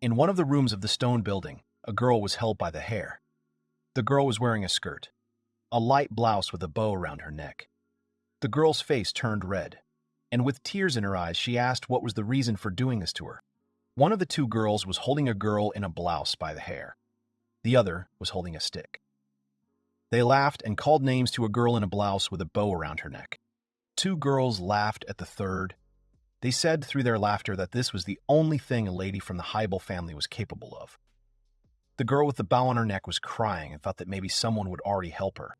In one of the rooms of the stone building, a girl was held by the hair. The girl was wearing a skirt, a light blouse with a bow around her neck. The girl's face turned red, and with tears in her eyes, she asked what was the reason for doing this to her. One of the two girls was holding a girl in a blouse by the hair. The other was holding a stick. They laughed and called names to a girl in a blouse with a bow around her neck. Two girls laughed at the third. They said through their laughter that this was the only thing a lady from the Hybel family was capable of. The girl with the bow on her neck was crying and thought that maybe someone would already help her.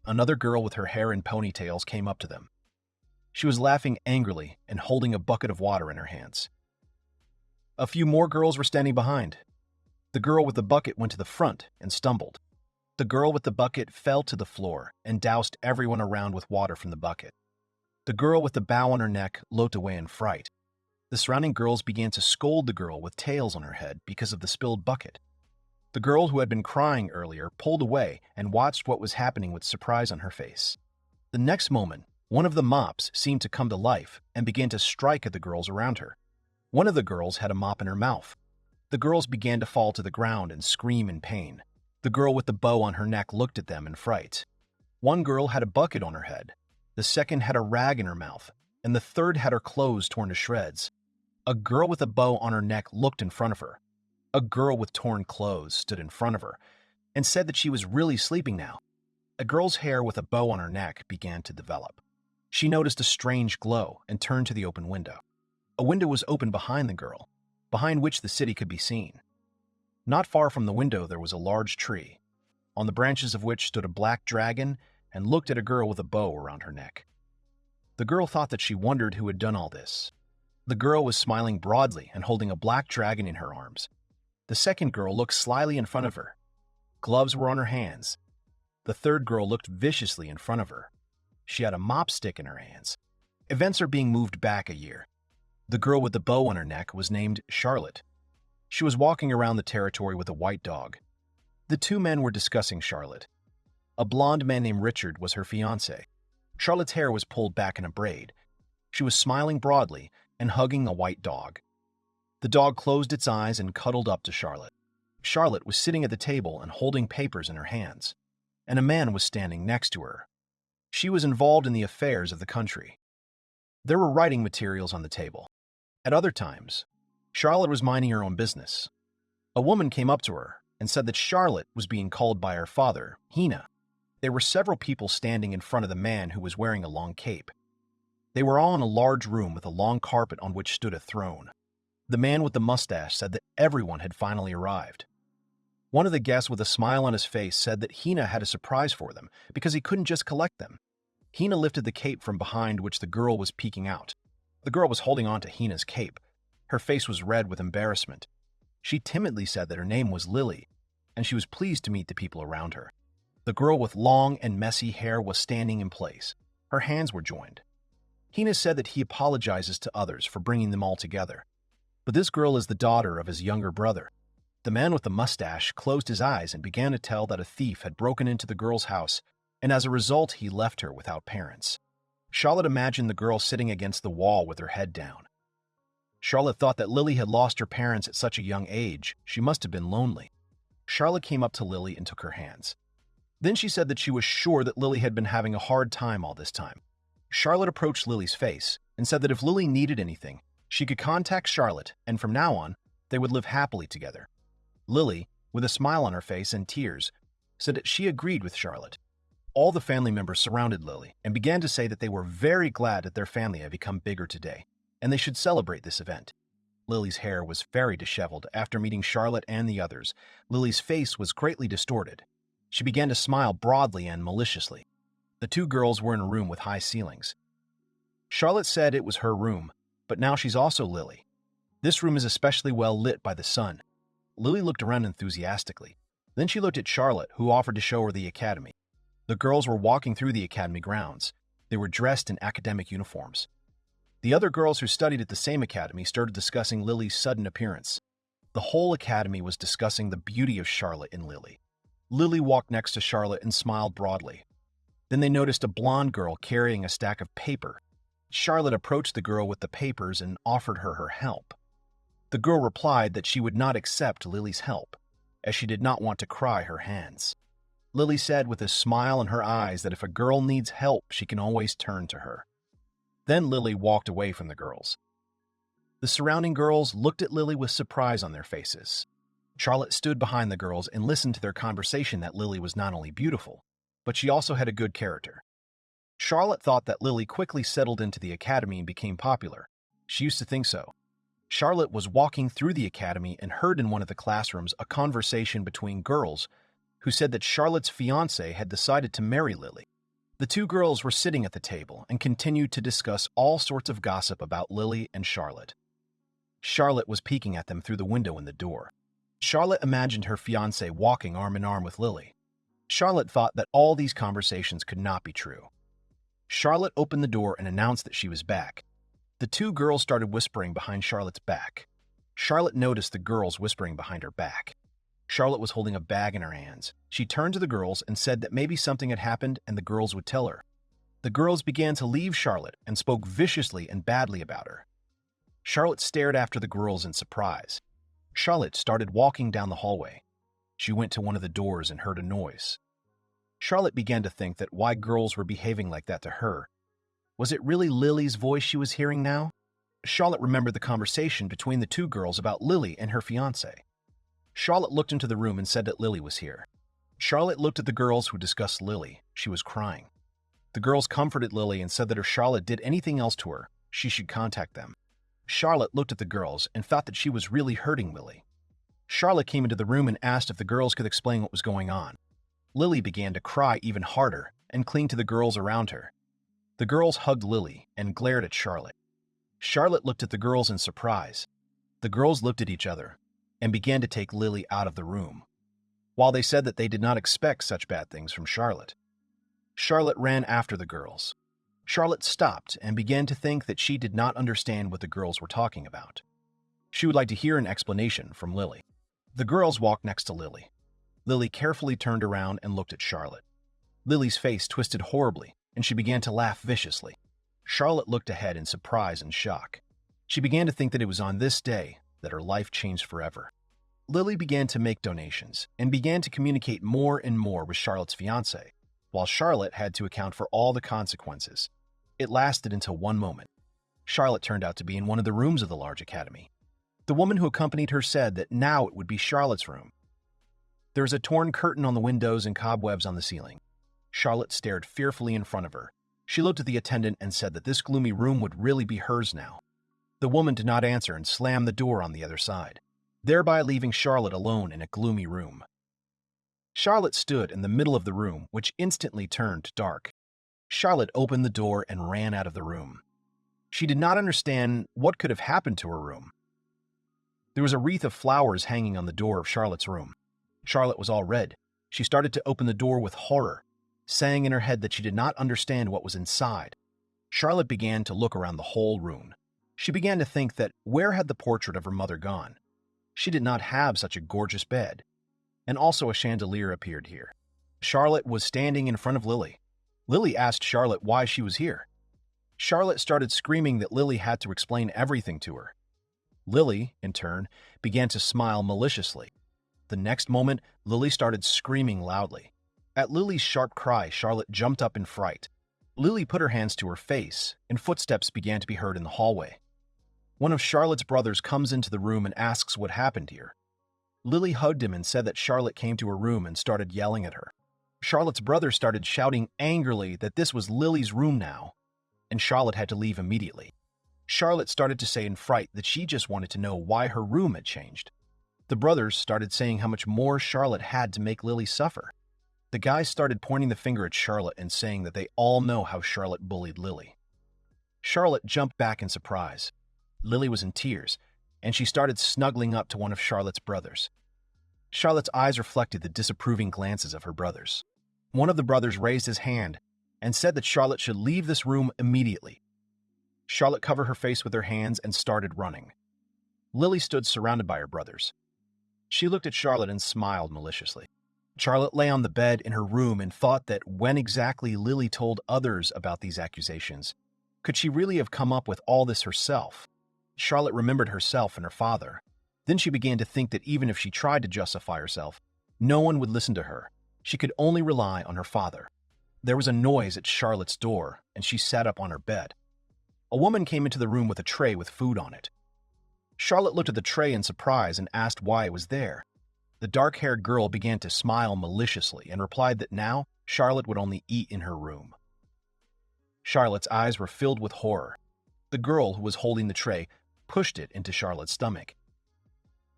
Another girl with her hair in ponytails came up to them. She was laughing angrily and holding a bucket of water in her hands. A few more girls were standing behind. The girl with the bucket went to the front and stumbled. The girl with the bucket fell to the floor and doused everyone around with water from the bucket. The girl with the bow on her neck looked away in fright. The surrounding girls began to scold the girl with tails on her head because of the spilled bucket. The girl who had been crying earlier pulled away and watched what was happening with surprise on her face. The next moment, one of the mops seemed to come to life and began to strike at the girls around her. One of the girls had a mop in her mouth. The girls began to fall to the ground and scream in pain. The girl with the bow on her neck looked at them in fright. One girl had a bucket on her head. The second had a rag in her mouth, and the third had her clothes torn to shreds. A girl with a bow on her neck looked in front of her. A girl with torn clothes stood in front of her and said that she was really sleeping now. A girl's hair with a bow on her neck began to develop. She noticed a strange glow and turned to the open window. A window was open behind the girl, behind which the city could be seen. Not far from the window there was a large tree, on the branches of which stood a black dragon and looked at a girl with a bow around her neck. The girl thought that she wondered who had done all this. The girl was smiling broadly and holding a black dragon in her arms. The second girl looked slyly in front of her. Gloves were on her hands. The third girl looked viciously in front of her. She had a mop stick in her hands. Events are being moved back a year. The girl with the bow on her neck was named Charlotte. She was walking around the territory with a white dog. The two men were discussing Charlotte. A blonde man named Richard was her fiancé. Charlotte's hair was pulled back in a braid. She was smiling broadly and hugging a white dog. The dog closed its eyes and cuddled up to Charlotte. Charlotte was sitting at the table and holding papers in her hands, and a man was standing next to her. She was involved in the affairs of the country. There were writing materials on the table. At other times, Charlotte was minding her own business. A woman came up to her and said that Charlotte was being called by her father, Hina. There were several people standing in front of the man who was wearing a long cape. They were all in a large room with a long carpet on which stood a throne. The man with the mustache said that everyone had finally arrived. One of the guests with a smile on his face said that Hina had a surprise for them because he couldn't just collect them. Hina lifted the cape from behind which the girl was peeking out. The girl was holding on to Hina's cape. Her face was red with embarrassment. She timidly said that her name was Lily, and she was pleased to meet the people around her. The girl with long and messy hair was standing in place. Her hands were joined. Hina said that he apologizes to others for bringing them all together. But this girl is the daughter of his younger brother. The man with the mustache closed his eyes and began to tell that a thief had broken into the girl's house, and as a result he left her without parents. Charlotte imagined the girl sitting against the wall with her head down. Charlotte thought that Lily had lost her parents at such a young age. She must have been lonely. Charlotte came up to Lily and took her hands. Then she said that she was sure that Lily had been having a hard time all this time. Charlotte approached Lily's face and said that if Lily needed anything, she could contact Charlotte, and from now on, they would live happily together. Lily, with a smile on her face and tears, said that she agreed with Charlotte. All the family members surrounded Lily and began to say that they were very glad that their family had become bigger today, and they should celebrate this event. Lily's hair was very disheveled after meeting Charlotte and the others. Lily's face was greatly distorted. She began to smile broadly and maliciously. The two girls were in a room with high ceilings. Charlotte said it was her room, but now she's also Lily. This room is especially well lit by the sun. Lily looked around enthusiastically. Then she looked at Charlotte, who offered to show her the academy. The girls were walking through the academy grounds. They were dressed in academic uniforms. The other girls who studied at the same academy started discussing Lily's sudden appearance. The whole academy was discussing the beauty of Charlotte and Lily. Lily walked next to Charlotte and smiled broadly. Then they noticed a blonde girl carrying a stack of paper. Charlotte approached the girl with the papers and offered her help. The girl replied that she would not accept Lily's help, as she did not want to cry her hands. Lily said with a smile in her eyes that if a girl needs help, she can always turn to her. Then Lily walked away from the girls. The surrounding girls looked at Lily with surprise on their faces. Charlotte stood behind the girls and listened to their conversation that Lily was not only beautiful, but she also had a good character. Charlotte thought that Lily quickly settled into the academy and became popular. She used to think so. Charlotte was walking through the academy and heard in one of the classrooms a conversation between girls who said that Charlotte's fiancé had decided to marry Lily. The two girls were sitting at the table and continued to discuss all sorts of gossip about Lily and Charlotte. Charlotte was peeking at them through the window in the door. Charlotte imagined her fiancé walking arm in arm with Lily. Charlotte thought that all these conversations could not be true. Charlotte opened the door and announced that she was back. The two girls started whispering behind Charlotte's back. Charlotte noticed the girls whispering behind her back. Charlotte was holding a bag in her hands. She turned to the girls and said that maybe something had happened and the girls would tell her. The girls began to leave Charlotte and spoke viciously and badly about her. Charlotte stared after the girls in surprise. Charlotte started walking down the hallway. She went to one of the doors and heard a noise. Charlotte began to think that why girls were behaving like that to her. Was it really Lily's voice she was hearing now? Charlotte remembered the conversation between the two girls about Lily and her fiancé. Charlotte looked into the room and said that Lily was here. Charlotte looked at the girls who discussed Lily. She was crying. The girls comforted Lily and said that if Charlotte did anything else to her, she should contact them. Charlotte looked at the girls and thought that she was really hurting Lily. Charlotte came into the room and asked if the girls could explain what was going on. Lily began to cry even harder and cling to the girls around her. The girls hugged Lily and glared at Charlotte. Charlotte looked at the girls in surprise. The girls looked at each other and began to take Lily out of the room, while they said that they did not expect such bad things from Charlotte. Charlotte ran after the girls. Charlotte stopped and began to think that she did not understand what the girls were talking about. She would like to hear an explanation from Lily. The girls walked next to Lily. Lily carefully turned around and looked at Charlotte. Lily's face twisted horribly, and she began to laugh viciously. Charlotte looked ahead in surprise and shock. She began to think that it was on this day that her life changed forever. Lily began to make donations and began to communicate more and more with Charlotte's fiancé, while Charlotte had to account for all the consequences. It lasted until one moment. Charlotte turned out to be in one of the rooms of the large academy. The woman who accompanied her said that now it would be Charlotte's room. There was a torn curtain on the windows and cobwebs on the ceiling. Charlotte stared fearfully in front of her. She looked at the attendant and said that this gloomy room would really be hers now. The woman did not answer and slammed the door on the other side, thereby leaving Charlotte alone in a gloomy room. Charlotte stood in the middle of the room, which instantly turned dark. Charlotte opened the door and ran out of the room. She did not understand what could have happened to her room. There was a wreath of flowers hanging on the door of Charlotte's room. Charlotte was all red. She started to open the door with horror, saying in her head that she did not understand what was inside. Charlotte began to look around the whole room. She began to think that where had the portrait of her mother gone? She did not have such a gorgeous bed. And also a chandelier appeared here. Charlotte was standing in front of Lily. Lily asked Charlotte why she was here. Charlotte started screaming that Lily had to explain everything to her. Lily, in turn, began to smile maliciously. The next moment, Lily started screaming loudly. At Lily's sharp cry, Charlotte jumped up in fright. Lily put her hands to her face, and footsteps began to be heard in the hallway. One of Charlotte's brothers comes into the room and asks what happened here. Lily hugged him and said that Charlotte came to her room and started yelling at her. Charlotte's brother started shouting angrily that this was Lily's room now, and Charlotte had to leave immediately. Charlotte started to say in fright that she just wanted to know why her room had changed. The brothers started saying how much more Charlotte had to make Lily suffer. The guys started pointing the finger at Charlotte and saying that they all know how Charlotte bullied Lily. Charlotte jumped back in surprise. Lily was in tears, and she started snuggling up to one of Charlotte's brothers. Charlotte's eyes reflected the disapproving glances of her brothers. One of the brothers raised his hand and said that Charlotte should leave this room immediately. Charlotte covered her face with her hands and started running. Lily stood surrounded by her brothers. She looked at Charlotte and smiled maliciously. Charlotte lay on the bed in her room and thought that when exactly Lily told others about these accusations, could she really have come up with all this herself? Charlotte remembered herself and her father. Then she began to think that even if she tried to justify herself, no one would listen to her. She could only rely on her father. There was a noise at Charlotte's door, and she sat up on her bed. A woman came into the room with a tray with food on it. Charlotte looked at the tray in surprise and asked why it was there. The dark-haired girl began to smile maliciously and replied that now Charlotte would only eat in her room. Charlotte's eyes were filled with horror. The girl who was holding the tray pushed it into Charlotte's stomach.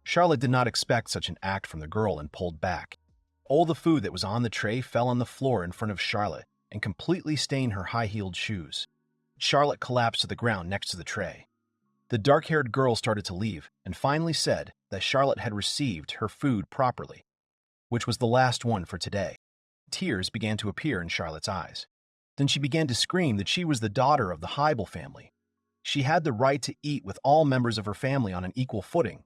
Charlotte did not expect such an act from the girl and pulled back. All the food that was on the tray fell on the floor in front of Charlotte and completely stained her high-heeled shoes. Charlotte collapsed to the ground next to the tray. The dark-haired girl started to leave and finally said that Charlotte had received her food properly, which was the last one for today. Tears began to appear in Charlotte's eyes. Then she began to scream that she was the daughter of the Hybel family. She had the right to eat with all members of her family on an equal footing,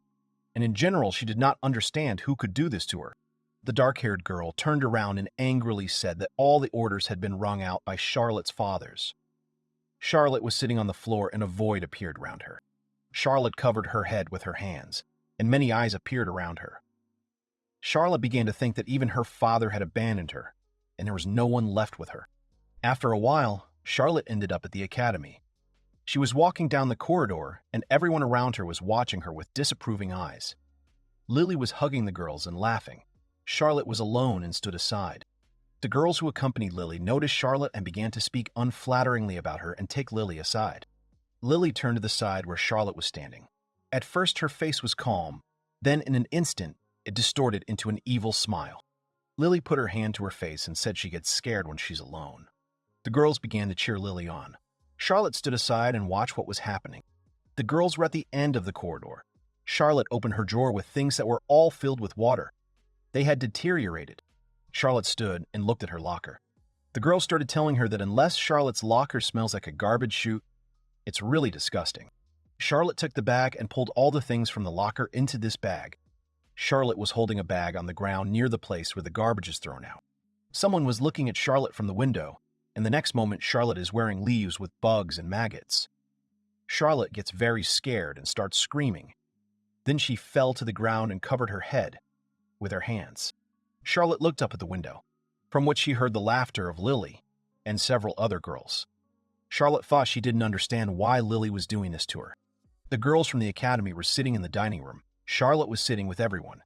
and in general she did not understand who could do this to her. The dark-haired girl turned around and angrily said that all the orders had been wrung out by Charlotte's fathers. Charlotte was sitting on the floor and a void appeared around her. Charlotte covered her head with her hands, and many eyes appeared around her. Charlotte began to think that even her father had abandoned her, and there was no one left with her. After a while, Charlotte ended up at the academy. She was walking down the corridor, and everyone around her was watching her with disapproving eyes. Lily was hugging the girls and laughing. Charlotte was alone and stood aside. The girls who accompanied Lily noticed Charlotte and began to speak unflatteringly about her and take Lily aside. Lily turned to the side where Charlotte was standing. At first her face was calm, then in an instant it distorted into an evil smile. Lily put her hand to her face and said she gets scared when she's alone. The girls began to cheer Lily on. Charlotte stood aside and watched what was happening. The girls were at the end of the corridor. Charlotte opened her drawer with things that were all filled with water. They had deteriorated. Charlotte stood and looked at her locker. The girls started telling her that unless Charlotte's locker smells like a garbage chute, it's really disgusting. Charlotte took the bag and pulled all the things from the locker into this bag. Charlotte was holding a bag on the ground near the place where the garbage is thrown out. Someone was looking at Charlotte from the window, and the next moment Charlotte is wearing leaves with bugs and maggots. Charlotte gets very scared and starts screaming. Then she fell to the ground and covered her head with her hands. Charlotte looked up at the window, from which she heard the laughter of Lily and several other girls. Charlotte thought she didn't understand why Lily was doing this to her. The girls from the academy were sitting in the dining room. Charlotte was sitting with everyone.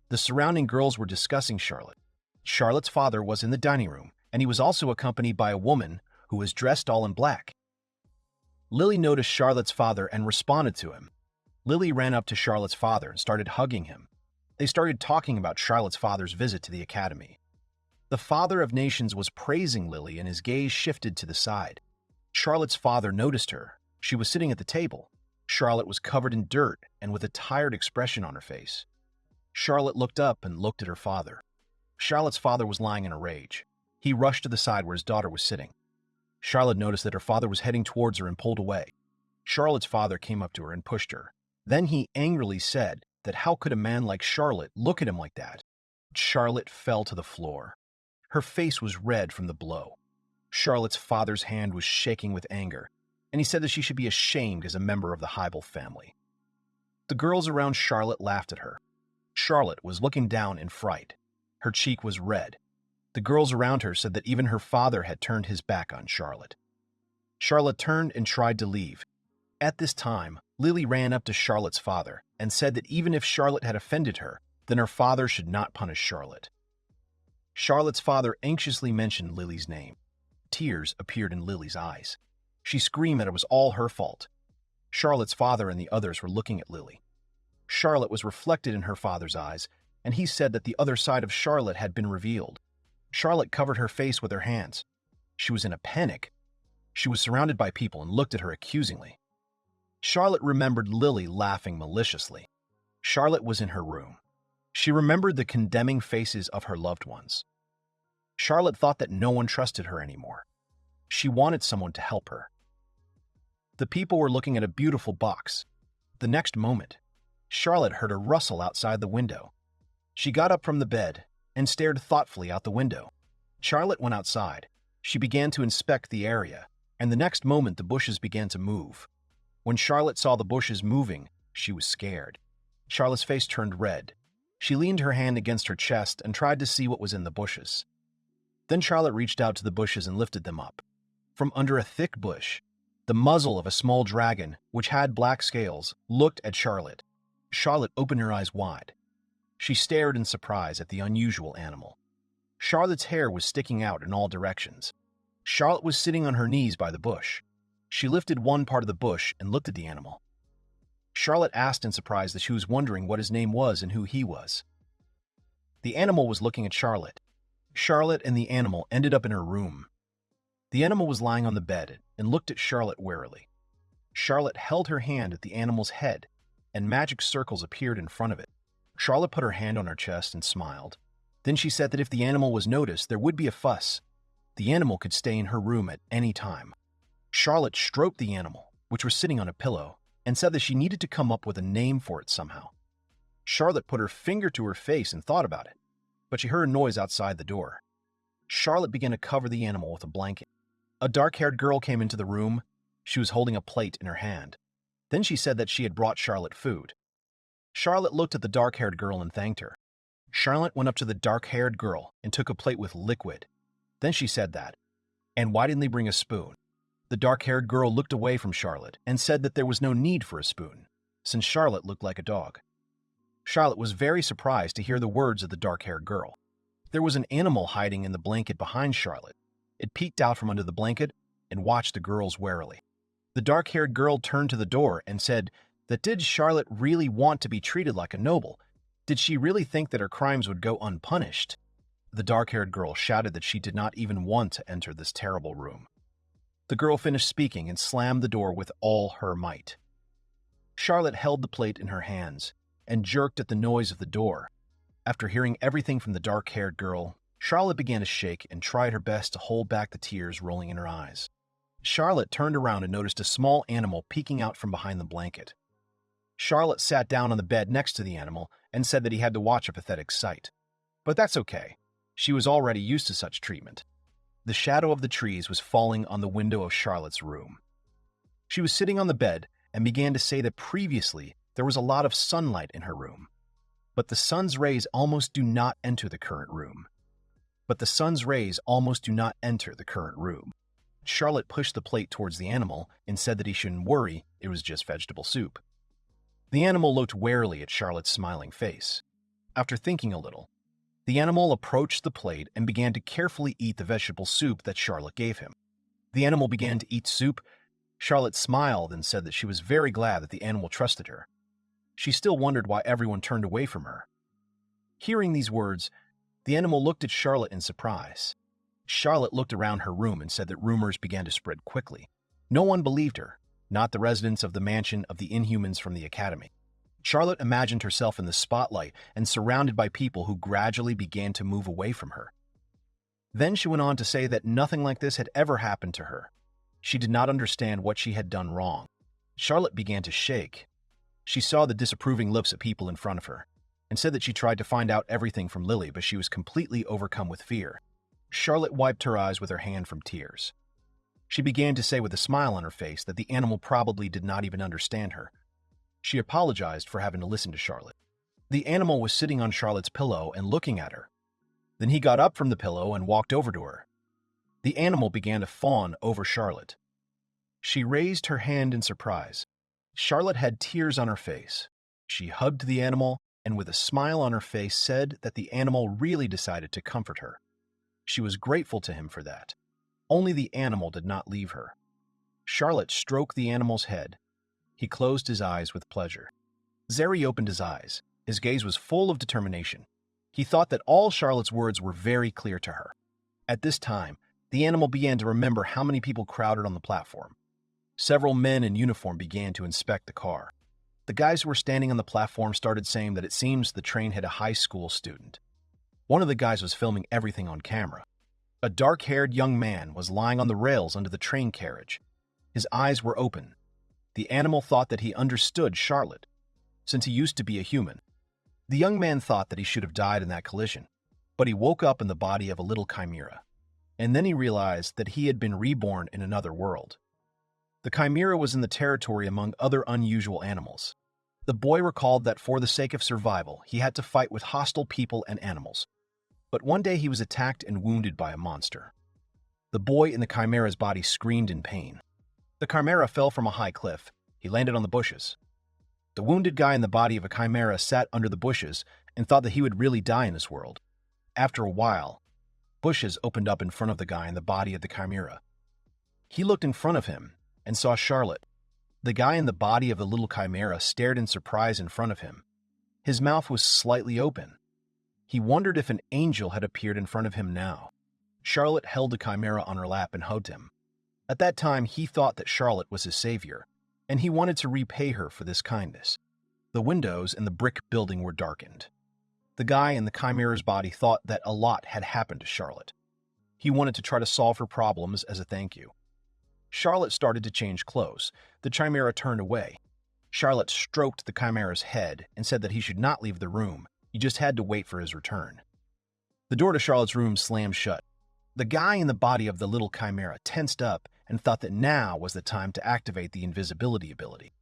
The surrounding girls were discussing Charlotte. Charlotte's father was in the dining room, and he was also accompanied by a woman who was dressed all in black. Lily noticed Charlotte's father and responded to him. Lily ran up to Charlotte's father and started hugging him. They started talking about Charlotte's father's visit to the academy. The father of nations was praising Lily, and his gaze shifted to the side. Charlotte's father noticed her. She was sitting at the table. Charlotte was covered in dirt and with a tired expression on her face. Charlotte looked up and looked at her father. Charlotte's father was lying in a rage. He rushed to the side where his daughter was sitting. Charlotte noticed that her father was heading towards her and pulled away. Charlotte's father came up to her and pushed her. Then he angrily said that how could a man like Charlotte look at him like that? Charlotte fell to the floor. Her face was red from the blow. Charlotte's father's hand was shaking with anger, and he said that she should be ashamed as a member of the Hybel family. The girls around Charlotte laughed at her. Charlotte was looking down in fright. Her cheek was red. The girls around her said that even her father had turned his back on Charlotte. Charlotte turned and tried to leave. At this time, Lily ran up to Charlotte's father and said that even if Charlotte had offended her, then her father should not punish Charlotte. Charlotte's father anxiously mentioned Lily's name. Tears appeared in Lily's eyes. She screamed that it was all her fault. Charlotte's father and the others were looking at Lily. Charlotte was reflected in her father's eyes, and he said that the other side of Charlotte had been revealed. Charlotte covered her face with her hands. She was in a panic. She was surrounded by people and looked at her accusingly. Charlotte remembered Lily laughing maliciously. Charlotte was in her room. She remembered the condemning faces of her loved ones. Charlotte thought that no one trusted her anymore. She wanted someone to help her. The people were looking at a beautiful box. The next moment, Charlotte heard a rustle outside the window. She got up from the bed and stared thoughtfully out the window. Charlotte went outside. She began to inspect the area, and the next moment the bushes began to move. When Charlotte saw the bushes moving, she was scared. Charlotte's face turned red. She leaned her hand against her chest and tried to see what was in the bushes. Then Charlotte reached out to the bushes and lifted them up. From under a thick bush, the muzzle of a small dragon, which had black scales, looked at Charlotte. Charlotte opened her eyes wide. She stared in surprise at the unusual animal. Charlotte's hair was sticking out in all directions. Charlotte was sitting on her knees by the bush. She lifted one part of the bush and looked at the animal. Charlotte asked in surprise that she was wondering what his name was and who he was. The animal was looking at Charlotte. Charlotte and the animal ended up in her room. The animal was lying on the bed and looked at Charlotte warily. Charlotte held her hand at the animal's head, and magic circles appeared in front of it. Charlotte put her hand on her chest and smiled. Then she said that if the animal was noticed, there would be a fuss. The animal could stay in her room at any time. Charlotte stroked the animal, which was sitting on a pillow, and said that she needed to come up with a name for it somehow. Charlotte put her finger to her face and thought about it, but she heard a noise outside the door. Charlotte began to cover the animal with a blanket. A dark-haired girl came into the room. She was holding a plate in her hand. Then she said that she had brought Charlotte food. Charlotte looked at the dark-haired girl and thanked her. Charlotte went up to the dark-haired girl and took a plate with liquid. Then she said that, "And why didn't they bring a spoon?" The dark-haired girl looked away from Charlotte and said that there was no need for a spoon, since Charlotte looked like a dog. Charlotte was very surprised to hear the words of the dark-haired girl. There was an animal hiding in the blanket behind Charlotte. It peeked out from under the blanket and watched the girls warily. The dark-haired girl turned to the door and said that did Charlotte really want to be treated like a noble? Did she really think that her crimes would go unpunished? The dark-haired girl shouted that she did not even want to enter this terrible room. The girl finished speaking and slammed the door with all her might. Charlotte held the plate in her hands and jerked at the noise of the door. After hearing everything from the dark-haired girl, Charlotte began to shake and tried her best to hold back the tears rolling in her eyes. Charlotte turned around and noticed a small animal peeking out from behind the blanket. Charlotte sat down on the bed next to the animal and said that he had to watch a pathetic sight. But that's okay. She was already used to such treatment. The shadow of the trees was falling on the window of Charlotte's room. She was sitting on the bed and began to say that previously there was a lot of sunlight in her room. But the sun's rays almost do not enter the current room. Charlotte pushed the plate towards the animal and said that he shouldn't worry, it was just vegetable soup. The animal looked warily at Charlotte's smiling face. After thinking a little, the animal approached the plate and began to carefully eat the vegetable soup that Charlotte gave him. The animal began to eat soup. Charlotte smiled and said that she was very glad that the animal trusted her. She still wondered why everyone turned away from her. Hearing these words, the animal looked at Charlotte in surprise. Charlotte looked around her room and said that rumors began to spread quickly. No one believed her, not the residents of the mansion of the Inhumans from the Academy. Charlotte imagined herself in the spotlight and surrounded by people who gradually began to move away from her. Then she went on to say that nothing like this had ever happened to her. She did not understand what she had done wrong. Charlotte began to shake. She saw the disapproving looks of people in front of her and said that she tried to find out everything from Lily, but she was completely overcome with fear. Charlotte wiped her eyes with her hand from tears. She began to say with a smile on her face that the animal probably did not even understand her. She apologized for having to listen to Charlotte. The animal was sitting on Charlotte's pillow and looking at her. Then he got up from the pillow and walked over to her. The animal began to fawn over Charlotte. She raised her hand in surprise. Charlotte had tears on her face. She hugged the animal and with a smile on her face said that the animal really decided to comfort her. She was grateful to him for that. Only the animal did not leave her. Charlotte stroked the animal's head. He closed his eyes with pleasure. Zeri opened his eyes. His gaze was full of determination. He thought that all Charlotte's words were very clear to her. At this time, the animal began to remember how many people crowded on the platform. Several men in uniform began to inspect the car. The guys who were standing on the platform started saying that it seems the train had a high school student. One of the guys was filming everything on camera. A dark-haired young man was lying on the rails under the train carriage. His eyes were open. The animal thought that he understood Charlotte, since he used to be a human. The young man thought that he should have died in that collision, but he woke up in the body of a little chimera. And then he realized that he had been reborn in another world. The chimera was in the territory among other unusual animals. The boy recalled that for the sake of survival, he had to fight with hostile people and animals. But one day he was attacked and wounded by a monster. The boy in the chimera's body screamed in pain. The chimera fell from a high cliff. He landed on the bushes. The wounded guy in the body of a chimera sat under the bushes and thought that he would really die in this world. After a while, bushes opened up in front of the guy in the body of the chimera. He looked in front of him and saw Charlotte. The guy in the body of the little chimera stared in surprise in front of him. His mouth was slightly open. He wondered if an angel had appeared in front of him now. Charlotte held the chimera on her lap and hugged him. At that time, he thought that Charlotte was his savior, and he wanted to repay her for this kindness. The windows in the brick building were darkened. The guy in the chimera's body thought that a lot had happened to Charlotte. He wanted to try to solve her problems as a thank you. Charlotte started to change clothes. The chimera turned away. Charlotte stroked the chimera's head and said that he should not leave the room. He just had to wait for his return. The door to Charlotte's room slammed shut. The guy in the body of the little chimera tensed up and thought that now was the time to activate the invisibility ability.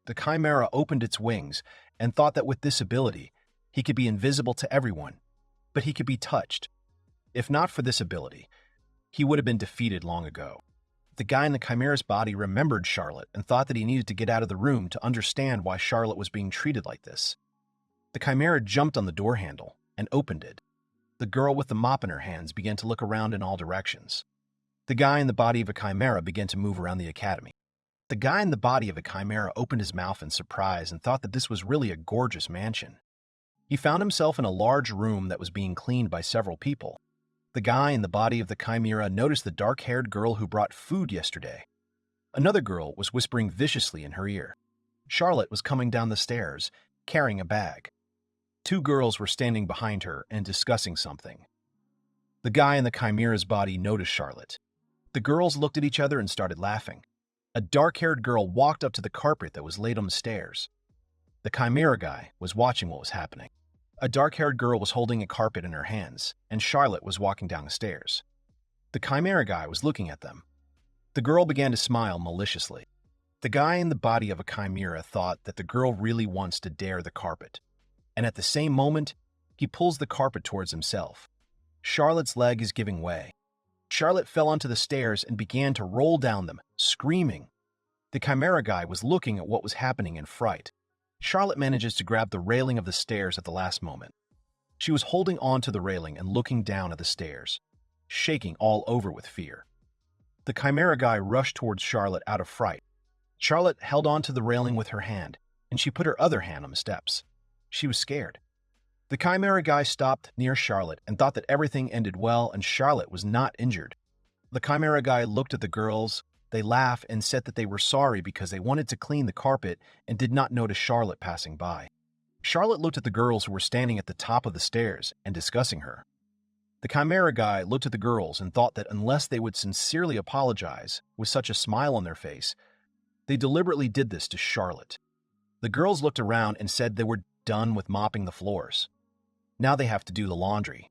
The chimera opened its wings and thought that with this ability, he could be invisible to everyone, but he could be touched. If not for this ability, he would have been defeated long ago. The guy in the chimera's body remembered Charlotte and thought that he needed to get out of the room to understand why Charlotte was being treated like this. The chimera jumped on the door handle and opened it. The girl with the mop in her hands began to look around in all directions. The guy in the body of a chimera began to move around the academy. The guy in the body of a chimera opened his mouth in surprise and thought that this was really a gorgeous mansion. He found himself in a large room that was being cleaned by several people. The guy in the body of the chimera noticed the dark-haired girl who brought food yesterday. Another girl was whispering viciously in her ear. Charlotte was coming down the stairs, carrying a bag. Two girls were standing behind her and discussing something. The guy in the chimera's body noticed Charlotte. The girls looked at each other and started laughing. A dark-haired girl walked up to the carpet that was laid on the stairs. The chimera guy was watching what was happening. A dark-haired girl was holding a carpet in her hands, and Charlotte was walking down the stairs. The chimera guy was looking at them. The girl began to smile maliciously. The guy in the body of a chimera thought that the girl really wants to dare the carpet, and at the same moment, he pulls the carpet towards himself. Charlotte's leg is giving way. Charlotte fell onto the stairs and began to roll down them, screaming. The chimera guy was looking at what was happening in fright. Charlotte manages to grab the railing of the stairs at the last moment. She was holding on to the railing and looking down at the stairs, shaking all over with fear. The chimera guy rushed towards Charlotte out of fright. Charlotte held on to the railing with her hand, and she put her other hand on the steps. She was scared. The chimera guy stopped near Charlotte and thought that everything ended well and Charlotte was not injured. The chimera guy looked at the girls. They laughed and said that they were sorry because they wanted to clean the carpet and did not notice Charlotte passing by. Charlotte looked at the girls who were standing at the top of the stairs and discussing her. The chimera guy looked at the girls and thought that unless they would sincerely apologize with such a smile on their face, they deliberately did this to Charlotte. The girls looked around and said they were done with mopping the floors. Now they have to do the laundry.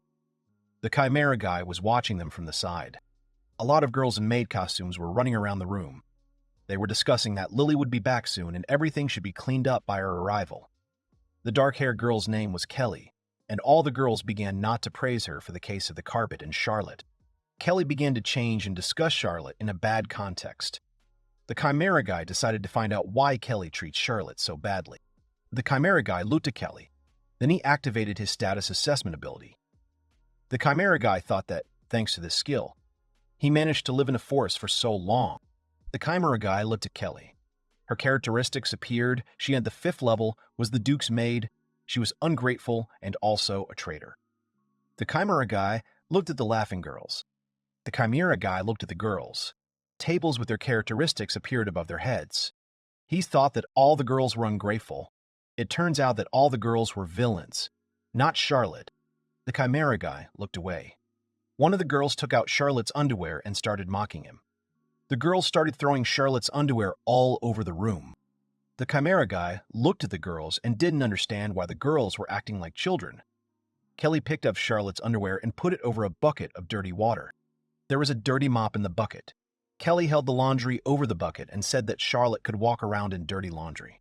The chimera guy was watching them from the side. A lot of girls in maid costumes were running around the room. They were discussing that Lily would be back soon and everything should be cleaned up by her arrival. The dark-haired girl's name was Kelly, and all the girls began not to praise her for the case of the carpet and Charlotte. Kelly began to change and discuss Charlotte in a bad context. The chimera guy decided to find out why Kelly treats Charlotte so badly. The chimera guy looked at Kelly. Then he activated his status assessment ability. The chimera guy thought that, thanks to this skill, he managed to live in a forest for so long. The chimera guy looked at Kelly. Her characteristics appeared. She had the 5th level, was the Duke's maid. She was ungrateful and also a traitor. The chimera guy looked at the laughing girls. The chimera guy looked at the girls. Tables with their characteristics appeared above their heads. He thought that all the girls were ungrateful. It turns out that all the girls were villains, not Charlotte. The chimera guy looked away. One of the girls took out Charlotte's underwear and started mocking him. The girls started throwing Charlotte's underwear all over the room. The chimera guy looked at the girls and didn't understand why the girls were acting like children. Kelly picked up Charlotte's underwear and put it over a bucket of dirty water. There was a dirty mop in the bucket. Kelly held the laundry over the bucket and said that Charlotte could walk around in dirty laundry.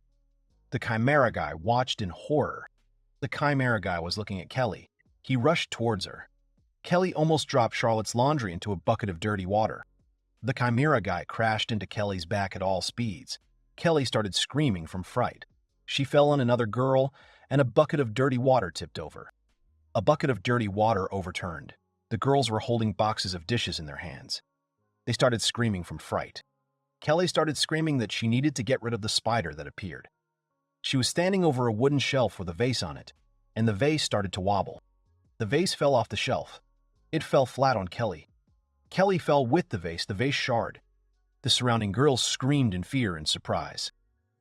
The Chimera guy watched in horror. The Chimera guy was looking at Kelly. He rushed towards her. Kelly almost dropped Charlotte's laundry into a bucket of dirty water. The Chimera guy crashed into Kelly's back at all speeds. Kelly started screaming from fright. She fell on another girl, and a bucket of dirty water tipped over. A bucket of dirty water overturned. The girls were holding boxes of dishes in their hands. They started screaming from fright. Kelly started screaming that she needed to get rid of the spider that appeared. She was standing over a wooden shelf with a vase on it, and the vase started to wobble. The vase fell off the shelf. It fell flat on Kelly. Kelly fell with the vase shard. The surrounding girls screamed in fear and surprise.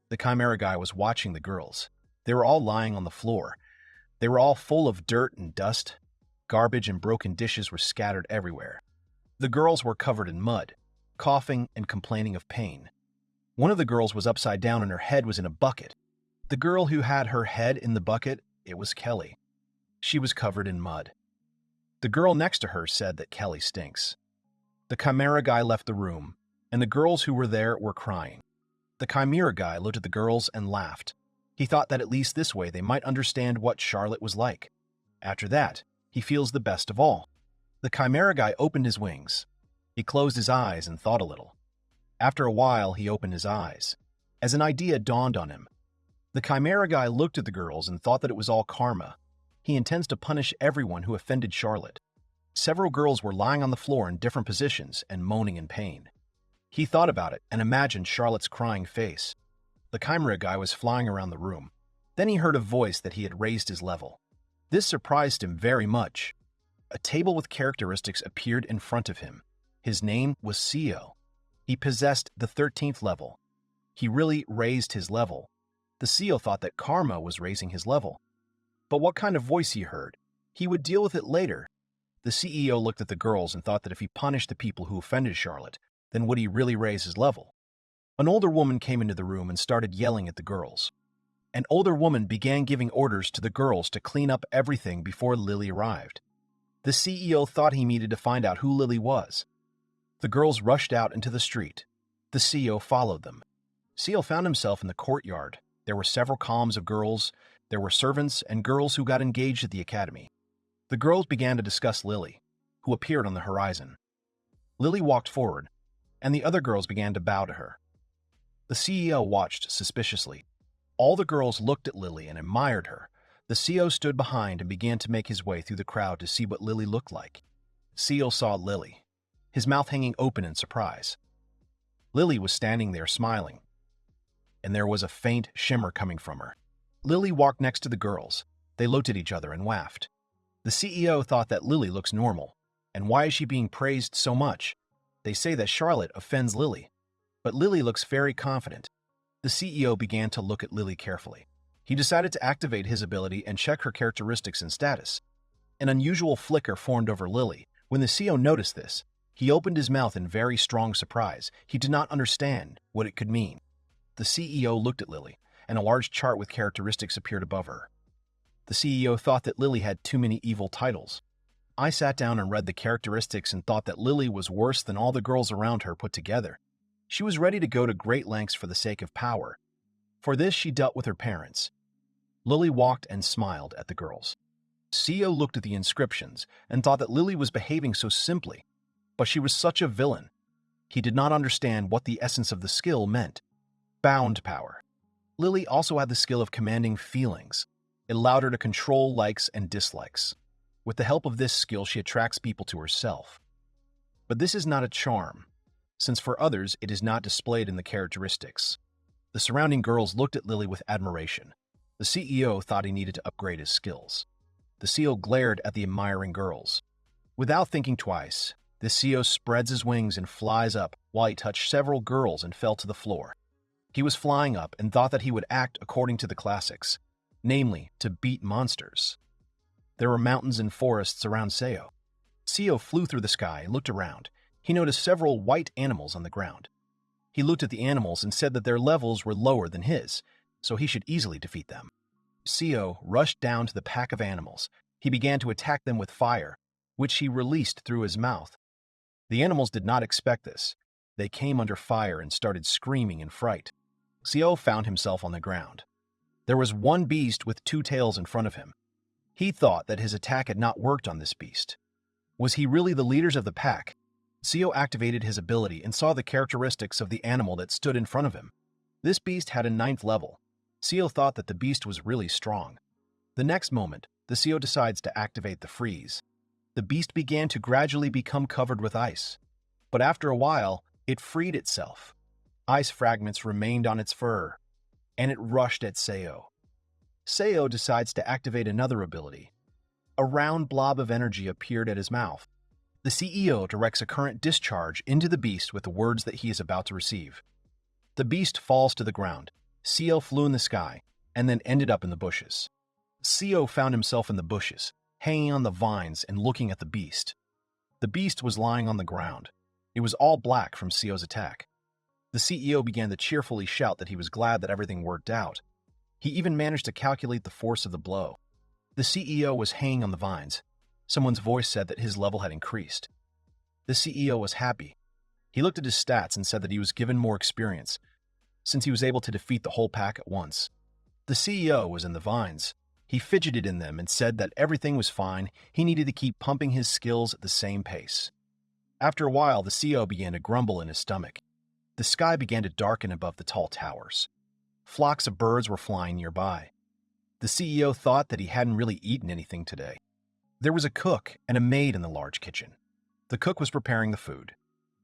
The Chimera guy was watching the girls. They were all lying on the floor. They were all full of dirt and dust. Garbage and broken dishes were scattered everywhere. The girls were covered in mud, coughing and complaining of pain. One of the girls was upside down and her head was in a bucket. The girl who had her head in the bucket, it was Kelly. She was covered in mud. The girl next to her said that Kelly stinks. The Chimera guy left the room, and the girls who were there were crying. The Chimera guy looked at the girls and laughed. He thought that at least this way they might understand what Charlotte was like. After that, he feels the best of all. The Chimera guy opened his wings. He closed his eyes and thought a little. After a while, he opened his eyes, as an idea dawned on him. The Chimera guy looked at the girls and thought that it was all karma. He intends to punish everyone who offended Charlotte. Several girls were lying on the floor in different positions and moaning in pain. He thought about it and imagined Charlotte's crying face. The Chimera guy was flying around the room. Then he heard a voice that he had raised his level. This surprised him very much. A table with characteristics appeared in front of him. His name was CEO. He possessed the 13th level. He really raised his level. The CEO thought that karma was raising his level. But what kind of voice he heard? He would deal with it later. The CEO looked at the girls and thought that if he punished the people who offended Charlotte, then would he really raise his level? An older woman came into the room and started yelling at the girls. An older woman began giving orders to the girls to clean up everything before Lily arrived. The CEO thought he needed to find out who Lily was. The girls rushed out into the street. The CEO followed them. CEO found himself in the courtyard. There were several columns of girls. There were servants and girls who got engaged at the academy. The girls began to discuss Lily, who appeared on the horizon. Lily walked forward, and the other girls began to bow to her. The CEO watched suspiciously. All the girls looked at Lily and admired her. The CEO stood behind and began to make his way through the crowd to see what Lily looked like. CEO saw Lily, his mouth hanging open in surprise. Lily was standing there smiling, and there was a faint shimmer coming from her. Lily walked next to the girls. They looked at each other and laughed. The CEO thought that Lily looks normal, and why is she being praised so much? They say that Charlotte offends Lily, but Lily looks very confident. The CEO began to look at Lily carefully. He decided to activate his ability and check her characteristics and status. An unusual flicker formed over Lily. When the CEO noticed this, he opened his mouth in very strong surprise. He did not understand what it could mean. The CEO looked at Lily, and a large chart with characteristics appeared above her. The CEO thought that Lily had too many evil titles. I sat down and read the characteristics and thought that Lily was worse than all the girls around her put together. She was ready to go to great lengths for the sake of power. For this, she dealt with her parents. Lily walked and smiled at the girls. CEO looked at the inscriptions and thought that Lily was behaving so simply, but she was such a villain. He did not understand what the essence of the skill meant. Bound power. Lily also had the skill of commanding feelings. It allowed her to control likes and dislikes. With the help of this skill, she attracts people to herself. But this is not a charm, since for others it is not displayed in the characteristics. The surrounding girls looked at Lily with admiration. The CEO thought he needed to upgrade his skills. The CEO glared at the admiring girls. Without thinking twice, the CEO spreads his wings and flies up while he touched several girls and fell to the floor. He was flying up and thought that he would act according to the classics, namely, to beat monsters. There were mountains and forests around Seo. Seo flew through the sky and looked around. He noticed several white animals on the ground. He looked at the animals and said that their levels were lower than his, so he should easily defeat them. Seo rushed down to the pack of animals. He began to attack them with fire, which he released through his mouth. The animals did not expect this. They came under fire and started screaming in fright. Seo found himself on the ground. There was one beast with two tails in front of him. He thought that his attack had not worked on this beast. Was he really the leaders of the pack? Seo activated his ability and saw the characteristics of the animal that stood in front of him. This beast had a 9th level. Seo thought that the beast was really strong. The next moment, the Seo decides to activate the freeze. The beast began to gradually become covered with ice. But after a while, it freed itself. Ice fragments remained on its fur, and it rushed at Seo. Seo decides to activate another ability. A round blob of energy appeared at his mouth. The CEO directs a current discharge into the beast with the words that he is about to receive. The beast falls to the ground. Seo flew in the sky, and then ended up in the bushes. Seo found himself in the bushes, hanging on the vines and looking at the beast. The beast was lying on the ground. It was all black from Seo's attack. The CEO began to cheerfully shout that he was glad that everything worked out. He even managed to calculate the force of the blow. The CEO was hanging on the vines. Someone's voice said that his level had increased. The CEO was happy. He looked at his stats and said that he was given more experience, since he was able to defeat the whole pack at once. The CEO was in the vines. He fidgeted in them and said that everything was fine. He needed to keep pumping his skills at the same pace. After a while, the CEO began to grumble in his stomach. The sky began to darken above the tall towers. Flocks of birds were flying nearby. The CEO thought that he hadn't really eaten anything today. There was a cook and a maid in the large kitchen. The cook was preparing the food.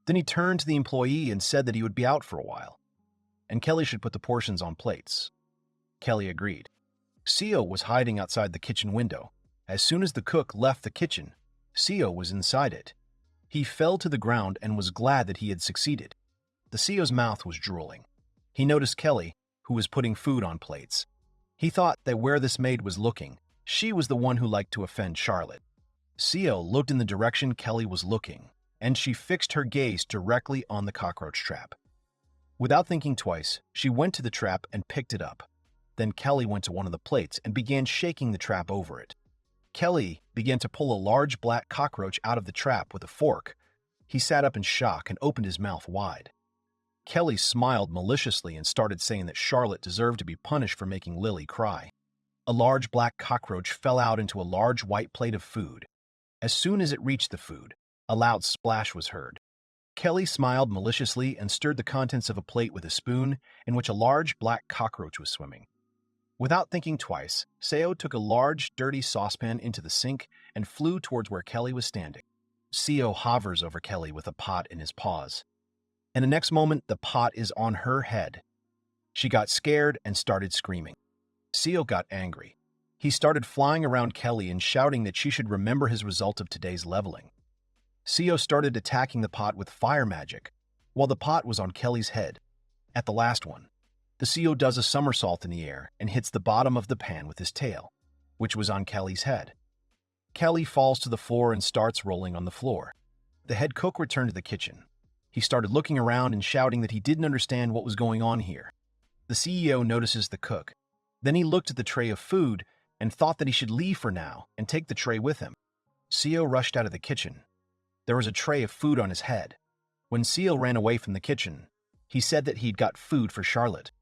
Then he turned to the employee and said that he would be out for a while, and Kelly should put the portions on plates. Kelly agreed. Seo was hiding outside the kitchen window. As soon as the cook left the kitchen, Seo was inside it. He fell to the ground and was glad that he had succeeded. The CEO's mouth was drooling. He noticed Kelly, who was putting food on plates. He thought that where this maid was looking, she was the one who liked to offend Charlotte. Seo looked in the direction Kelly was looking, and she fixed her gaze directly on the cockroach trap. Without thinking twice, she went to the trap and picked it up. Then Kelly went to one of the plates and began shaking the trap over it. Kelly began to pull a large black cockroach out of the trap with a fork. He sat up in shock and opened his mouth wide. Kelly smiled maliciously and started saying that Charlotte deserved to be punished for making Lily cry. A large black cockroach fell out into a large white plate of food. As soon as it reached the food, a loud splash was heard. Kelly smiled maliciously and stirred the contents of a plate with a spoon in which a large black cockroach was swimming. Without thinking twice, Seo took a large, dirty saucepan into the sink and flew towards where Kelly was standing. Seo hovers over Kelly with a pot in his paws. In the next moment, the pot is on her head. She got scared and started screaming. Seo got angry. He started flying around Kelly and shouting that she should remember his result of today's leveling. Seo started attacking the pot with fire magic, while the pot was on Kelly's head. At the last one, the Seo does a somersault in the air and hits the bottom of the pan with his tail, which was on Kelly's head. Kelly falls to the floor and starts rolling on the floor. The head cook returned to the kitchen. He started looking around and shouting that he didn't understand what was going on here. The CEO notices the cook. Then he looked at the tray of food and thought that he should leave for now and take the tray with him. Seo rushed out of the kitchen. There was a tray of food on his head. When Seo ran away from the kitchen, he said that he'd got food for Charlotte.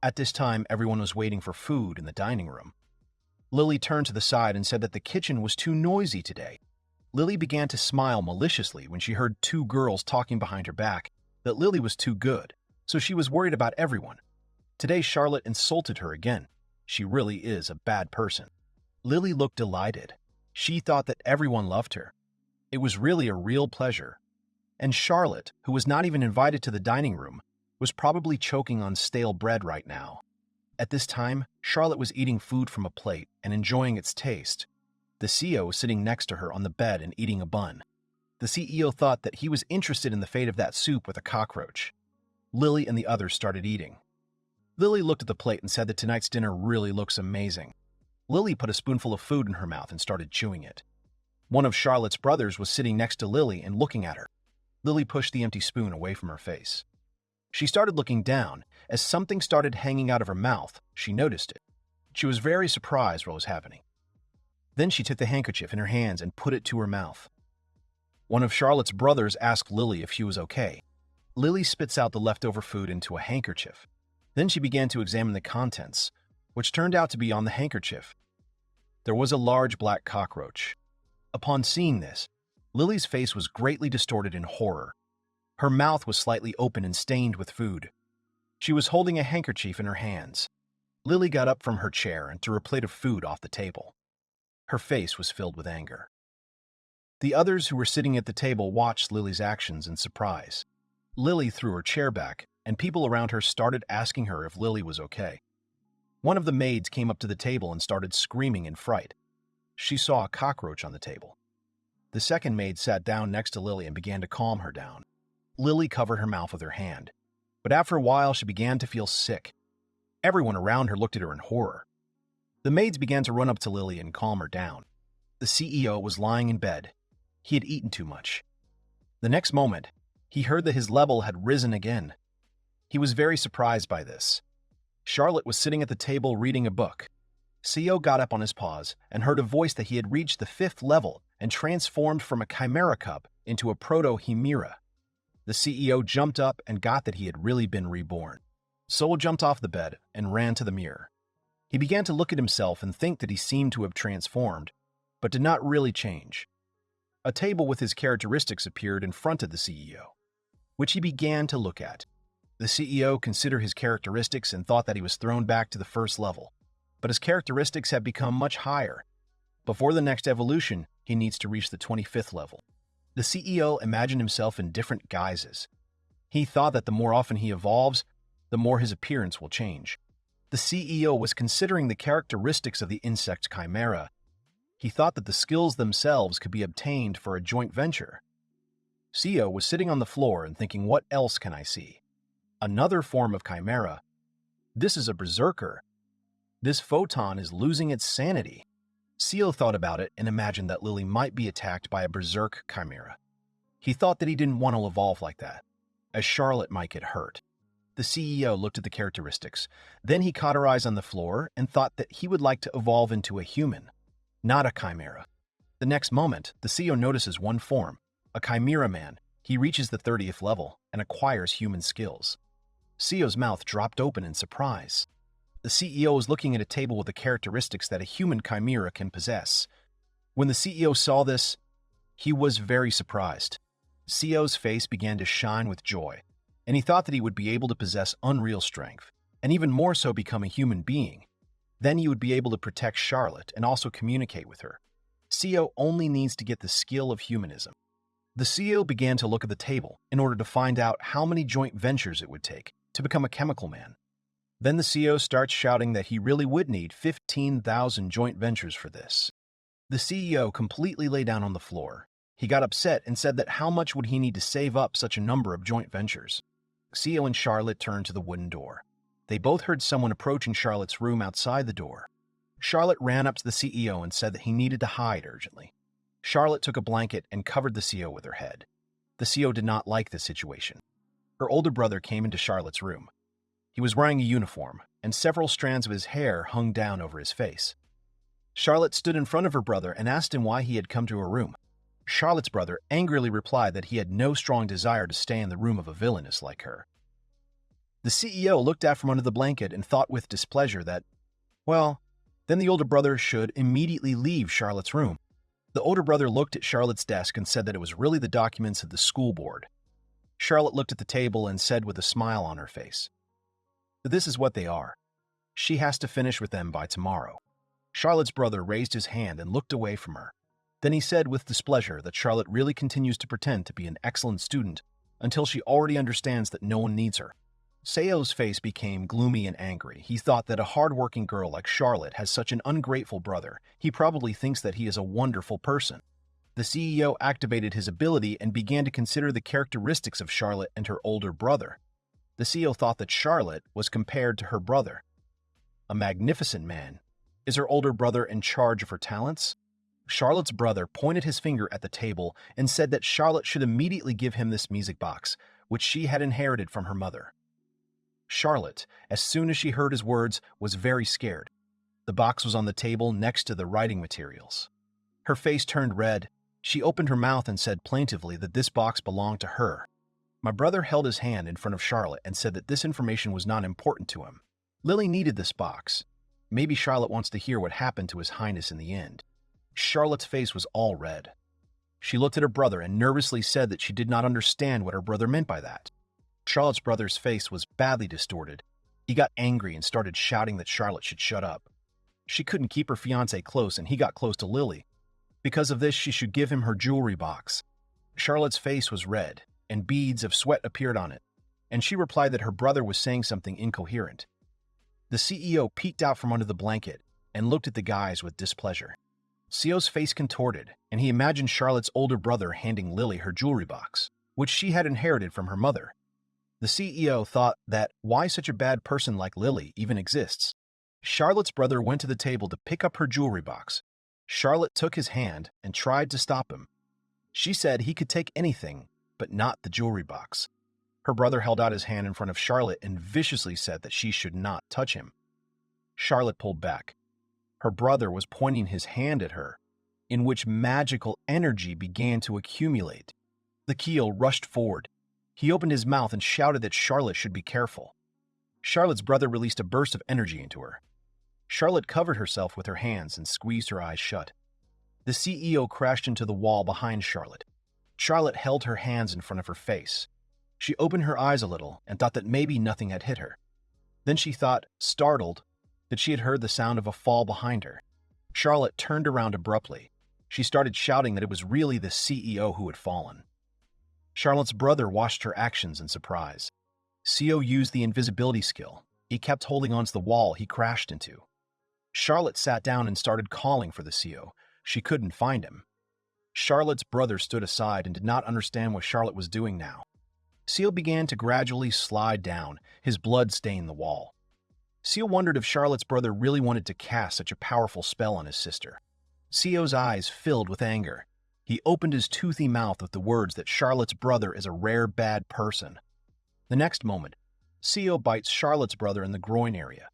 At this time, everyone was waiting for food in the dining room. Lily turned to the side and said that the kitchen was too noisy today. Lily began to smile maliciously when she heard two girls talking behind her back that Lily was too good, so she was worried about everyone. Today, Charlotte insulted her again. She really is a bad person. Lily looked delighted. She thought that everyone loved her. It was really a real pleasure. And Charlotte, who was not even invited to the dining room, was probably choking on stale bread right now. At this time, Charlotte was eating food from a plate and enjoying its taste. The CEO was sitting next to her on the bed and eating a bun. The CEO thought that he was interested in the fate of that soup with a cockroach. Lily and the others started eating. Lily looked at the plate and said that tonight's dinner really looks amazing. Lily put a spoonful of food in her mouth and started chewing it. One of Charlotte's brothers was sitting next to Lily and looking at her. Lily pushed the empty spoon away from her face. She started looking down. As something started hanging out of her mouth, she noticed it. She was very surprised what was happening. Then she took the handkerchief in her hands and put it to her mouth. One of Charlotte's brothers asked Lily if she was okay. Lily spits out the leftover food into a handkerchief. Then she began to examine the contents, which turned out to be on the handkerchief. There was a large black cockroach. Upon seeing this, Lily's face was greatly distorted in horror. Her mouth was slightly open and stained with food. She was holding a handkerchief in her hands. Lily got up from her chair and threw a plate of food off the table. Her face was filled with anger. The others who were sitting at the table watched Lily's actions in surprise. Lily threw her chair back, and people around her started asking her if Lily was okay. One of the maids came up to the table and started screaming in fright. She saw a cockroach on the table. The second maid sat down next to Lily and began to calm her down. Lily covered her mouth with her hand, but after a while she began to feel sick. Everyone around her looked at her in horror. The maids began to run up to Lily and calm her down. The CEO was lying in bed. He had eaten too much. The next moment, he heard that his level had risen again. He was very surprised by this. Charlotte was sitting at the table reading a book. CEO got up on his paws and heard a voice that he had reached the 5th level and transformed from a chimera cub into a proto-chimera. The CEO jumped up and got that he had really been reborn. Soul jumped off the bed and ran to the mirror. He began to look at himself and think that he seemed to have transformed, but did not really change. A table with his characteristics appeared in front of the CEO, which he began to look at. The CEO considered his characteristics and thought that he was thrown back to the 1st level, but his characteristics have become much higher. Before the next evolution, he needs to reach the 25th level. The CEO imagined himself in different guises. He thought that the more often he evolves, the more his appearance will change. The CEO was considering the characteristics of the insect chimera. He thought that the skills themselves could be obtained for a joint venture. CEO was sitting on the floor and thinking, what else can I see? Another form of chimera. This is a berserker. This photon is losing its sanity. CEO thought about it and imagined that Lily might be attacked by a berserk chimera. He thought that he didn't want to evolve like that, as Charlotte might get hurt. The CEO looked at the characteristics. Then he caught her eyes on the floor and thought that he would like to evolve into a human, not a chimera. The next moment, the CEO notices one form, a chimera man. He reaches the 30th level and acquires human skills. CEO's mouth dropped open in surprise. The CEO was looking at a table with the characteristics that a human chimera can possess. When the CEO saw this, he was very surprised. CEO's face began to shine with joy, and he thought that he would be able to possess unreal strength, and even more so become a human being. Then he would be able to protect Charlotte and also communicate with her. CEO only needs to get the skill of humanism. The CEO began to look at the table in order to find out how many joint ventures it would take to become a chemical man. Then the CEO starts shouting that he really would need 15,000 joint ventures for this. The CEO completely lay down on the floor. He got upset and said that how much would he need to save up such a number of joint ventures. CEO and Charlotte turned to the wooden door. They both heard someone approaching Charlotte's room outside the door. Charlotte ran up to the CEO and said that he needed to hide urgently. Charlotte took a blanket and covered the CEO with her head. The CEO did not like this situation. Her older brother came into Charlotte's room. He was wearing a uniform, and several strands of his hair hung down over his face. Charlotte stood in front of her brother and asked him why he had come to her room. Charlotte's brother angrily replied that he had no strong desire to stay in the room of a villainess like her. The CEO looked out from under the blanket and thought with displeasure that, well, then the older brother should immediately leave Charlotte's room. The older brother looked at Charlotte's desk and said that it was really the documents of the school board. Charlotte looked at the table and said with a smile on her face, "This is what they are. She has to finish with them by tomorrow." Charlotte's brother raised his hand and looked away from her. Then he said with displeasure that Charlotte really continues to pretend to be an excellent student until she already understands that no one needs her. Seo's face became gloomy and angry. He thought that a hard-working girl like Charlotte has such an ungrateful brother. He probably thinks that he is a wonderful person. The CEO activated his ability and began to consider the characteristics of Charlotte and her older brother. The CEO thought that Charlotte was compared to her brother. A magnificent man. Is her older brother in charge of her talents? Charlotte's brother pointed his finger at the table and said that Charlotte should immediately give him this music box, which she had inherited from her mother. Charlotte, as soon as she heard his words, was very scared. The box was on the table next to the writing materials. Her face turned red. She opened her mouth and said plaintively that this box belonged to her. My brother held his hand in front of Charlotte and said that this information was not important to him. Lily needed this box. Maybe Charlotte wants to hear what happened to His Highness in the end. Charlotte's face was all red. She looked at her brother and nervously said that she did not understand what her brother meant by that. Charlotte's brother's face was badly distorted. He got angry and started shouting that Charlotte should shut up. She couldn't keep her fiancé close and he got close to Lily. Because of this, she should give him her jewelry box. Charlotte's face was red, and beads of sweat appeared on it, and she replied that her brother was saying something incoherent. The CEO peeked out from under the blanket and looked at the guys with displeasure. Sio's face contorted, and he imagined Charlotte's older brother handing Lily her jewelry box, which she had inherited from her mother. The CEO thought that why such a bad person like Lily even exists. Charlotte's brother went to the table to pick up her jewelry box. Charlotte took his hand and tried to stop him. She said he could take anything, but not the jewelry box. Her brother held out his hand in front of Charlotte and viciously said that she should not touch him. Charlotte pulled back. Her brother was pointing his hand at her, in which magical energy began to accumulate. The Keel rushed forward. He opened his mouth and shouted that Charlotte should be careful. Charlotte's brother released a burst of energy into her. Charlotte covered herself with her hands and squeezed her eyes shut. The CEO crashed into the wall behind Charlotte. Charlotte held her hands in front of her face. She opened her eyes a little and thought that maybe nothing had hit her. Then she thought, startled, that she had heard the sound of a fall behind her. Charlotte turned around abruptly. She started shouting that it was really the CEO who had fallen. Charlotte's brother watched her actions in surprise. CEO used the invisibility skill. He kept holding onto the wall he crashed into. Charlotte sat down and started calling for the CEO. She couldn't find him. Charlotte's brother stood aside and did not understand what Charlotte was doing now. Seal began to gradually slide down, his blood staining the wall. Seal wondered if Charlotte's brother really wanted to cast such a powerful spell on his sister. Seo's eyes filled with anger. He opened his toothy mouth with the words that Charlotte's brother is a rare bad person. The next moment, Seo bites Charlotte's brother in the groin area,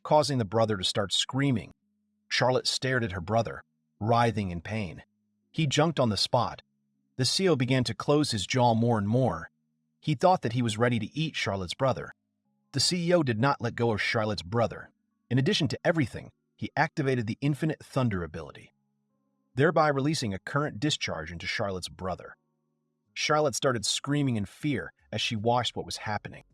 causing the brother to start screaming. Charlotte stared at her brother, writhing in pain. He jumped on the spot. The CEO began to close his jaw more and more. He thought that he was ready to eat Charlotte's brother. The CEO did not let go of Charlotte's brother. In addition to everything, he activated the Infinite Thunder ability, thereby releasing a current discharge into Charlotte's brother. Charlotte started screaming in fear as she watched what was happening.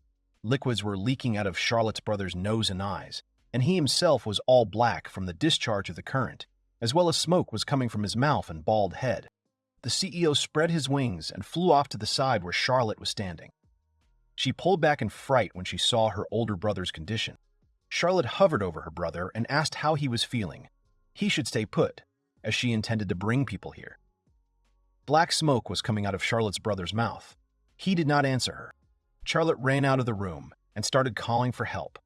Liquids were leaking out of Charlotte's brother's nose and eyes, and he himself was all black from the discharge of the current, as well as smoke was coming from his mouth and bald head. The CEO spread his wings and flew off to the side where Charlotte was standing. She pulled back in fright when she saw her older brother's condition. Charlotte hovered over her brother and asked how he was feeling. He should stay put, as she intended to bring people here. Black smoke was coming out of Charlotte's brother's mouth. He did not answer her. Charlotte ran out of the room and started calling for help.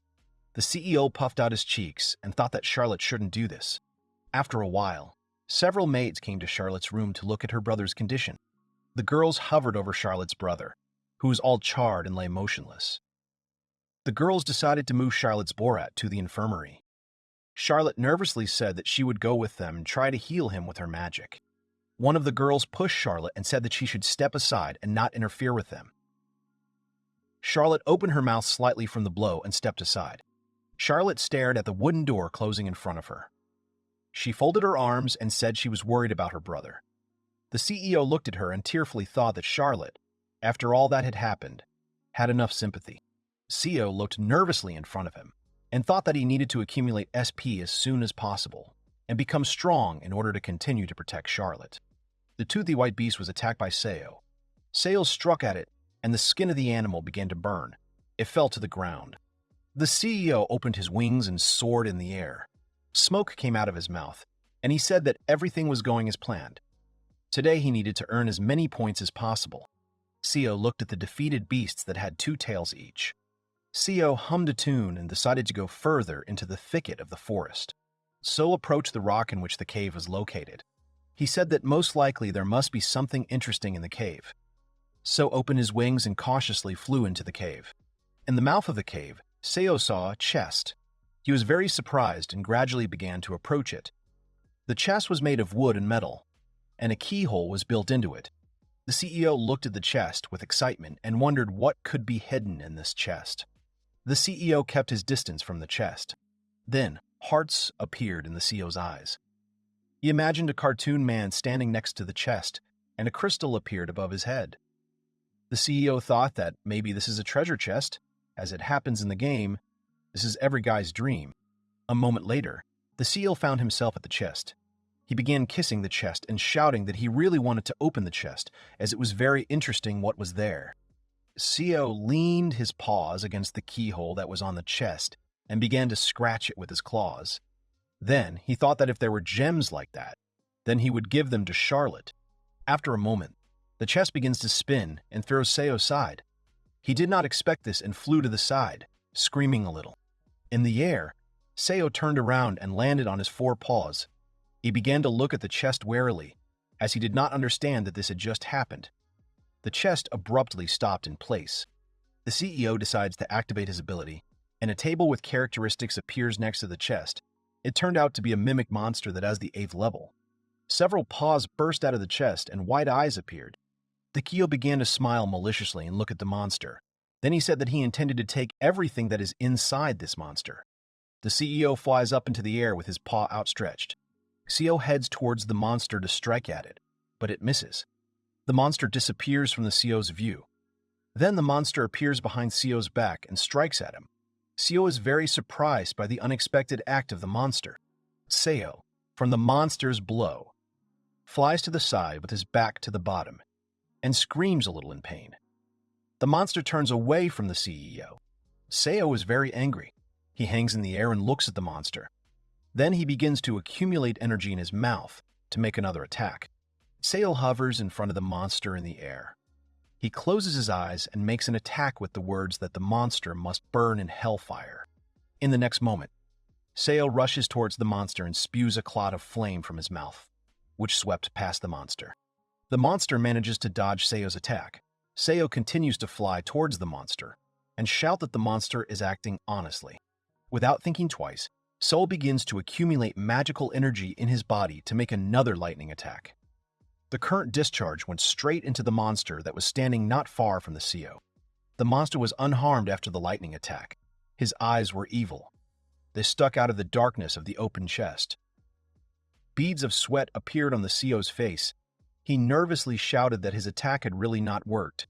The CEO puffed out his cheeks and thought that Charlotte shouldn't do this. After a while, several maids came to Charlotte's room to look at her brother's condition. The girls hovered over Charlotte's brother, who was all charred and lay motionless. The girls decided to move Charlotte's Borat to the infirmary. Charlotte nervously said that she would go with them and try to heal him with her magic. One of the girls pushed Charlotte and said that she should step aside and not interfere with them. Charlotte opened her mouth slightly from the blow and stepped aside. Charlotte stared at the wooden door closing in front of her. She folded her arms and said she was worried about her brother. The CEO looked at her and tearfully thought that Charlotte, after all that had happened, had enough sympathy. CEO looked nervously in front of him and thought that he needed to accumulate SP as soon as possible and become strong in order to continue to protect Charlotte. The toothy white beast was attacked by Seo. Seo struck at it, and the skin of the animal began to burn. It fell to the ground. The CEO opened his wings and soared in the air. Smoke came out of his mouth, and he said that everything was going as planned. Today he needed to earn as many points as possible. Seo looked at the defeated beasts that had 2 tails each. Seo hummed a tune and decided to go further into the thicket of the forest. So approached the rock in which the cave was located. He said that most likely there must be something interesting in the cave. So opened his wings and cautiously flew into the cave. In the mouth of the cave, Seo saw a chest. He was very surprised and gradually began to approach it. The chest was made of wood and metal, and a keyhole was built into it. The CEO looked at the chest with excitement and wondered what could be hidden in this chest. The CEO kept his distance from the chest. Then, hearts appeared in the CEO's eyes. He imagined a cartoon man standing next to the chest, and a crystal appeared above his head. The CEO thought that maybe this is a treasure chest. As it happens in the game, this is every guy's dream. A moment later, the CEO found himself at the chest. He began kissing the chest and shouting that he really wanted to open the chest, as it was very interesting what was there. CEO leaned his paws against the keyhole that was on the chest and began to scratch it with his claws. Then he thought that if there were gems like that, then he would give them to Charlotte. After a moment, the chest begins to spin and throws Seo aside. He did not expect this and flew to the side, screaming a little. In the air, Seo turned around and landed on his four paws. He began to look at the chest warily, as he did not understand that this had just happened. The chest abruptly stopped in place. The CEO decides to activate his ability, and a table with characteristics appears next to the chest. It turned out to be a mimic monster that has the 8th level. Several paws burst out of the chest and white eyes appeared. The CEO began to smile maliciously and look at the monster. Then he said that he intended to take everything that is inside this monster. The CEO flies up into the air with his paw outstretched. CEO heads towards the monster to strike at it, but it misses. The monster disappears from the CEO's view. Then the monster appears behind CEO's back and strikes at him. CEO is very surprised by the unexpected act of the monster. CEO, from the monster's blow, flies to the side with his back to the bottom and screams a little in pain. The monster turns away from the CEO. Seo is very angry. He hangs in the air and looks at the monster. Then he begins to accumulate energy in his mouth to make another attack. Seo hovers in front of the monster in the air. He closes his eyes and makes an attack with the words that the monster must burn in hellfire. In the next moment, Seo rushes towards the monster and spews a cloud of flame from his mouth, which swept past the monster. The monster manages to dodge Seo's attack. Seo continues to fly towards the monster and shout that the monster is acting honestly. Without thinking twice, Seo begins to accumulate magical energy in his body to make another lightning attack. The current discharge went straight into the monster that was standing not far from the CEO. The monster was unharmed after the lightning attack. His eyes were evil. They stuck out of the darkness of the open chest. Beads of sweat appeared on the CEO's face. He nervously shouted that his attack had really not worked.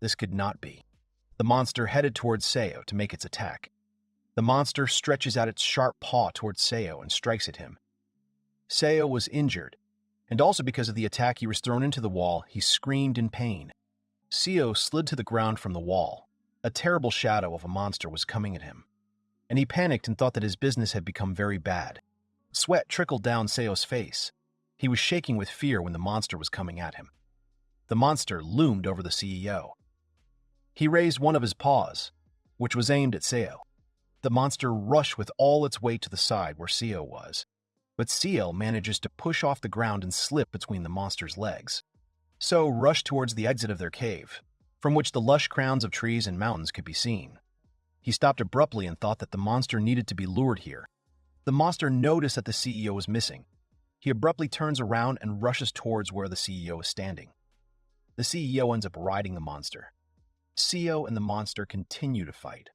This could not be. The monster headed towards Seo to make its attack. The monster stretches out its sharp paw towards Seo and strikes at him. Seo was injured, and also because of the attack he was thrown into the wall, he screamed in pain. Seo slid to the ground from the wall. A terrible shadow of a monster was coming at him, and he panicked and thought that his business had become very bad. Sweat trickled down Seo's face. He was shaking with fear when the monster was coming at him. The monster loomed over the CEO. He raised one of his paws, which was aimed at Seo. The monster rushed with all its weight to the side where Seo was, but Seo manages to push off the ground and slip between the monster's legs. Seo rushed towards the exit of their cave, from which the lush crowns of trees and mountains could be seen. He stopped abruptly and thought that the monster needed to be lured here. The monster noticed that the CEO was missing. He abruptly turns around and rushes towards where the CEO is standing. The CEO ends up riding the monster. CEO and the monster continue to fight.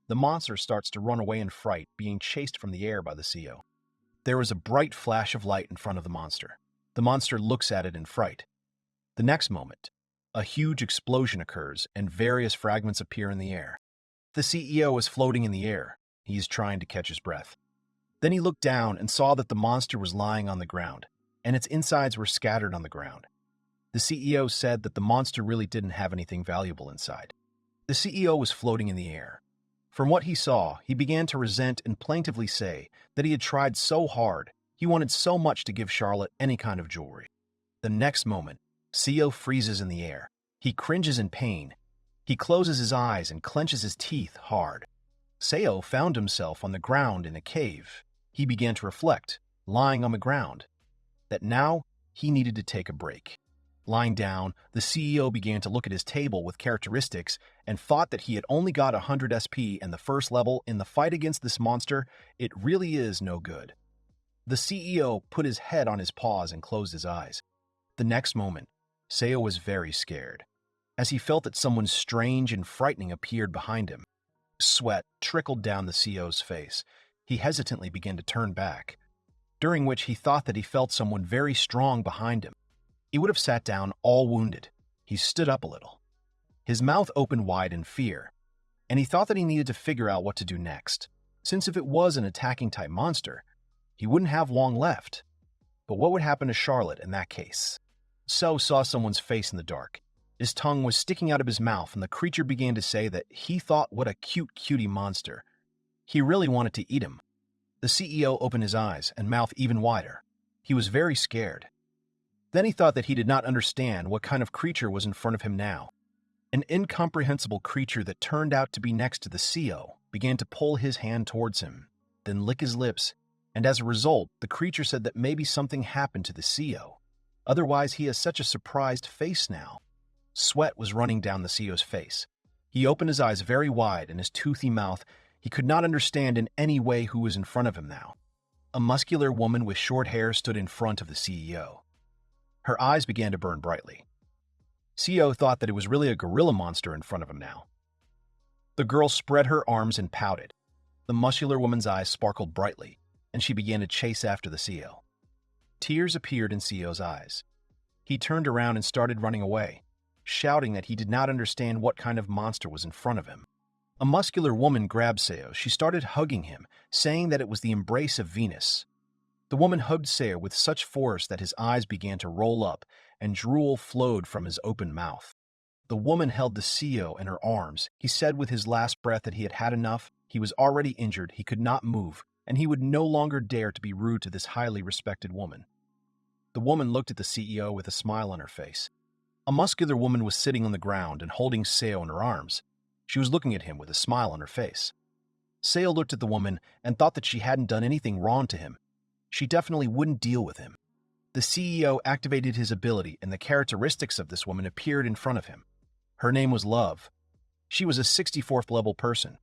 The monster starts to run away in fright, being chased from the air by the CEO. There is a bright flash of light in front of the monster. The monster looks at it in fright. The next moment, a huge explosion occurs and various fragments appear in the air. The CEO is floating in the air. He is trying to catch his breath. Then he looked down and saw that the monster was lying on the ground, and its insides were scattered on the ground. The CEO said that the monster really didn't have anything valuable inside. The CEO was floating in the air. From what he saw, he began to resent and plaintively say that he had tried so hard, he wanted so much to give Charlotte any kind of jewelry. The next moment, CEO freezes in the air. He cringes in pain. He closes his eyes and clenches his teeth hard. Seo found himself on the ground in a cave. He began to reflect, lying on the ground, that now he needed to take a break. Lying down, the CEO began to look at his table with characteristics and thought that he had only got 100 SP and the first level in the fight against this monster. It really is no good. The CEO put his head on his paws and closed his eyes. The next moment, Seo was very scared, as he felt that someone strange and frightening appeared behind him. Sweat trickled down the CEO's face. He hesitantly began to turn back, during which he thought that he felt someone very strong behind him. He would have sat down all wounded. He stood up a little. His mouth opened wide in fear, and he thought that he needed to figure out what to do next, since if it was an attacking-type monster, he wouldn't have long left. But what would happen to Charlotte in that case? So saw someone's face in the dark. His tongue was sticking out of his mouth, and the creature began to say that he thought what a cute cutie monster. He really wanted to eat him. The CEO opened his eyes and mouth even wider. He was very scared. Then he thought that he did not understand what kind of creature was in front of him now. An incomprehensible creature that turned out to be next to the CEO began to pull his hand towards him, then lick his lips, and as a result, the creature said that maybe something happened to the CEO. Otherwise, he has such a surprised face now. Sweat was running down the CEO's face. He opened his eyes very wide in his toothy mouth. He could not understand in any way who was in front of him now. A muscular woman with short hair stood in front of the CEO. Her eyes began to burn brightly. CEO thought that it was really a gorilla monster in front of him now. The girl spread her arms and pouted. The muscular woman's eyes sparkled brightly, and she began to chase after the CEO. Tears appeared in CEO's eyes. He turned around and started running away, shouting that he did not understand what kind of monster was in front of him. A muscular woman grabbed Seo. She started hugging him, saying that it was the embrace of Venus. The woman hugged Seo with such force that his eyes began to roll up and drool flowed from his open mouth. The woman held the CEO in her arms. He said with his last breath that he had had enough. He was already injured, he could not move, and he would no longer dare to be rude to this highly respected woman. The woman looked at the CEO with a smile on her face. A muscular woman was sitting on the ground and holding Seo in her arms. She was looking at him with a smile on her face. Seo looked at the woman and thought that she hadn't done anything wrong to him. She definitely wouldn't deal with him. The CEO activated his ability, and the characteristics of this woman appeared in front of him. Her name was Love. She was a 64th level person.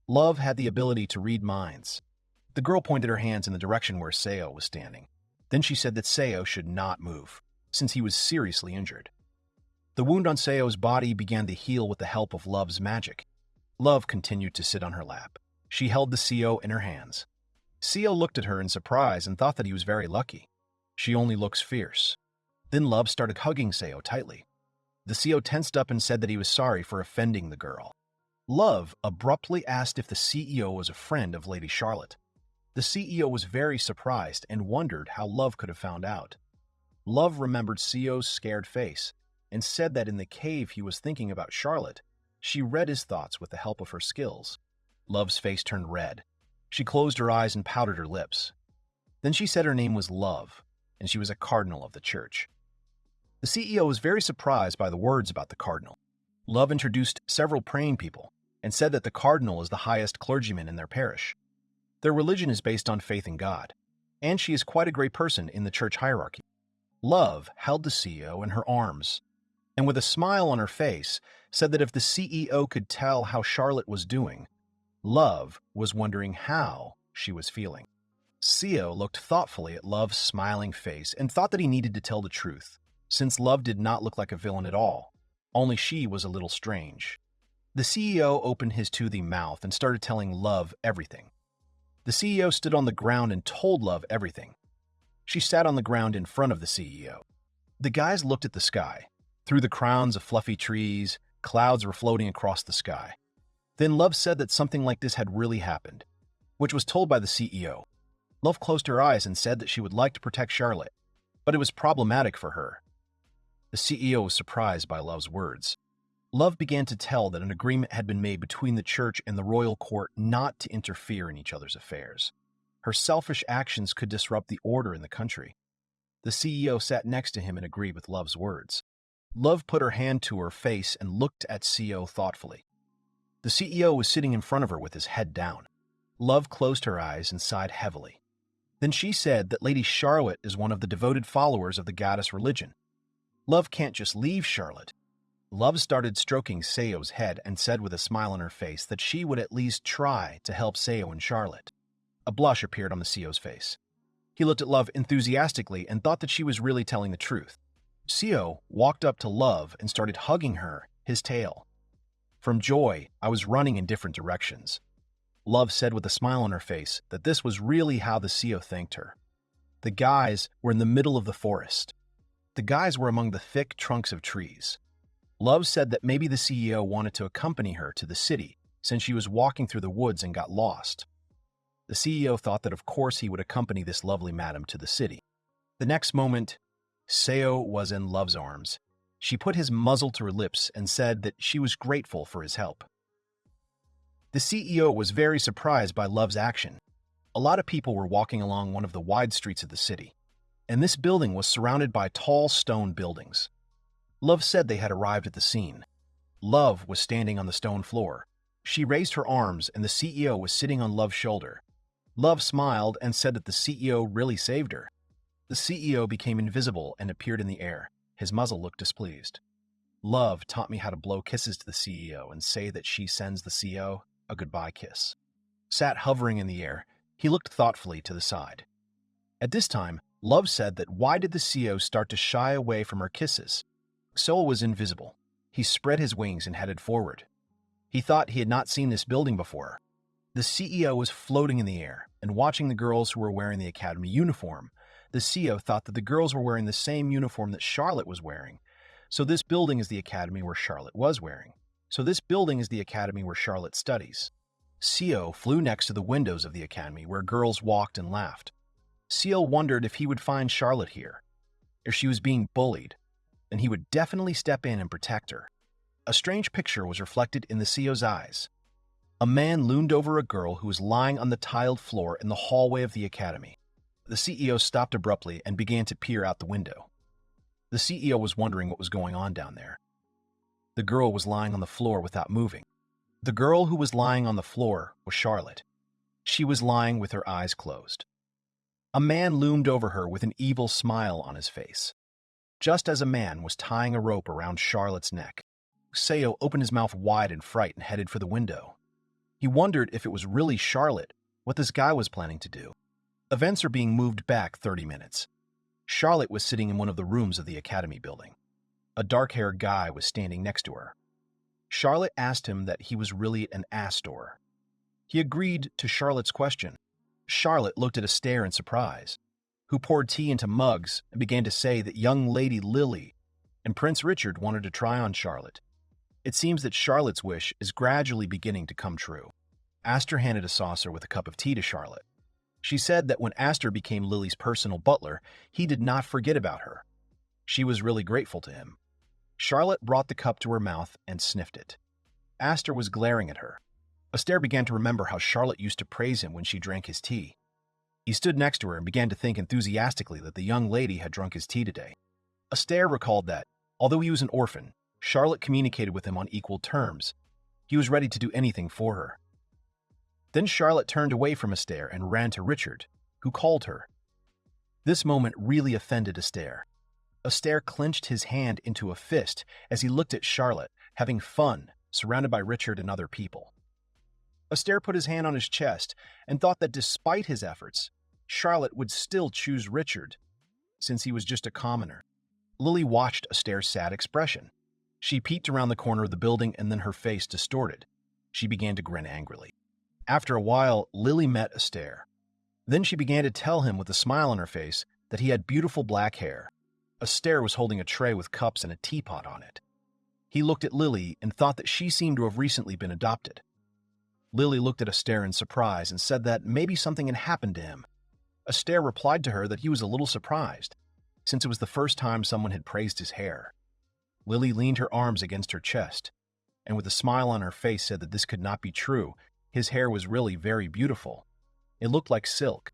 Love had the ability to read minds. The girl pointed her hands in the direction where Seo was standing. Then she said that Seo should not move, since he was seriously injured. The wound on Seo's body began to heal with the help of Love's magic. Love continued to sit on her lap. She held the CEO in her hands. Seo looked at her in surprise and thought that he was very lucky. She only looks fierce. Then Love started hugging Seo tightly. The CEO tensed up and said that he was sorry for offending the girl. Love abruptly asked if the CEO was a friend of Lady Charlotte. The CEO was very surprised and wondered how Love could have found out. Love remembered Seo's scared face and said that in the cave he was thinking about Charlotte. She read his thoughts with the help of her skills. Love's face turned red. She closed her eyes and pouted her lips. Then she said her name was Love, and she was a cardinal of the church. The CEO was very surprised by the words about the cardinal. Love introduced several praying people and said that the cardinal is the highest clergyman in their parish. Their religion is based on faith in God, and she is quite a great person in the church hierarchy. Love held the CEO in her arms, and with a smile on her face, said that if the CEO could tell how Charlotte was doing, Love was wondering how she was feeling. CEO looked thoughtfully at Love's smiling face and thought that he needed to tell the truth, since Love did not look like a villain at all, only she was a little strange. The CEO opened his toothy mouth and started telling Love everything. The CEO stood on the ground and told Love everything. She sat on the ground in front of the CEO. The guys looked at the sky. Through the crowns of fluffy trees, clouds were floating across the sky. Then Love said that something like this had really happened, which was told by the CEO. Love closed her eyes and said that she would like to protect Charlotte, but it was problematic for her. The CEO was surprised by Love's words. Love began to tell that an agreement had been made between the church and the royal court not to interfere in each other's affairs. Her selfish actions could disrupt the order in the country. The CEO sat next to him and agreed with Love's words. Love put her hand to her face and looked at CEO thoughtfully. The CEO was sitting in front of her with his head down. Love closed her eyes and sighed heavily. Then she said that Lady Charlotte is one of the devoted followers of the goddess religion. Love can't just leave Charlotte. Love started stroking Seo's head and said with a smile on her face that she would at least try to help Seo and Charlotte. A blush appeared on the CEO's face. He looked at Love enthusiastically and thought that she was really telling the truth. Seo walked up to Love and started hugging her, his tail. From joy, I was running in different directions. Love said with a smile on her face that this was really how the Seo thanked her. The guys were in the middle of the forest. The guys were among the thick trunks of trees. Love said that maybe the CEO wanted to accompany her to the city since she was walking through the woods and got lost. The CEO thought that of course he would accompany this lovely madam to the city. The next moment, Seo was in Love's arms. She put his muzzle to her lips and said that she was grateful for his help. The CEO was very surprised by Love's action. A lot of people were walking along one of the wide streets of the city, and this building was surrounded by tall stone buildings. Love said they had arrived at the scene. Love was standing on the stone floor. She raised her arms and the CEO was sitting on Love's shoulder. Love smiled and said that the CEO really saved her. The CEO became invisible and appeared in the air. His muzzle looked displeased. Love taught me how to blow kisses to the CEO and say that she sends the CEO a goodbye kiss. Sat hovering in the air, he looked thoughtfully to the side. At this time, Love said that why did the CEO start to shy away from her kisses? Seo was invisible. He spread his wings and headed forward. He thought he had not seen this building before. The CEO was floating in the air and watching the girls who were wearing the academy uniform. The CEO thought that the girls were wearing the same uniform that Charlotte was wearing. So this building is the academy where Charlotte was wearing. So this building is the academy where Charlotte studies. Seo flew next to the windows of the academy where girls walked and laughed. Seo wondered if he would find Charlotte here. If she was being bullied, then he would definitely step in and protect her. A strange picture was reflected in the CEO's eyes. A man loomed over a girl who was lying on the tiled floor in the hallway of the academy. The CEO stopped abruptly and began to peer out the window. The CEO was wondering what was going on down there. The girl was lying on the floor without moving. The girl who was lying on the floor was Charlotte. She was lying with her eyes closed. A man loomed over her with an evil smile on his face. Just as a man was tying a rope around Charlotte's neck, Seo opened his mouth wide in fright and headed for the window. He wondered if it was really Charlotte, what this guy was planning to do. Events are being moved back 30 minutes. Charlotte was sitting in one of the rooms of the academy building. A dark-haired guy was standing next to her. Charlotte asked him that he was really an Astor. He agreed to Charlotte's question. Charlotte looked at Astaire in surprise, who poured tea into mugs and began to say that young Lady Lily and Prince Richard wanted to try on Charlotte. It seems that Charlotte's wish is gradually beginning to come true. Astaire handed a saucer with a cup of tea to Charlotte. She said that when Astaire became Lily's personal butler, he did not forget about her. She was really grateful to him. Charlotte brought the cup to her mouth and sniffed it. Astaire was glaring at her. Astaire began to remember how Charlotte used to praise him when she drank his tea. He stood next to her and began to think enthusiastically that the young lady had drunk his tea today. Astaire recalled that, although he was an orphan, Charlotte communicated with him on equal terms. He was ready to do anything for her. Then Charlotte turned away from Astaire and ran to Richard, who called her. This moment really offended Astaire. Astaire clenched his hand into a fist as he looked at Charlotte, having fun, surrounded by Richard and other people. Astaire put his hand on his chest and thought that despite his efforts, Charlotte would still choose Richard, since he was just a commoner. Lily watched Astaire's sad expression. She peeked around the corner of the building and then her face distorted. She began to grin angrily. After a while, Lily met Astaire. Then she began to tell him with a smile on her face that he had beautiful black hair. Astaire was holding a tray with cups and a teapot on it. He looked at Lily and thought that she seemed to have recently been adopted. Lily looked at Astaire in surprise and said that maybe something had happened to him. Astaire replied to her that he was a little surprised, since it was the first time someone had praised his hair. Lily leaned her arms against her chest, and with a smile on her face said that this could not be true. His hair was really very beautiful. It looked like silk.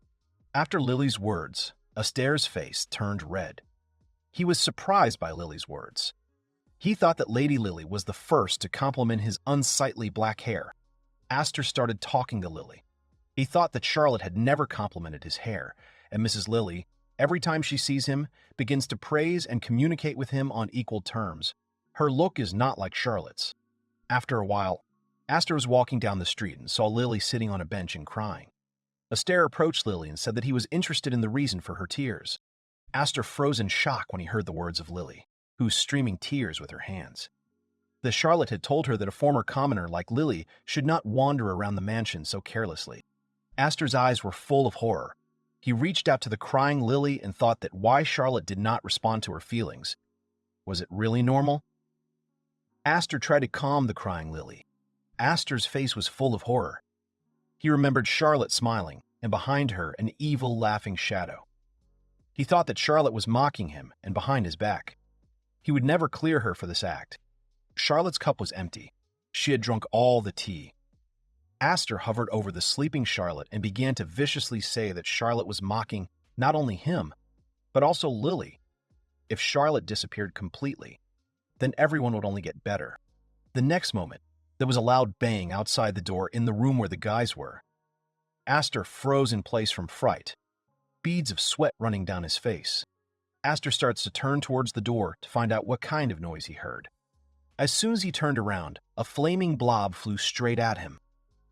After Lily's words, Astaire's face turned red. He was surprised by Lily's words. He thought that Lady Lily was the first to compliment his unsightly black hair. Astaire started talking to Lily. He thought that Charlotte had never complimented his hair, and Mrs. Lily, every time she sees him, begins to praise and communicate with him on equal terms. Her look is not like Charlotte's. After a while, Astaire was walking down the street and saw Lily sitting on a bench and crying. Astaire approached Lily and said that he was interested in the reason for her tears. Astaire froze in shock when he heard the words of Lily. who was streaming tears with her hands. The Charlotte had told her that a former commoner like Lily should not wander around the mansion so carelessly. Aster's eyes were full of horror. He reached out to the crying Lily and thought that why Charlotte did not respond to her feelings. Was it really normal? Aster tried to calm the crying Lily. Aster's face was full of horror. He remembered Charlotte smiling, and behind her an evil, laughing shadow. He thought that Charlotte was mocking him and behind his back. He would never clear her for this act. Charlotte's cup was empty. She had drunk all the tea. Aster hovered over the sleeping Charlotte and began to viciously say that Charlotte was mocking not only him, but also Lily. If Charlotte disappeared completely, then everyone would only get better. The next moment, there was a loud bang outside the door in the room where the guys were. Aster froze in place from fright, beads of sweat running down his face. Aster starts to turn towards the door to find out what kind of noise he heard. As soon as he turned around, a flaming blob flew straight at him.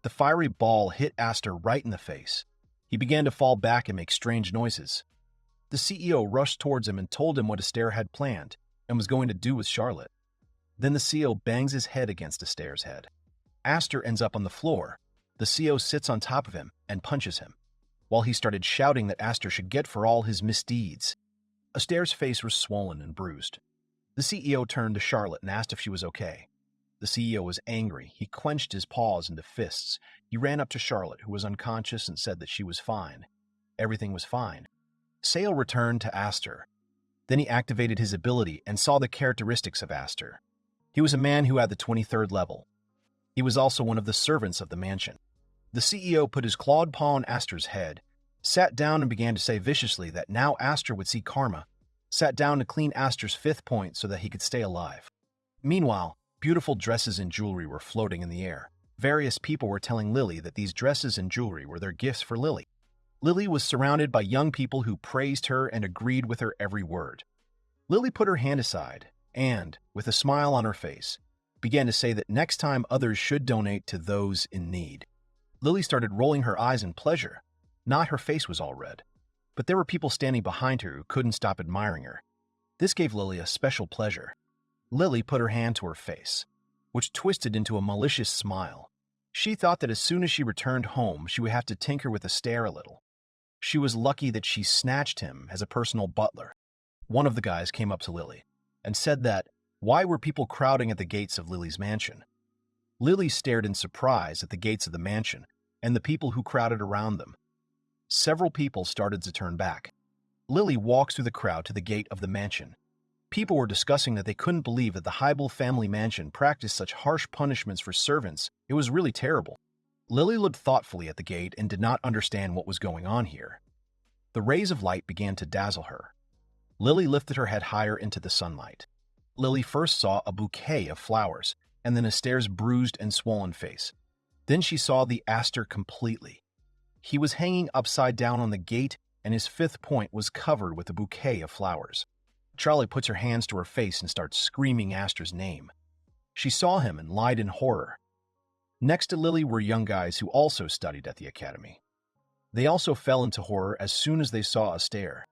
The fiery ball hit Aster right in the face. He began to fall back and make strange noises. The CEO rushed towards him and told him what Aster had planned and was going to do with Charlotte. Then the CEO bangs his head against Aster's head. Aster ends up on the floor. The CEO sits on top of him and punches him, while he started shouting that Aster should get for all his misdeeds. Aster's face was swollen and bruised. The CEO turned to Charlotte and asked if she was okay. The CEO was angry. He clenched his paws into fists. He ran up to Charlotte, who was unconscious, and said that she was fine. Everything was fine. Sale returned to Aster. Then he activated his ability and saw the characteristics of Aster. He was a man who had the 23rd level. He was also one of the servants of the mansion. The CEO put his clawed paw on Aster's head, sat down and began to say viciously that now Aster would see karma, sat down to clean Aster's 5th point so that he could stay alive. Meanwhile, beautiful dresses and jewelry were floating in the air. Various people were telling Lily that these dresses and jewelry were their gifts for Lily. Lily was surrounded by young people who praised her and agreed with her every word. Lily put her hand aside and, with a smile on her face, began to say that next time others should donate to those in need. Lily started rolling her eyes in pleasure. Not her face was all red, but there were people standing behind her who couldn't stop admiring her. This gave Lily a special pleasure. Lily put her hand to her face, which twisted into a malicious smile. She thought that as soon as she returned home, she would have to tinker with Aster a little. She was lucky that she snatched him as a personal butler. One of the guys came up to Lily and said that, why were people crowding at the gates of Lily's mansion? Lily stared in surprise at the gates of the mansion and the people who crowded around them. Several people started to turn back. Lily walked through the crowd to the gate of the mansion. People were discussing that they couldn't believe that the Hybel family mansion practiced such harsh punishments for servants. It was really terrible. Lily looked thoughtfully at the gate and did not understand what was going on here. The rays of light began to dazzle her. Lily lifted her head higher into the sunlight. Lily first saw a bouquet of flowers, and then Aster's bruised and swollen face. Then she saw the Aster completely. He was hanging upside down on the gate, and his 5th point was covered with a bouquet of flowers. Charlie puts her hands to her face and starts screaming Aster's name. She saw him and lied in horror. Next to Lily were young guys who also studied at the academy. They also fell into horror as soon as they saw Aster.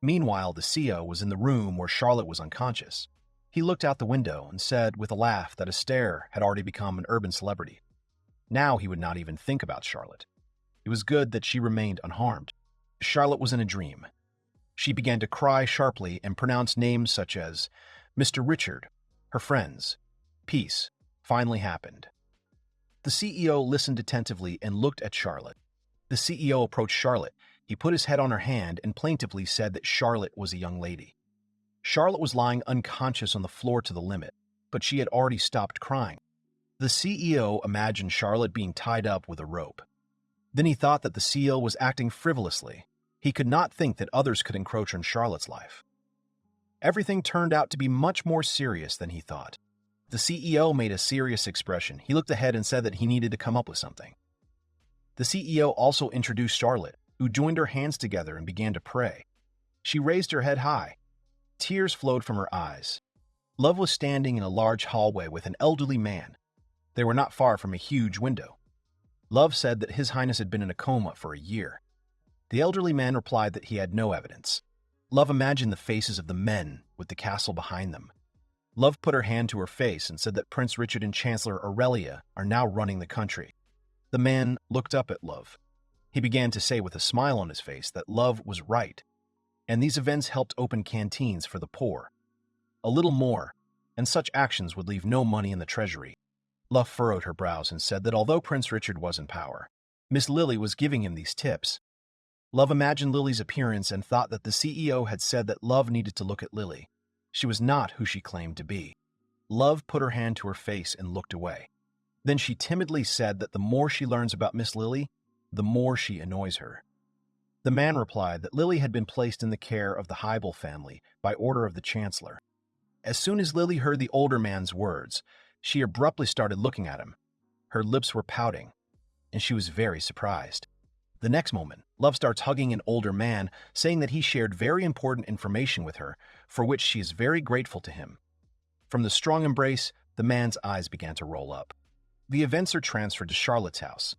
Meanwhile, the CEO was in the room where Charlotte was unconscious. He looked out the window and said with a laugh that Aster had already become an urban celebrity. Now he would not even think about Charlotte. It was good that she remained unharmed. Charlotte was in a dream. She began to cry sharply and pronounce names such as Mr. Richard, her friends. Peace finally happened. The CEO listened attentively and looked at Charlotte. The CEO approached Charlotte. He put his head on her hand and plaintively said that Charlotte was a young lady. Charlotte was lying unconscious on the floor to the limit, but she had already stopped crying. The CEO imagined Charlotte being tied up with a rope. Then he thought that the CEO was acting frivolously. He could not think that others could encroach on Charlotte's life. Everything turned out to be much more serious than he thought. The CEO made a serious expression. He looked ahead and said that he needed to come up with something. The CEO also introduced Charlotte, who joined her hands together and began to pray. She raised her head high. Tears flowed from her eyes. Love was standing in a large hallway with an elderly man. They were not far from a huge window. Love said that His Highness had been in a coma for a year. The elderly man replied that he had no evidence. Love imagined the faces of the men with the castle behind them. Love put her hand to her face and said that Prince Richard and Chancellor Aurelia are now running the country. The man looked up at Love. He began to say with a smile on his face that Love was right, and these events helped open canteens for the poor. A little more, and such actions would leave no money in the treasury. Love furrowed her brows and said that although Prince Richard was in power, Miss Lily was giving him these tips. Love imagined Lily's appearance and thought that the CEO had said that Love needed to look at Lily. She was not who she claimed to be. Love put her hand to her face and looked away. Then she timidly said that the more she learns about Miss Lily, the more she annoys her. The man replied that Lily had been placed in the care of the Hybel family by order of the Chancellor. As soon as Lily heard the older man's words, she abruptly started looking at him. Her lips were pouting, and she was very surprised. The next moment, Love starts hugging an older man, saying that he shared very important information with her, for which she is very grateful to him. From the strong embrace, the man's eyes began to roll up. The events are transferred to Charlotte's house.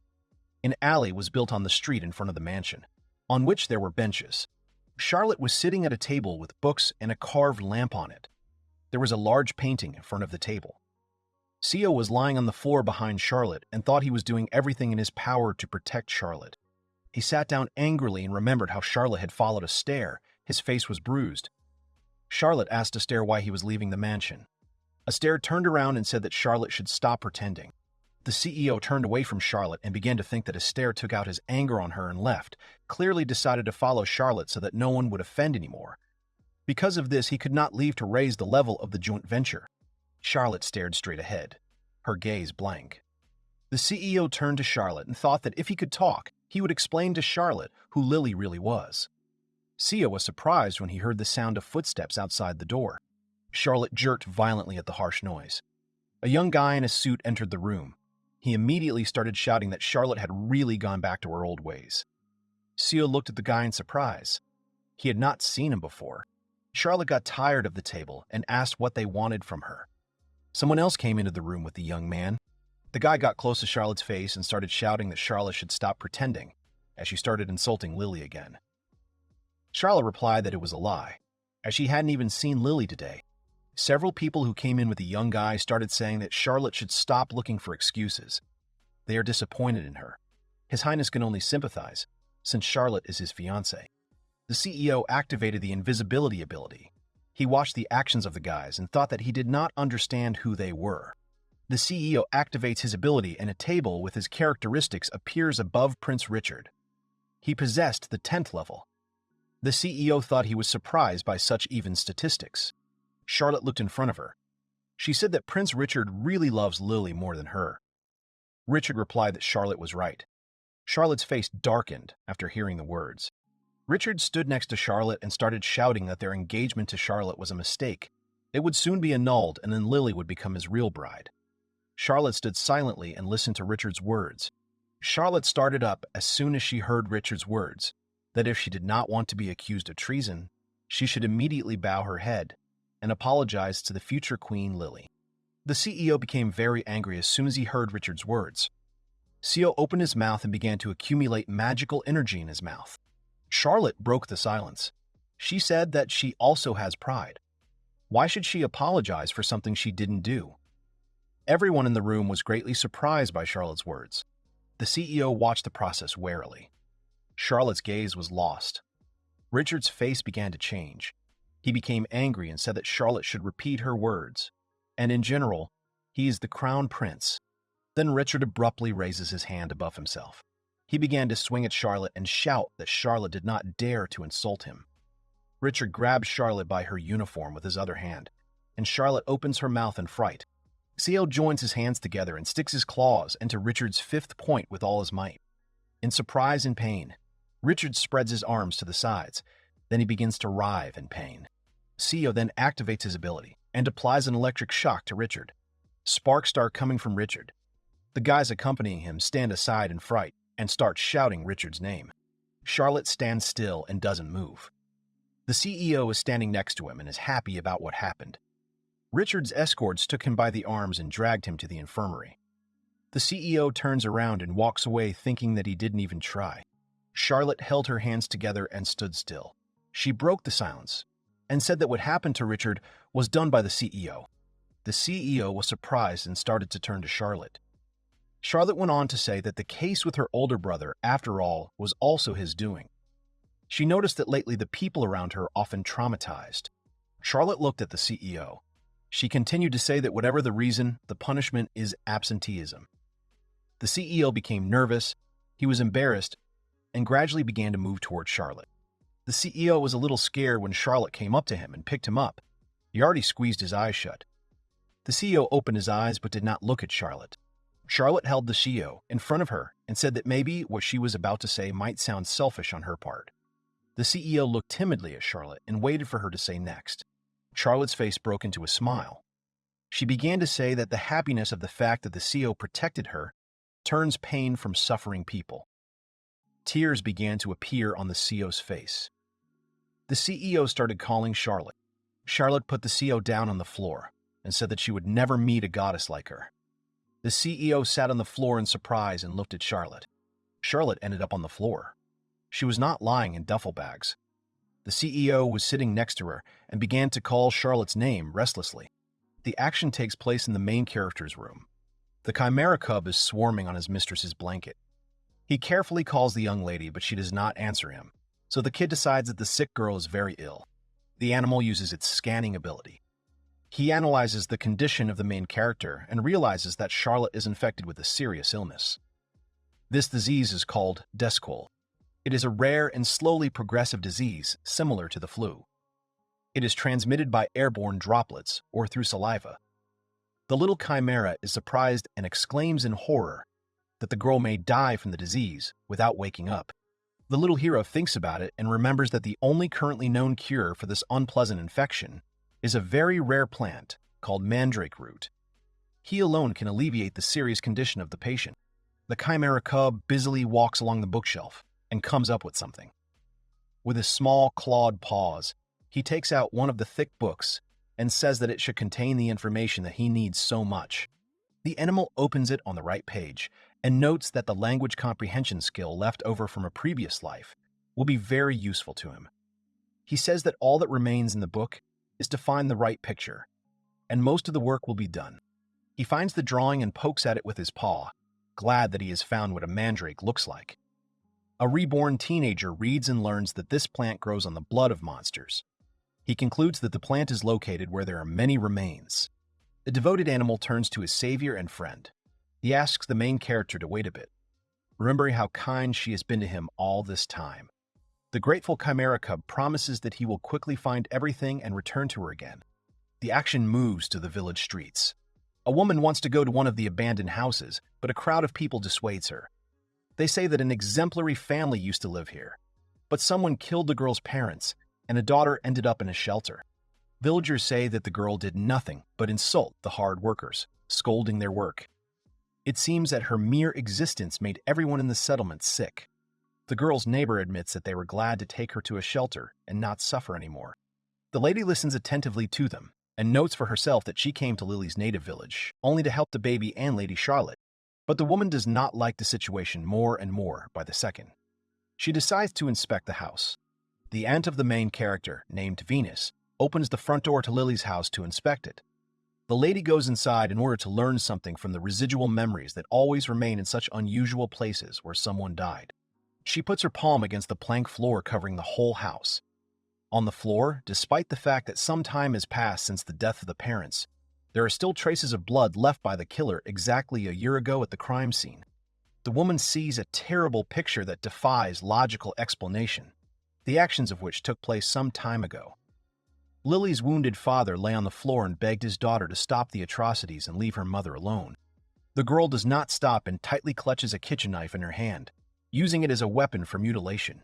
An alley was built on the street in front of the mansion, on which there were benches. Charlotte was sitting at a table with books and a carved lamp on it. There was a large painting in front of the table. Seo was lying on the floor behind Charlotte and thought he was doing everything in his power to protect Charlotte. He sat down angrily and remembered how Charlotte had followed Astaire. His face was bruised. Charlotte asked Astaire why he was leaving the mansion. Astaire turned around and said that Charlotte should stop pretending. The CEO turned away from Charlotte and began to think that Astaire took out his anger on her and left, clearly decided to follow Charlotte so that no one would offend anymore. Because of this, he could not leave to raise the level of the joint venture. Charlotte stared straight ahead, her gaze blank. The CEO turned to Charlotte and thought that if he could talk, he would explain to Charlotte who Lily really was. Seo was surprised when he heard the sound of footsteps outside the door. Charlotte jerked violently at the harsh noise. A young guy in a suit entered the room. He immediately started shouting that Charlotte had really gone back to her old ways. Seo looked at the guy in surprise. He had not seen him before. Charlotte got tired of the table and asked what they wanted from her. Someone else came into the room with the young man. The guy got close to Charlotte's face and started shouting that Charlotte should stop pretending, as she started insulting Lily again. Charlotte replied that it was a lie, as she hadn't even seen Lily today. Several people who came in with the young guy started saying that Charlotte should stop looking for excuses. They are disappointed in her. His Highness can only sympathize, since Charlotte is his fiancée. The CEO activated the invisibility ability. He watched the actions of the guys and thought that he did not understand who they were. The CEO activates his ability and a table with his characteristics appears above Prince Richard. He possessed the 10th level. The CEO thought he was surprised by such even statistics. Charlotte looked in front of her. She said that Prince Richard really loves Lily more than her. Richard replied that Charlotte was right. Charlotte's face darkened after hearing the words. Richard stood next to Charlotte and started shouting that their engagement to Charlotte was a mistake. It would soon be annulled and then Lily would become his real bride. Charlotte stood silently and listened to Richard's words. Charlotte started up as soon as she heard Richard's words, that if she did not want to be accused of treason, she should immediately bow her head and apologize to the future Queen Lily. The CEO became very angry as soon as he heard Richard's words. Seo opened his mouth and began to accumulate magical energy in his mouth. Charlotte broke the silence. She said that she also has pride. Why should she apologize for something she didn't do? Everyone in the room was greatly surprised by Charlotte's words. The CEO watched the process warily. Charlotte's gaze was lost. Richard's face began to change. He became angry and said that Charlotte should repeat her words. And in general, he is the crown prince. Then Richard abruptly raises his hand above himself. He began to swing at Charlotte and shout that Charlotte did not dare to insult him. Richard grabbed Charlotte by her uniform with his other hand, and Charlotte opens her mouth in fright. Seo joins his hands together and sticks his claws into Richard's 5th point with all his might. In surprise and pain, Richard spreads his arms to the sides. Then he begins to writhe in pain. Seo then activates his ability and applies an electric shock to Richard. Sparks start coming from Richard. The guys accompanying him stand aside in fright and start shouting Richard's name. Charlotte stands still and doesn't move. The CEO is standing next to him and is happy about what happened. Richard's escorts took him by the arms and dragged him to the infirmary. The CEO turns around and walks away thinking that he didn't even try. Charlotte held her hands together and stood still. She broke the silence and said that what happened to Richard was done by the CEO. The CEO was surprised and started to turn to Charlotte. Charlotte went on to say that the case with her older brother, after all, was also his doing. She noticed that lately the people around her often traumatized. Charlotte looked at the CEO. She continued to say that whatever the reason, the punishment is absenteeism. The CEO became nervous, he was embarrassed, and gradually began to move toward Charlotte. The CEO was a little scared when Charlotte came up to him and picked him up. He already squeezed his eyes shut. The CEO opened his eyes but did not look at Charlotte. Charlotte held the CEO in front of her and said that maybe what she was about to say might sound selfish on her part. The CEO looked timidly at Charlotte and waited for her to say next. Charlotte's face broke into a smile. She began to say that the happiness of the fact that the CEO protected her turns pain from suffering people. Tears began to appear on the CEO's face. The CEO started calling Charlotte. Charlotte put the CEO down on the floor and said that she would never meet a goddess like her. The CEO sat on the floor in surprise and looked at Charlotte. Charlotte ended up on the floor. She was not lying in duffel bags. The CEO was sitting next to her and began to call Charlotte's name restlessly. The action takes place in the main character's room. The chimera cub is swarming on his mistress's blanket. He carefully calls the young lady, but she does not answer him, so the kid decides that the sick girl is very ill. The animal uses its scanning ability. He analyzes the condition of the main character and realizes that Charlotte is infected with a serious illness. This disease is called descol. It is a rare and slowly progressive disease similar to the flu. It is transmitted by airborne droplets or through saliva. The little chimera is surprised and exclaims in horror that the girl may die from the disease without waking up. The little hero thinks about it and remembers that the only currently known cure for this unpleasant infection is a very rare plant called mandrake root. He alone can alleviate the serious condition of the patient. The chimera cub busily walks along the bookshelf and comes up with something. With his small clawed paws, he takes out one of the thick books and says that it should contain the information that he needs so much. The animal opens it on the right page and notes that the language comprehension skill left over from a previous life will be very useful to him. He says that all that remains in the book is to find the right picture, and most of the work will be done. He finds the drawing and pokes at it with his paw, glad that he has found what a mandrake looks like. A reborn teenager reads and learns that this plant grows on the blood of monsters. He concludes that the plant is located where there are many remains. The devoted animal turns to his savior and friend. He asks the main character to wait a bit, remembering how kind she has been to him all this time. The grateful chimera cub promises that he will quickly find everything and return to her again. The action moves to the village streets. A woman wants to go to one of the abandoned houses, but a crowd of people dissuades her. They say that an exemplary family used to live here, but someone killed the girl's parents, and a daughter ended up in a shelter. Villagers say that the girl did nothing but insult the hard workers, scolding their work. It seems that her mere existence made everyone in the settlement sick. The girl's neighbor admits that they were glad to take her to a shelter and not suffer anymore. The lady listens attentively to them and notes for herself that she came to Lily's native village only to help the baby and Lady Charlotte. But the woman does not like the situation more and more by the second. She decides to inspect the house. The aunt of the main character, named Venus, opens the front door to Lily's house to inspect it. The lady goes inside in order to learn something from the residual memories that always remain in such unusual places where someone died. She puts her palm against the plank floor covering the whole house. On the floor, despite the fact that some time has passed since the death of the parents, there are still traces of blood left by the killer exactly a year ago at the crime scene. The woman sees a terrible picture that defies logical explanation, the actions of which took place some time ago. Lily's wounded father lay on the floor and begged his daughter to stop the atrocities and leave her mother alone. The girl does not stop and tightly clutches a kitchen knife in her hand, using it as a weapon for mutilation.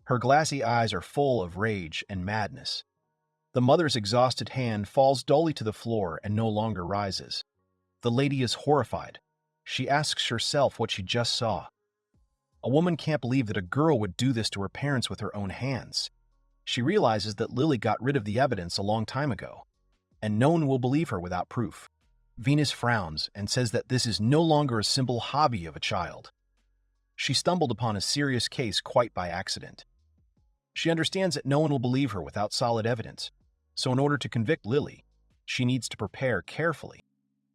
Her glassy eyes are full of rage and madness. The mother's exhausted hand falls dully to the floor and no longer rises. The lady is horrified. She asks herself what she just saw. A woman can't believe that a girl would do this to her parents with her own hands. She realizes that Lily got rid of the evidence a long time ago, and no one will believe her without proof. Venus frowns and says that this is no longer a simple hobby of a child. She stumbled upon a serious case quite by accident. She understands that no one will believe her without solid evidence, so in order to convict Lily, she needs to prepare carefully.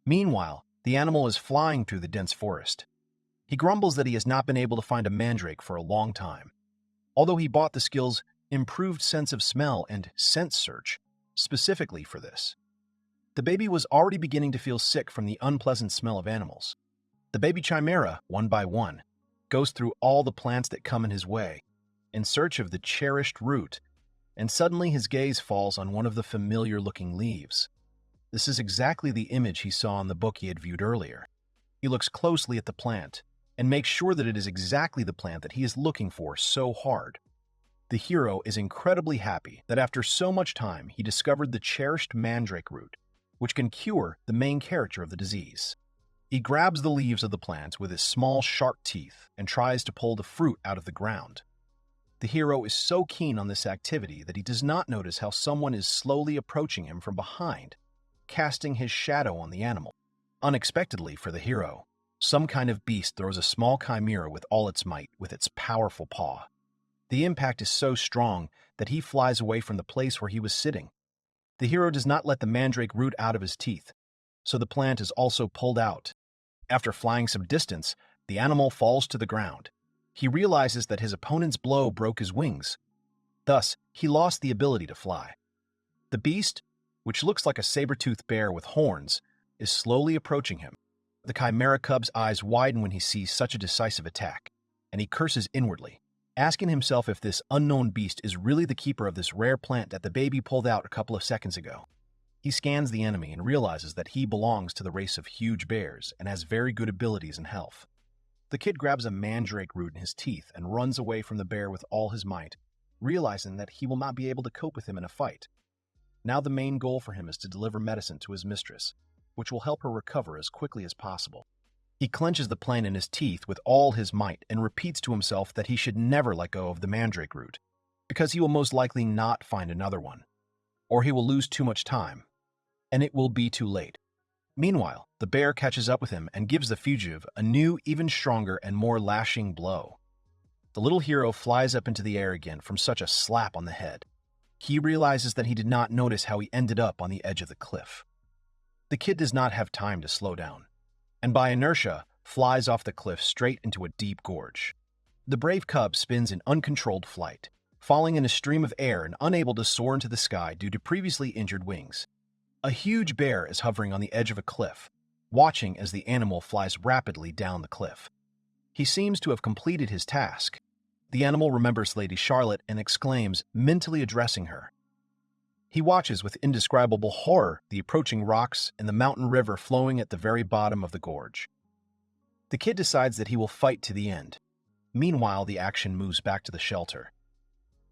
Meanwhile, the animal is flying through the dense forest. He grumbles that he has not been able to find a mandrake for a long time, although he bought the skills improved sense of smell and scent search specifically for this. The baby was already beginning to feel sick from the unpleasant smell of animals. The baby chimera, one by one, goes through all the plants that come in his way, in search of the cherished root, and suddenly his gaze falls on one of the familiar-looking leaves. This is exactly the image he saw in the book he had viewed earlier. He looks closely at the plant and makes sure that it is exactly the plant that he is looking for so hard. The hero is incredibly happy that after so much time he discovered the cherished mandrake root, which can cure the main character of the disease. He grabs the leaves of the plant with his small, sharp teeth and tries to pull the fruit out of the ground. The hero is so keen on this activity that he does not notice how someone is slowly approaching him from behind, casting his shadow on the animal. Unexpectedly for the hero, some kind of beast throws a small chimera with all its might with its powerful paw. The impact is so strong that he flies away from the place where he was sitting. The hero does not let the mandrake root out of his teeth, so the plant is also pulled out. After flying some distance, the animal falls to the ground. He realizes that his opponent's blow broke his wings. Thus, he lost the ability to fly. The beast, which looks like a saber-toothed bear with horns, is slowly approaching him. The chimera cub's eyes widen when he sees such a decisive attack, and he curses inwardly, asking himself if this unknown beast is really the keeper of this rare plant that the baby pulled out a couple of seconds ago. He scans the enemy and realizes that he belongs to the race of huge bears and has very good abilities and health. The kid grabs a mandrake root in his teeth and runs away from the bear with all his might, realizing that he will not be able to cope with him in a fight. Now the main goal for him is to deliver medicine to his mistress, which will help her recover as quickly as possible. He clenches the plant in his teeth with all his might and repeats to himself that he should never let go of the mandrake root, because he will most likely not find another one, or he will lose too much time, and it will be too late. Meanwhile, the bear catches up with him and gives the fugitive a new, even stronger and more lashing blow. The little hero flies up into the air again from such a slap on the head. He realizes that he did not notice how he ended up on the edge of the cliff. The kid does not have time to slow down, and by inertia, flies off the cliff straight into a deep gorge. The brave cub spins in uncontrolled flight, falling in a stream of air and unable to soar into the sky due to previously injured wings. A huge bear is hovering on the edge of a cliff, watching as the animal flies rapidly down the cliff. He seems to have completed his task. The animal remembers Lady Charlotte and exclaims, mentally addressing her. He watches with indescribable horror the approaching rocks and the mountain river flowing at the very bottom of the gorge. The kid decides that he will fight to the end. Meanwhile, the action moves back to the shelter.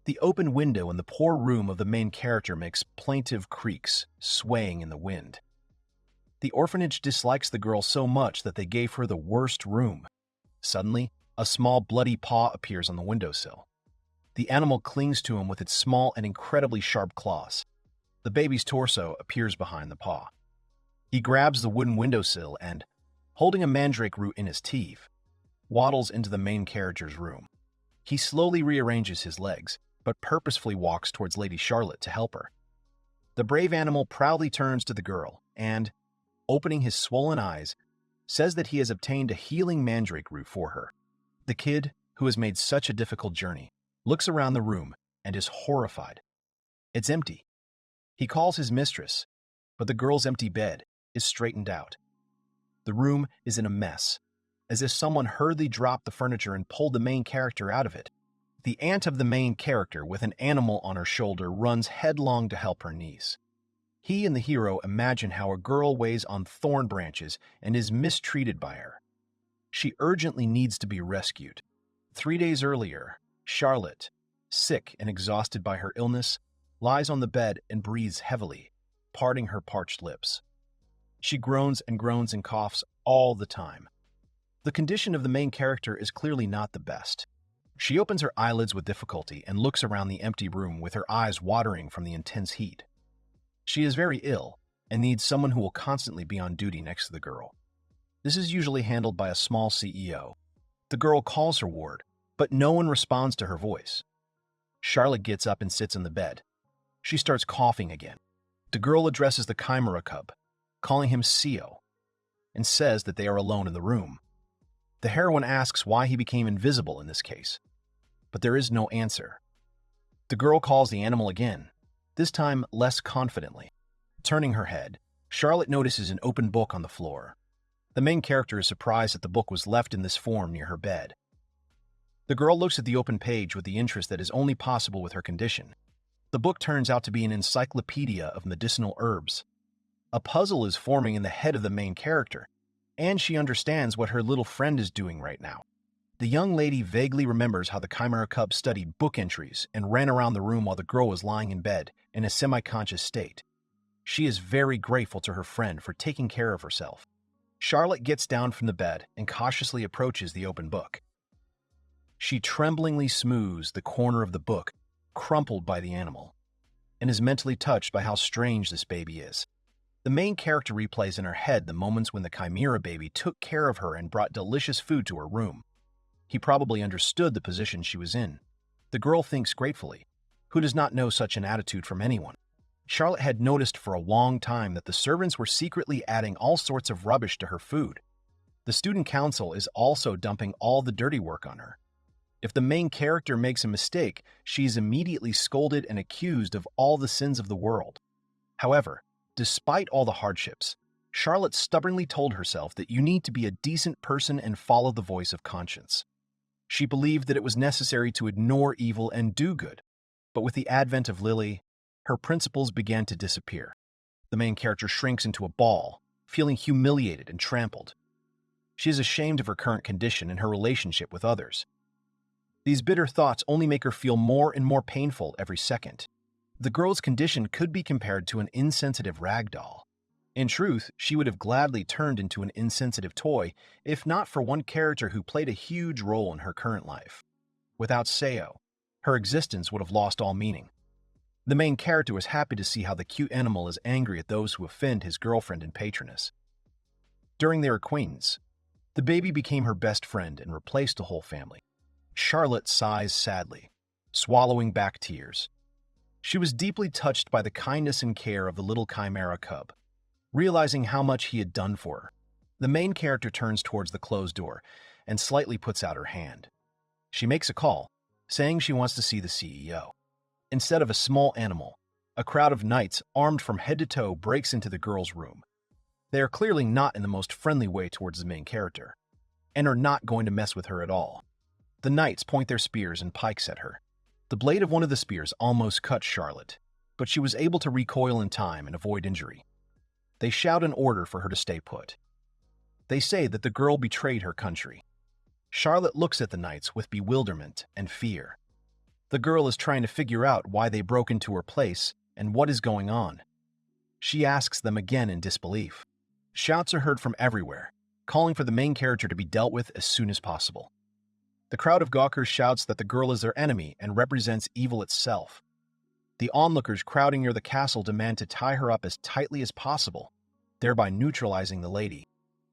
The open window in the poor room of the main character makes plaintive creaks, swaying in the wind. The orphanage dislikes the girl so much that they gave her the worst room. Suddenly, a small bloody paw appears on the windowsill. The animal clings to him with its small and incredibly sharp claws. The baby's torso appears behind the paw. He grabs the wooden windowsill and, holding a mandrake root in his teeth, waddles into the main character's room. He slowly rearranges his legs, but purposefully walks towards Lady Charlotte to help her. The brave animal proudly turns to the girl and, opening his swollen eyes, says that he has obtained a healing mandrake root for her. The kid, who has made such a difficult journey, looks around the room and is horrified. It's empty. He calls his mistress, but the girl's empty bed is straightened out. The room is in a mess, as if someone hurriedly dropped the furniture and pulled the main character out of it. The aunt of the main character, with an animal on her shoulder, runs headlong to help her niece. He and the hero imagine how a girl weighs on thorn branches and is mistreated by her. She urgently needs to be rescued. 3 days earlier, Charlotte, sick and exhausted by her illness, lies on the bed and breathes heavily, parting her parched lips. She groans and coughs all the time. The condition of the main character is clearly not the best. She opens her eyelids with difficulty and looks around the empty room with her eyes watering from the intense heat. She is very ill and needs someone who will constantly be on duty next to the girl. This is usually handled by a small CEO. The girl calls her ward, but no one responds to her voice. Charlotte gets up and sits on the bed. She starts coughing again. The girl addresses the chimera cub, calling him Seo, and says that they are alone in the room. The heroine asks why he became invisible in this case, but there is no answer. The girl calls the animal again, this time less confidently. Turning her head, Charlotte notices an open book on the floor. The main character is surprised that the book was left in this form near her bed. The girl looks at the open page with the interest that is only possible with her condition. The book turns out to be an encyclopedia of medicinal herbs. A puzzle is forming in the head of the main character, and she understands what her little friend is doing right now. The young lady vaguely remembers how the chimera cub studied book entries and ran around the room while the girl was lying in bed in a semi-conscious state. She is very grateful to her friend for taking care of herself. Charlotte gets down from the bed and cautiously approaches the open book. She tremblingly smooths the corner of the book, crumpled by the animal, and is mentally touched by how strange this baby is. The main character replays in her head the moments when the chimera baby took care of her and brought delicious food to her room. He probably understood the position she was in. The girl thinks gratefully. Who does not know such an attitude from anyone? Charlotte had noticed for a long time that the servants were secretly adding all sorts of rubbish to her food. The student council is also dumping all the dirty work on her. If the main character makes a mistake, she is immediately scolded and accused of all the sins of the world. However, despite all the hardships, Charlotte stubbornly told herself that you need to be a decent person and follow the voice of conscience. She believed that it was necessary to ignore evil and do good, but with the advent of Lily, her principles began to disappear. The main character shrinks into a ball, feeling humiliated and trampled. She is ashamed of her current condition and her relationship with others. These bitter thoughts only make her feel more and more painful every second. The girl's condition could be compared to an insensitive rag doll. In truth, she would have gladly turned into an insensitive toy if not for one character who played a huge role in her current life. Without Seo, her existence would have lost all meaning. The main character was happy to see how the cute animal is angry at those who offend his girlfriend and patroness. During their acquaintance, the baby became her best friend and replaced the whole family. Charlotte sighs sadly, swallowing back tears. She was deeply touched by the kindness and care of the little chimera cub. Realizing how much he had done for her, the main character turns towards the closed door and slightly puts out her hand. She makes a call, saying she wants to see the CEO. Instead of a small animal, a crowd of knights armed from head to toe breaks into the girl's room. They are clearly not in the most friendly way towards the main character, and are not going to mess with her at all. The knights point their spears and pikes at her. The blade of one of the spears almost cut Charlotte, but she was able to recoil in time and avoid injury. They shout an order for her to stay put. They say that the girl betrayed her country. Charlotte looks at the knights with bewilderment and fear. The girl is trying to figure out why they broke into her place and what is going on. She asks them again in disbelief. Shouts are heard from everywhere, calling for the main character to be dealt with as soon as possible. The crowd of gawkers shouts that the girl is their enemy and represents evil itself. The onlookers crowding near the castle demand to tie her up as tightly as possible, thereby neutralizing the lady.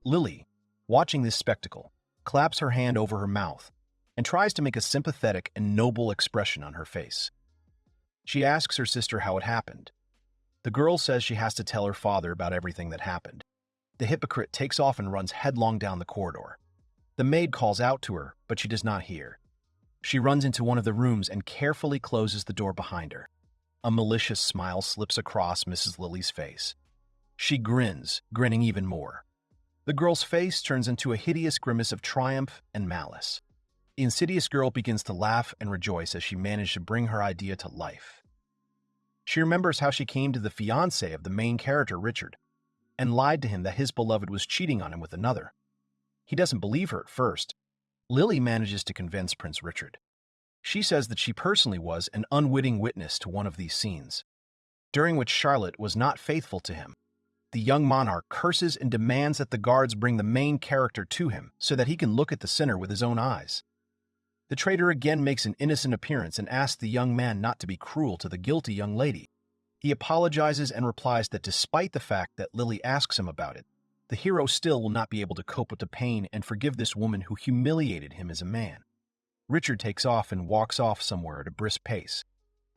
Lily, watching this spectacle, claps her hand over her mouth and tries to make a sympathetic and noble expression on her face. She asks her sister how it happened. The girl says she has to tell her father about everything that happened. The hypocrite takes off and runs headlong down the corridor. The maid calls out to her, but she does not hear. She runs into one of the rooms and carefully closes the door behind her. A malicious smile slips across Mrs. Lily's face. She grins, grinning even more. The girl's face turns into a hideous grimace of triumph and malice. The insidious girl begins to laugh and rejoice as she managed to bring her idea to life. She remembers how she came to the fiancé of the main character, Richard, and lied to him that his beloved was cheating on him with another. He doesn't believe her at first. Lily manages to convince Prince Richard. She says that she personally was an unwitting witness to one of these scenes, during which Charlotte was not faithful to him. The young monarch curses and demands that the guards bring the main character to him so that he can look at the sinner with his own eyes. The traitor again makes an innocent appearance and asks the young man not to be cruel to the guilty young lady. He apologizes and replies that despite the fact that Lily asks him about it, the hero still will not be able to cope with the pain and forgive this woman who humiliated him as a man. Richard takes off and walks off somewhere at a brisk pace.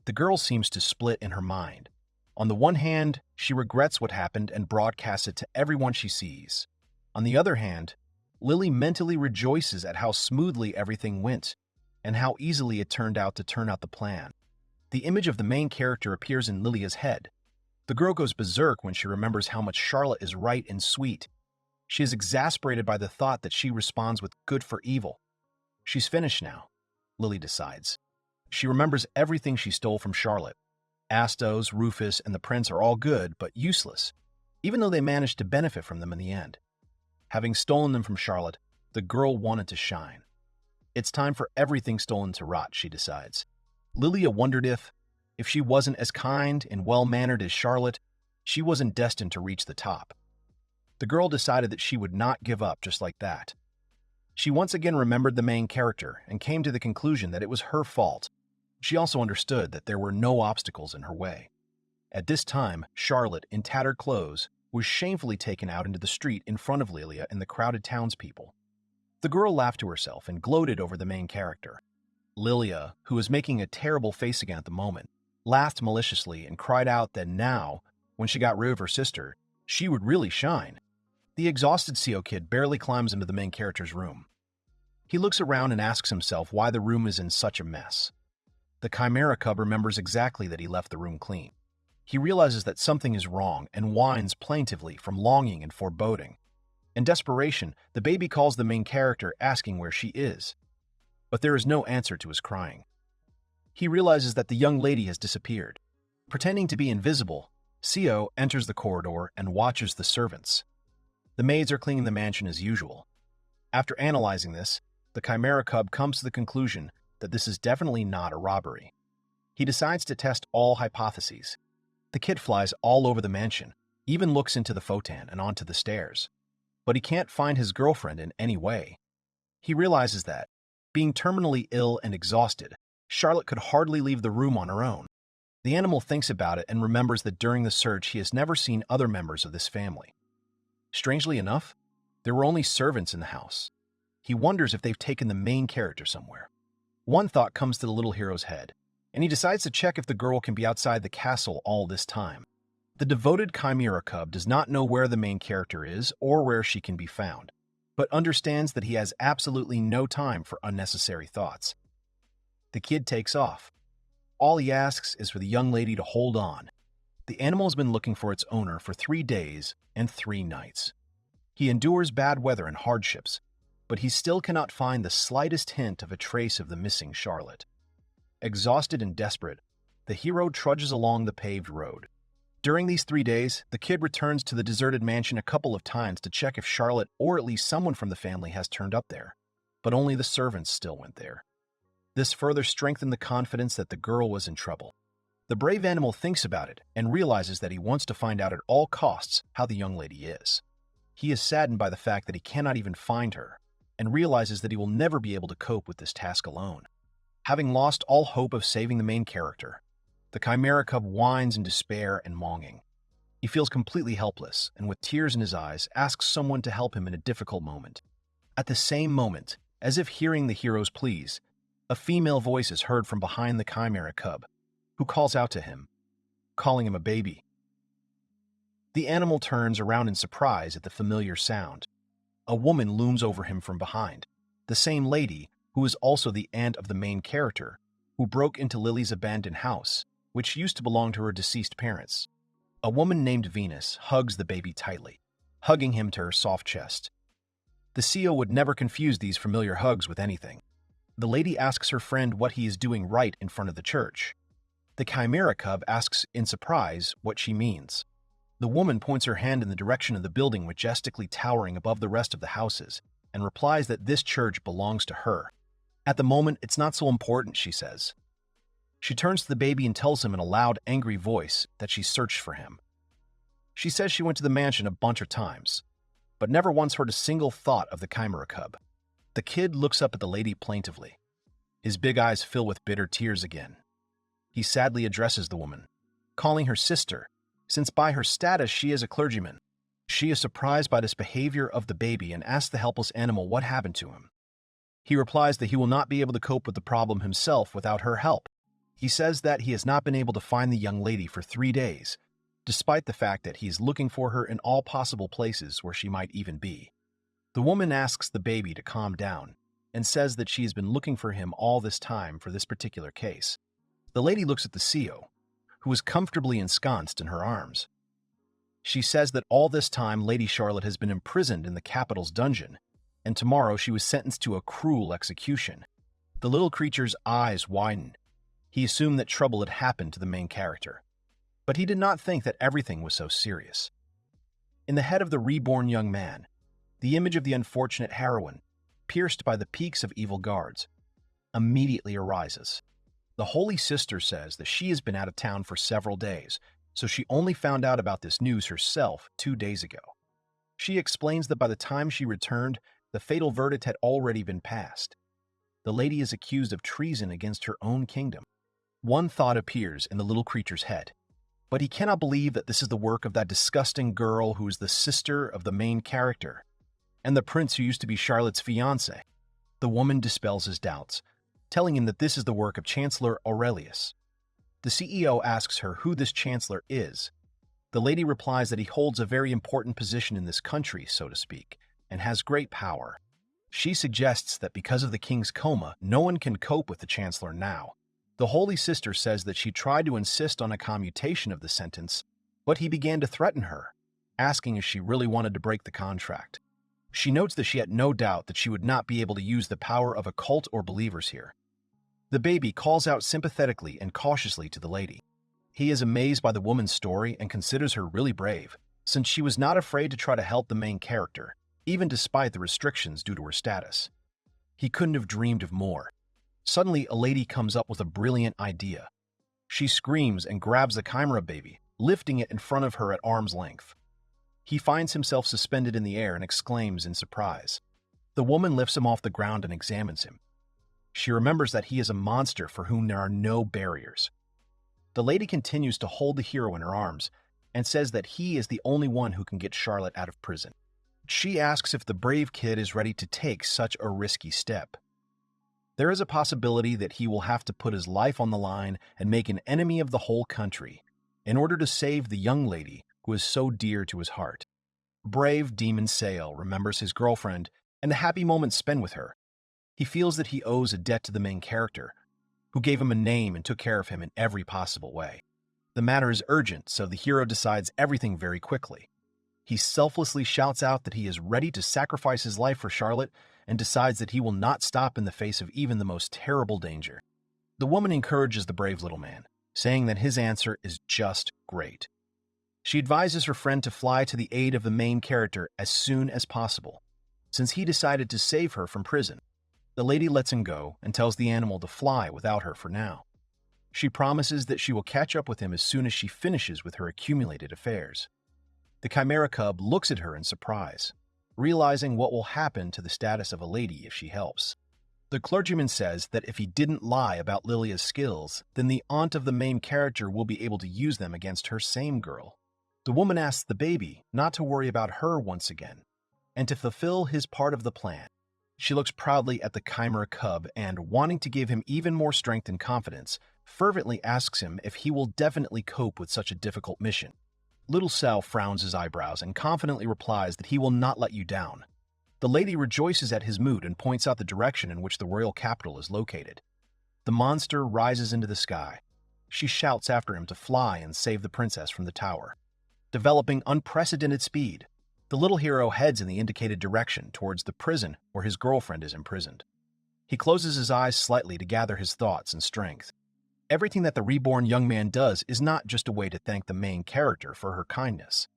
The girl seems to split in her mind. On the one hand, she regrets what happened and broadcasts it to everyone she sees. On the other hand, Lily mentally rejoices at how smoothly everything went and how easily it turned out to turn out the plan. The image of the main character appears in Lilia's head. The girl goes berserk when she remembers how much Charlotte is right and sweet. She is exasperated by the thought that she responds with good for evil. She's finished now, Lily decides. She remembers everything she stole from Charlotte. Astos, Rufus, and the prince are all good, but useless, even though they managed to benefit from them in the end. Having stolen them from Charlotte, the girl wanted to shine. It's time for everything stolen to rot, she decides. Lilia wondered if she wasn't as kind and well-mannered as Charlotte, she wasn't destined to reach the top. The girl decided that she would not give up just like that. She once again remembered the main character and came to the conclusion that it was her fault. She also understood that there were no obstacles in her way. At this time, Charlotte, in tattered clothes, was shamefully taken out into the street in front of Lilia and the crowded townspeople. The girl laughed to herself and gloated over the main character. Lilia, who was making a terrible face again at the moment, laughed maliciously and cried out that now, when she got rid of her sister, she would really shine. The exhausted CO kid barely climbs into the main character's room. He looks around and asks himself why the room is in such a mess. The Chimera cub remembers exactly that he left the room clean. He realizes that something is wrong and whines plaintively from longing and foreboding. In desperation, the baby calls the main character, asking where she is. But there is no answer to his crying. He realizes that the young lady has disappeared. Pretending to be invisible, CO enters the corridor and watches the servants. The maids are cleaning the mansion as usual. After analyzing this, the Chimera cub comes to the conclusion that this is definitely not a robbery. He decides to test all hypotheses. The kid flies all over the mansion, even looks into the futon and onto the stairs. But he can't find his girlfriend in any way. He realizes that, being terminally ill and exhausted, Charlotte could hardly leave the room on her own. The animal thinks about it and remembers that during the search he has never seen other members of this family. Strangely enough, there were only servants in the house. He wonders if they've taken the main character somewhere. One thought comes to the little hero's head, and he decides to check if the girl can be outside the castle all this time. The devoted Chimera cub does not know where the main character is or where she can be found, but understands that he has absolutely no time for unnecessary thoughts. The kid takes off. All he asks is for the young lady to hold on. The animal has been looking for its owner for 3 days and 3 nights. He endures bad weather and hardships, but he still cannot find the slightest hint of a trace of the missing Charlotte. Exhausted and desperate, the hero trudges along the paved road. During these 3 days, the kid returns to the deserted mansion a couple of times to check if Charlotte or at least someone from the family has turned up there, but only the servants still went there. This further strengthened the confidence that the girl was in trouble. The brave animal thinks about it and realizes that he wants to find out at all costs how the young lady is. He is saddened by the fact that he cannot even find her, and realizes that he will never be able to cope with this task alone. Having lost all hope of saving the main character, the Chimera cub whines in despair and longing. He feels completely helpless, and with tears in his eyes, asks someone to help him in a difficult moment. At the same moment, as if hearing the hero's pleas, a female voice is heard from behind the Chimera cub, who calls out to him, calling him a baby. The animal turns around in surprise at the familiar sound. A woman looms over him from behind, the same lady who is also the aunt of the main character, who broke into Lily's abandoned house, which used to belong to her deceased parents. A woman named Venus hugs the baby tightly, hugging him to her soft chest. The CO would never confuse these familiar hugs with anything. The lady asks her friend what he is doing right in front of the church. The Chimera cub asks in surprise what she means. The woman points her hand in the direction of the building majestically towering above the rest of the houses and replies that this church belongs to her. At the moment, it's not so important, she says. She turns to the baby and tells him in a loud, angry voice that she searched for him. She says she went to the mansion a bunch of times, but never once heard a single thought of the Chimera cub. The kid looks up at the lady plaintively. His big eyes fill with bitter tears again. He sadly addresses the woman, calling her sister, since by her status she is a clergyman. She is surprised by this behavior of the baby and asks the helpless animal what happened to him. He replies that he will not be able to cope with the problem himself without her help. He says that he has not been able to find the young lady for 3 days, despite the fact that he is looking for her in all possible places where she might even be. The woman asks the baby to calm down and says that she has been looking for him all this time for this particular case. The lady looks at the CEO, who is comfortably ensconced in her arms. She says that all this time Lady Charlotte has been imprisoned in the capital's dungeon, and tomorrow she was sentenced to a cruel execution. The little creature's eyes widen. He assumed that trouble had happened to the main character, but he did not think that everything was so serious. In the head of the reborn young man, the image of the unfortunate heroine, pierced by the peaks of evil guards, immediately arises. The Holy Sister says that she has been out of town for several days, so she only found out about this news herself 2 days ago. She explains that by the time she returned, the fatal verdict had already been passed. The lady is accused of treason against her own kingdom. One thought appears in the little creature's head, but he cannot believe that this is the work of that disgusting girl who is the sister of the main character, and the prince who used to be Charlotte's fiancé. The woman dispels his doubts, telling him that this is the work of Chancellor Aurelius. The CEO asks her who this chancellor is. The lady replies that he holds a very important position in this country, so to speak, and has great power. She suggests that because of the king's coma, no one can cope with the chancellor now. The Holy Sister says that she tried to insist on a commutation of the sentence, but he began to threaten her, asking if she really wanted to break the contract. She notes that she had no doubt that she would not be able to use the power of a cult or believers here. The baby calls out sympathetically and cautiously to the lady. He is amazed by the woman's story and considers her really brave, since she was not afraid to try to help the main character, even despite the restrictions due to her status. He couldn't have dreamed of more. Suddenly, a lady comes up with a brilliant idea. She screams and grabs the chimera baby, lifting it in front of her at arm's length. He finds himself suspended in the air and exclaims in surprise. The woman lifts him off the ground and examines him. She remembers that he is a monster for whom there are no barriers. The lady continues to hold the hero in her arms and says that he is the only one who can get Charlotte out of prison. She asks if the brave kid is ready to take such a risky step. There is a possibility that he will have to put his life on the line and make an enemy of the whole country in order to save the young lady who is so dear to his heart. Brave Demon Sale remembers his girlfriend and the happy moments spent with her. He feels that he owes a debt to the main character, who gave him a name and took care of him in every possible way. The matter is urgent, so the hero decides everything very quickly. He selflessly shouts out that he is ready to sacrifice his life for Charlotte and decides that he will not stop in the face of even the most terrible danger. The woman encourages the brave little man, saying that his answer is just great. She advises her friend to fly to the aid of the main character as soon as possible, since he decided to save her from prison. The lady lets him go and tells the animal to fly without her for now. She promises that she will catch up with him as soon as she finishes with her accumulated affairs. The chimera cub looks at her in surprise, realizing what will happen to the status of a lady if she helps. The clergyman says that if he didn't lie about Lilia's skills, then the aunt of the main character will be able to use them against her same girl. The woman asks the baby not to worry about her once again, and to fulfill his part of the plan. She looks proudly at the chimera cub and, wanting to give him even more strength and confidence, fervently asks him if he will definitely cope with such a difficult mission. Little Sal frowns his eyebrows and confidently replies that he will not let you down. The lady rejoices at his mood and points out the direction in which the royal capital is located. The monster rises into the sky. She shouts after him to fly and save the princess from the tower. Developing unprecedented speed, the little hero heads in the indicated direction towards the prison where his girlfriend is imprisoned. He closes his eyes slightly to gather his thoughts and strength. Everything that the reborn young man does is not just a way to thank the main character for her kindness.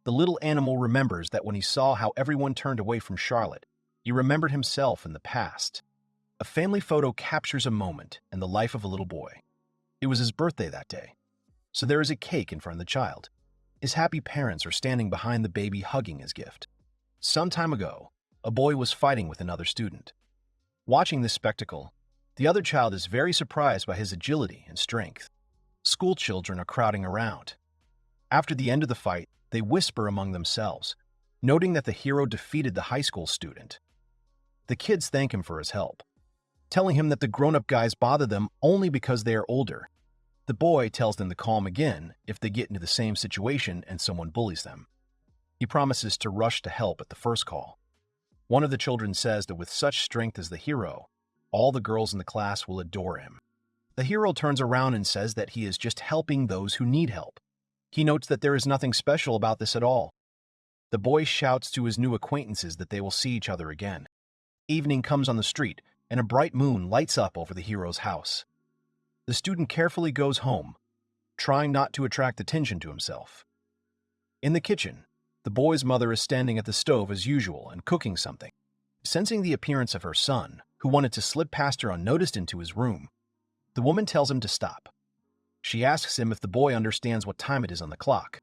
The little animal remembers that when he saw how everyone turned away from Charlotte, he remembered himself in the past. A family photo captures a moment in the life of a little boy. It was his birthday that day, so there is a cake in front of the child. His happy parents are standing behind the baby hugging his gift. Some time ago, a boy was fighting with another student. Watching this spectacle, the other child is very surprised by his agility and strength. School children are crowding around. After the end of the fight, they whisper among themselves, noting that the hero defeated the high school student. The kids thank him for his help, telling him that the grown-up guys bother them only because they are older. The boy tells them to call him again if they get into the same situation and someone bullies them. He promises to rush to help at the first call. One of the children says that with such strength as the hero, all the girls in the class will adore him. The hero turns around and says that he is just helping those who need help. He notes that there is nothing special about this at all. The boy shouts to his new acquaintances that they will see each other again. Evening comes on the street, and a bright moon lights up over the hero's house. The student carefully goes home, trying not to attract attention to himself. In the kitchen, the boy's mother is standing at the stove as usual and cooking something. Sensing the appearance of her son, who wanted to slip past her unnoticed into his room, the woman tells him to stop. She asks him if the boy understands what time it is on the clock.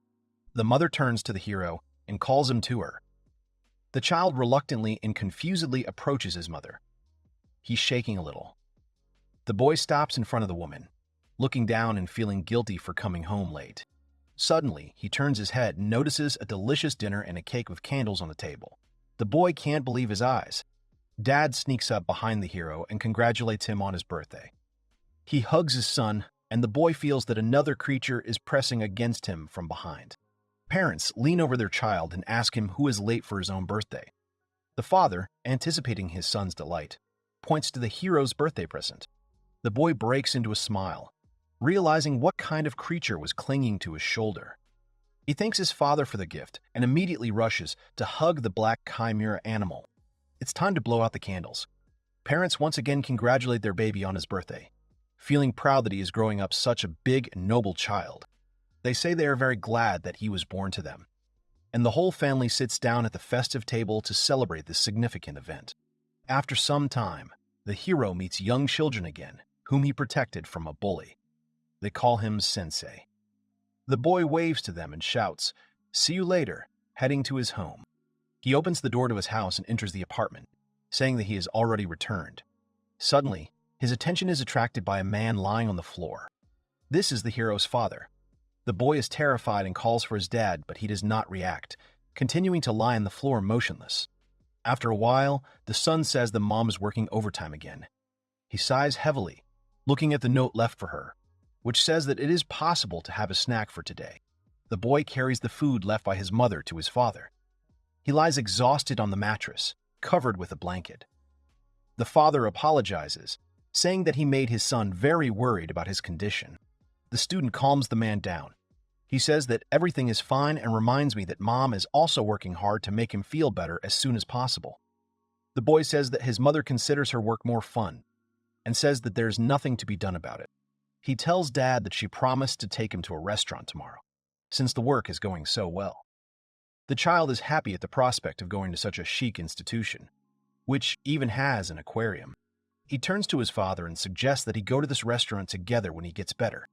The mother turns to the hero and calls him to her. The child reluctantly and confusedly approaches his mother. He's shaking a little. The boy stops in front of the woman, looking down and feeling guilty for coming home late. Suddenly, he turns his head and notices a delicious dinner and a cake with candles on the table. The boy can't believe his eyes. Dad sneaks up behind the hero and congratulates him on his birthday. He hugs his son, and the boy feels that another creature is pressing against him from behind. Parents lean over their child and ask him who is late for his own birthday. The father, anticipating his son's delight, points to the hero's birthday present. The boy breaks into a smile, realizing what kind of creature was clinging to his shoulder. He thanks his father for the gift and immediately rushes to hug the black chimera animal. It's time to blow out the candles. Parents once again congratulate their baby on his birthday, feeling proud that he is growing up such a big and noble child. They say they are very glad that he was born to them, and the whole family sits down at the festive table to celebrate this significant event. After some time, the hero meets young children again, whom he protected from a bully. They call him Sensei. The boy waves to them and shouts, "See you later," heading to his home. He opens the door to his house and enters the apartment, saying that he has already returned. Suddenly, his attention is attracted by a man lying on the floor. This is the hero's father. The boy is terrified and calls for his dad, but he does not react, continuing to lie on the floor motionless. After a while, the son says the mom is working overtime again. He sighs heavily, looking at the note left for her, which says that it is possible to have a snack for today. The boy carries the food left by his mother to his father. He lies exhausted on the mattress, covered with a blanket. The father apologizes, saying that he made his son very worried about his condition. The student calms the man down. He says that everything is fine and reminds me that mom is also working hard to make him feel better as soon as possible. The boy says that his mother considers her work more fun and says that there's nothing to be done about it. He tells dad that she promised to take him to a restaurant tomorrow, since the work is going so well. The child is happy at the prospect of going to such a chic institution, which even has an aquarium. He turns to his father and suggests that he go to this restaurant together when he gets better.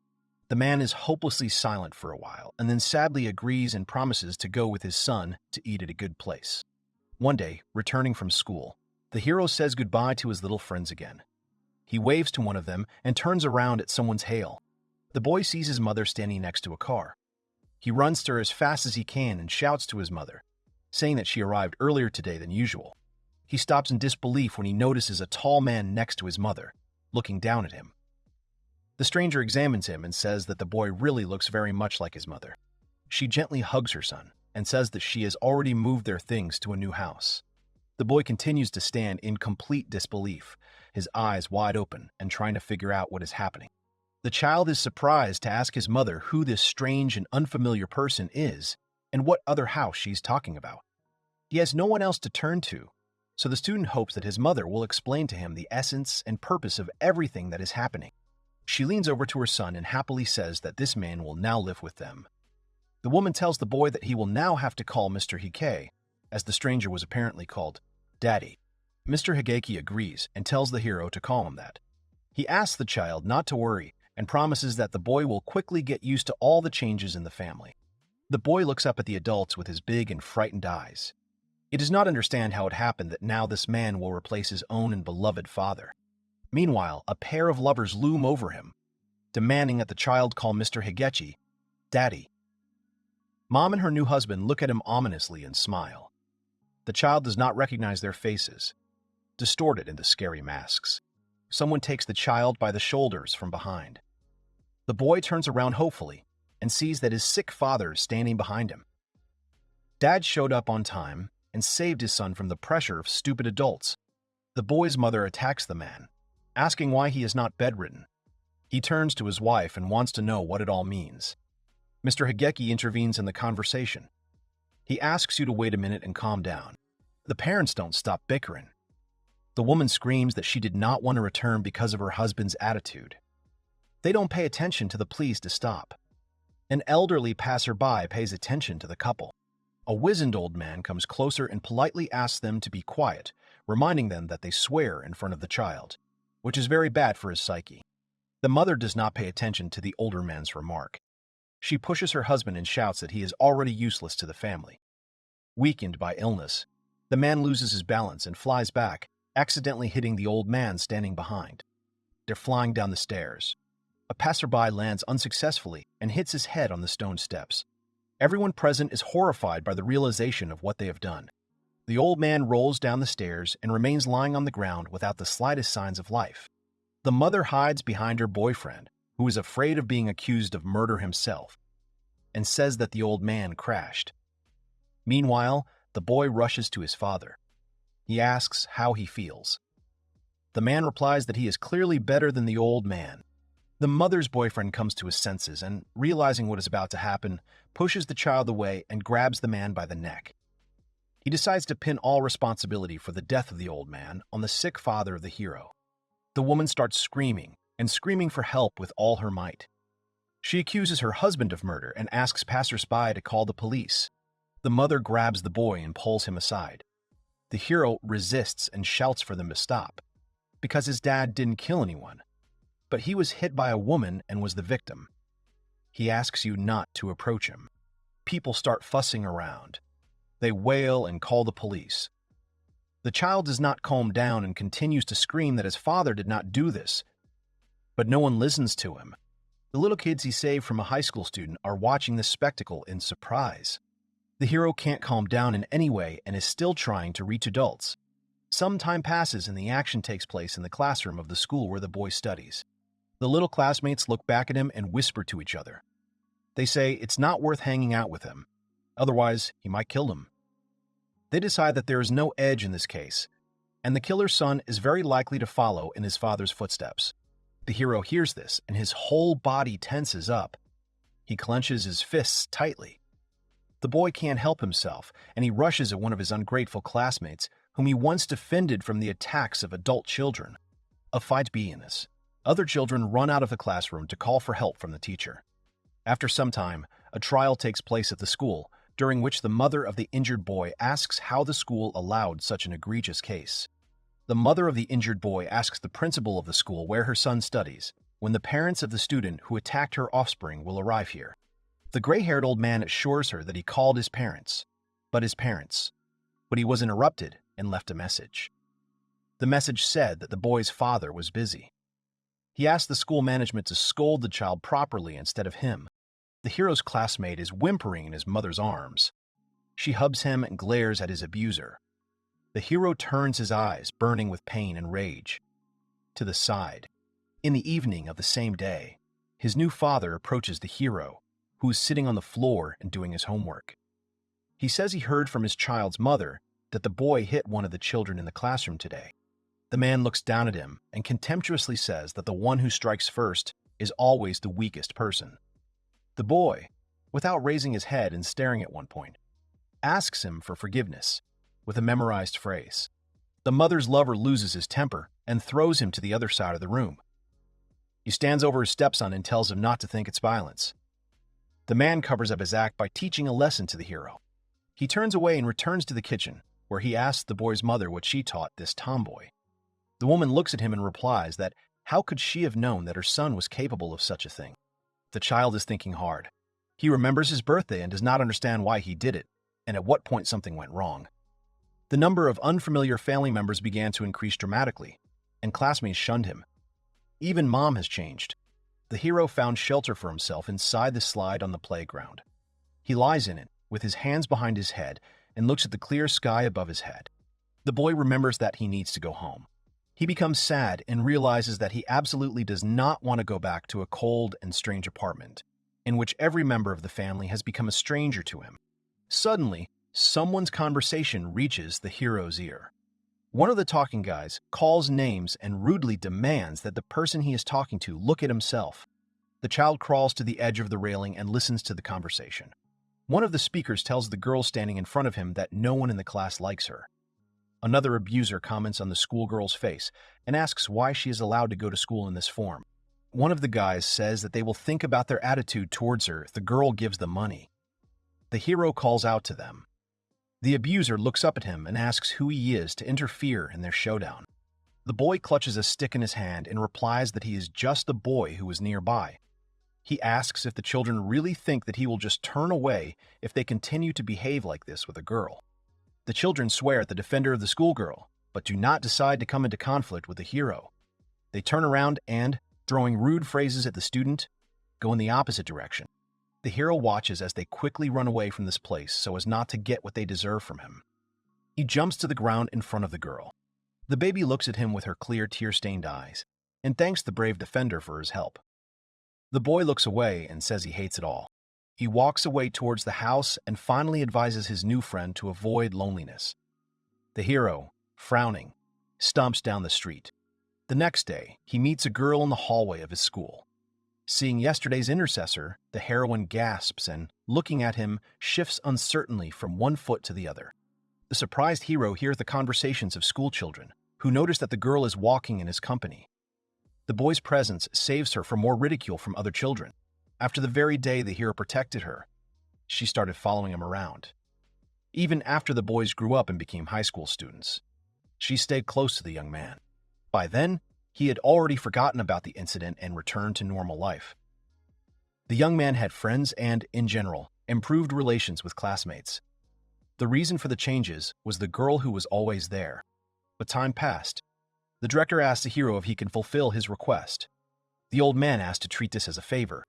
The man is hopelessly silent for a while and then sadly agrees and promises to go with his son to eat at a good place. One day, returning from school, the hero says goodbye to his little friends again. He waves to one of them and turns around at someone's hail. The boy sees his mother standing next to a car. He runs to her as fast as he can and shouts to his mother, saying that she arrived earlier today than usual. He stops in disbelief when he notices a tall man next to his mother, looking down at him. The stranger examines him and says that the boy really looks very much like his mother. She gently hugs her son and says that she has already moved their things to a new house. The boy continues to stand in complete disbelief, his eyes wide open and trying to figure out what is happening. The child is surprised to ask his mother who this strange and unfamiliar person is and what other house she's talking about. He has no one else to turn to, so the student hopes that his mother will explain to him the essence and purpose of everything that is happening. She leans over to her son and happily says that this man will now live with them. The woman tells the boy that he will now have to call Mr. Hike, as the stranger was apparently called, Daddy. Mr. Higeki agrees and tells the hero to call him that. He asks the child not to worry and promises that the boy will quickly get used to all the changes in the family. The boy looks up at the adults with his big and frightened eyes. He does not understand how it happened that now this man will replace his own and beloved father. Meanwhile, a pair of lovers loom over him, demanding that the child call Mr. Higeki Daddy. Mom and her new husband look at him ominously and smile. The child does not recognize their faces. distorted into scary masks. Someone takes the child by the shoulders from behind. The boy turns around hopefully and sees that his sick father is standing behind him. Dad showed up on time and saved his son from the pressure of stupid adults. The boy's mother attacks the man, asking why he is not bedridden. He turns to his wife and wants to know what it all means. Mr. Higeki intervenes in the conversation. He asks you to wait a minute and calm down. The parents don't stop bickering. The woman screams that she did not want to return because of her husband's attitude. They don't pay attention to the pleas to stop. An elderly passerby pays attention to the couple. A wizened old man comes closer and politely asks them to be quiet, reminding them that they swear in front of the child, which is very bad for his psyche. The mother does not pay attention to the older man's remark. She pushes her husband and shouts that he is already useless to the family. Weakened by illness, the man loses his balance and flies back, accidentally hitting the old man standing behind. They're flying down the stairs. A passerby lands unsuccessfully and hits his head on the stone steps. Everyone present is horrified by the realization of what they have done. The old man rolls down the stairs and remains lying on the ground without the slightest signs of life. The mother hides behind her boyfriend, who is afraid of being accused of murder himself, and says that the old man crashed. Meanwhile, the boy rushes to his father. He asks how he feels. The man replies that he is clearly better than the old man. The mother's boyfriend comes to his senses and, realizing what is about to happen, pushes the child away and grabs the man by the neck. He decides to pin all responsibility for the death of the old man on the sick father of the hero. The woman starts screaming and screaming for help with all her might. She accuses her husband of murder and asks passersby to call the police. The mother grabs the boy and pulls him aside. The hero resists and shouts for them to stop, because his dad didn't kill anyone, but he was hit by a woman and was the victim. He asks you not to approach him. People start fussing around. They wail and call the police. The child does not calm down and continues to scream that his father did not do this, but no one listens to him. The little kids he saved from a high school student are watching this spectacle in surprise. The hero can't calm down in any way and is still trying to reach adults. Some time passes and the action takes place in the classroom of the school where the boy studies. The little classmates look back at him and whisper to each other. They say it's not worth hanging out with him, otherwise he might kill them. They decide that there is no edge in this case, and the killer's son is very likely to follow in his father's footsteps. The hero hears this, and his whole body tenses up. He clenches his fists tightly. The boy can't help himself, and he rushes at one of his ungrateful classmates, whom he once defended from the attacks of adult children. A fight begins. Other children run out of the classroom to call for help from the teacher. After some time, a trial takes place at the school, during which the mother of the injured boy asks how the school allowed such an egregious case. The mother of the injured boy asks the principal of the school where her son studies, when the parents of the student who attacked her offspring will arrive here. The gray-haired old man assures her that he called his parents, but he was interrupted and left a message. The message said that the boy's father was busy. He asked the school management to scold the child properly instead of him. The hero's classmate is whimpering in his mother's arms. She hubs him and glares at his abuser. The hero turns his eyes, burning with pain and rage, to the side. In the evening of the same day, his new father approaches the hero, who is sitting on the floor and doing his homework. He says he heard from his child's mother that the boy hit one of the children in the classroom today. The man looks down at him and contemptuously says that the one who strikes first is always the weakest person. The boy, without raising his head and staring at one point, asks him for forgiveness with a memorized phrase. The mother's lover loses his temper and throws him to the other side of the room. He stands over his stepson and tells him not to think it's violence. The man covers up his act by teaching a lesson to the hero. He turns away and returns to the kitchen, where he asks the boy's mother what she taught this tomboy. The woman looks at him and replies that how could she have known that her son was capable of such a thing? The child is thinking hard. He remembers his birthday and does not understand why he did it, and at what point something went wrong. The number of unfamiliar family members began to increase dramatically, and classmates shunned him. Even mom has changed. The hero found shelter for himself inside the slide on the playground. He lies in it, with his hands behind his head, and looks at the clear sky above his head. The boy remembers that he needs to go home. He becomes sad and realizes that he absolutely does not want to go back to a cold and strange apartment, in which every member of the family has become a stranger to him. Suddenly, someone's conversation reaches the hero's ear. One of the talking guys calls names and rudely demands that the person he is talking to look at himself. The child crawls to the edge of the railing and listens to the conversation. One of the speakers tells the girl standing in front of him that no one in the class likes her. Another abuser comments on the schoolgirl's face and asks why she is allowed to go to school in this form. One of the guys says that they will think about their attitude towards her if the girl gives them money. The hero calls out to them. The abuser looks up at him and asks who he is to interfere in their showdown. The boy clutches a stick in his hand and replies that he is just the boy who was nearby. He asks if the children really think that he will just turn away if they continue to behave like this with a girl. The children swear at the defender of the schoolgirl, but do not decide to come into conflict with the hero. They turn around and, throwing rude phrases at the student, go in the opposite direction. The hero watches as they quickly run away from this place so as not to get what they deserve from him. He jumps to the ground in front of the girl. The baby looks at him with her clear, tear-stained eyes and thanks the brave defender for his help. The boy looks away and says he hates it all. He walks away towards the house and finally advises his new friend to avoid loneliness. The hero, frowning, stomps down the street. The next day, he meets a girl in the hallway of his school. Seeing yesterday's intercessor, the heroine gasps and, looking at him, shifts uncertainly from one foot to the other. The surprised hero hears the conversations of schoolchildren, who notice that the girl is walking in his company. The boy's presence saves her from more ridicule from other children. After the very day the hero protected her, she started following him around. Even after the boys grew up and became high school students, she stayed close to the young man. By then, he had already forgotten about the incident and returned to normal life. The young man had friends and, in general, improved relations with classmates. The reason for the changes was the girl who was always there. But time passed. The director asked the hero if he can fulfill his request. The old man asked to treat this as a favor.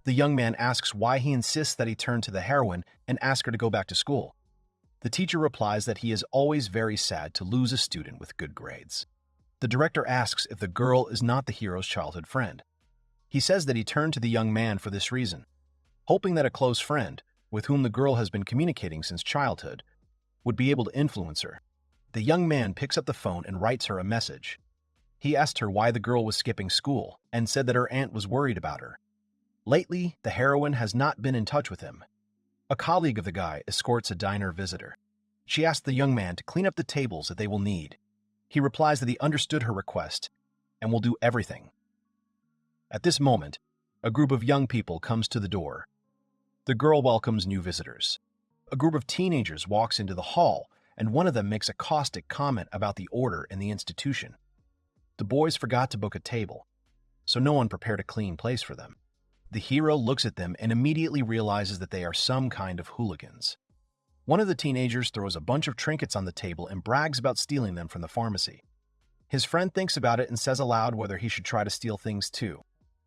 The young man asks why he insists that he turn to the heroine and ask her to go back to school. The teacher replies that he is always very sad to lose a student with good grades. The director asks if the girl is not the hero's childhood friend. He says that he turned to the young man for this reason, hoping that a close friend, with whom the girl has been communicating since childhood, would be able to influence her. The young man picks up the phone and writes her a message. He asked her why the girl was skipping school and said that her aunt was worried about her. Lately, the heroine has not been in touch with him. A colleague of the guy escorts a diner visitor. She asks the young man to clean up the tables that they will need. He replies that he understood her request and will do everything. At this moment, a group of young people comes to the door. The girl welcomes new visitors. A group of teenagers walks into the hall, and one of them makes a caustic comment about the order in the institution. The boys forgot to book a table, so no one prepared a clean place for them. The hero looks at them and immediately realizes that they are some kind of hooligans. One of the teenagers throws a bunch of trinkets on the table and brags about stealing them from the pharmacy. His friend thinks about it and says aloud whether he should try to steal things too.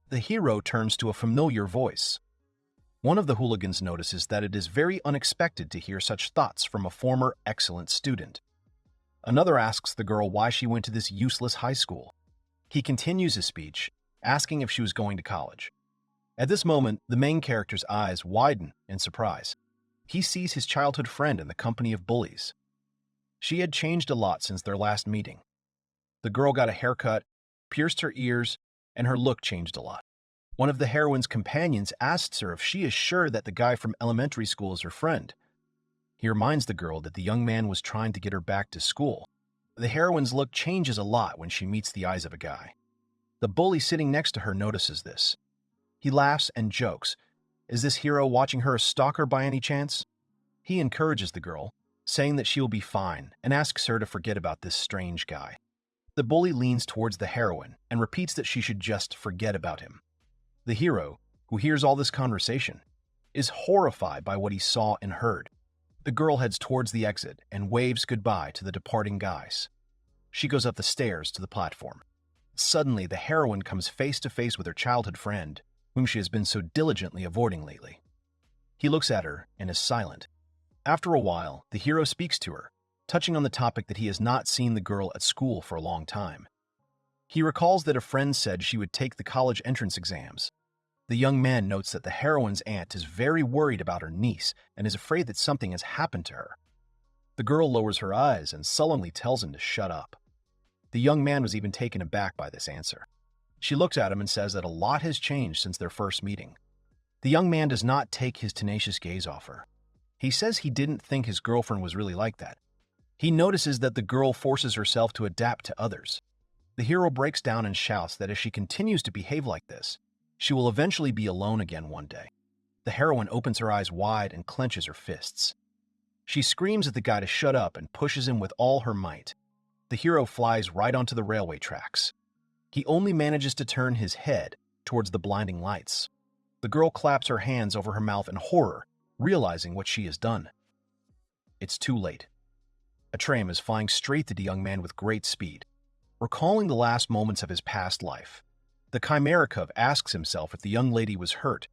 The hero turns to a familiar voice. One of the hooligans notices that it is very unexpected to hear such thoughts from a former excellent student. Another asks the girl why she went to this useless high school. He continues his speech, asking if she was going to college. At this moment, the main character's eyes widen in surprise. He sees his childhood friend in the company of bullies. She had changed a lot since their last meeting. The girl got a haircut, pierced her ears, and her look changed a lot. One of the heroine's companions asks her if she is sure that the guy from elementary school is her friend. He reminds the girl that the young man was trying to get her back to school. The heroine's look changes a lot when she meets the eyes of a guy. The bully sitting next to her notices this. He laughs and jokes. Is this hero watching her a stalker by any chance? He encourages the girl, saying that she will be fine, and asks her to forget about this strange guy. The bully leans towards the heroine and repeats that she should just forget about him. The hero, who hears all this conversation, is horrified by what he saw and heard. The girl heads towards the exit and waves goodbye to the departing guys. She goes up the stairs to the platform. Suddenly, the heroine comes face to face with her childhood friend, whom she has been so diligently avoiding lately. He looks at her and is silent. After a while, the hero speaks to her, touching on the topic that he has not seen the girl at school for a long time. He recalls that a friend said she would take the college entrance exams. The young man notes that the heroine's aunt is very worried about her niece and is afraid that something has happened to her. The girl lowers her eyes and sullenly tells him to shut up. The young man was even taken aback by this answer. She looks at him and says that a lot has changed since their first meeting. The young man does not take his tenacious gaze off her. He says he didn't think his girlfriend was really like that. He notices that the girl forces herself to adapt to others. The hero breaks down and shouts that if she continues to behave like this, she will eventually be alone again one day. The heroine opens her eyes wide and clenches her fists. She screams at the guy to shut up and pushes him with all her might. The hero flies right onto the railway tracks. He only manages to turn his head towards the blinding lights. The girl claps her hands over her mouth in horror, realizing what she has done. It's too late. A tram is flying straight to the young man with great speed. Recalling the last moments of his past life, the chimerical asks himself if the young lady was hurt.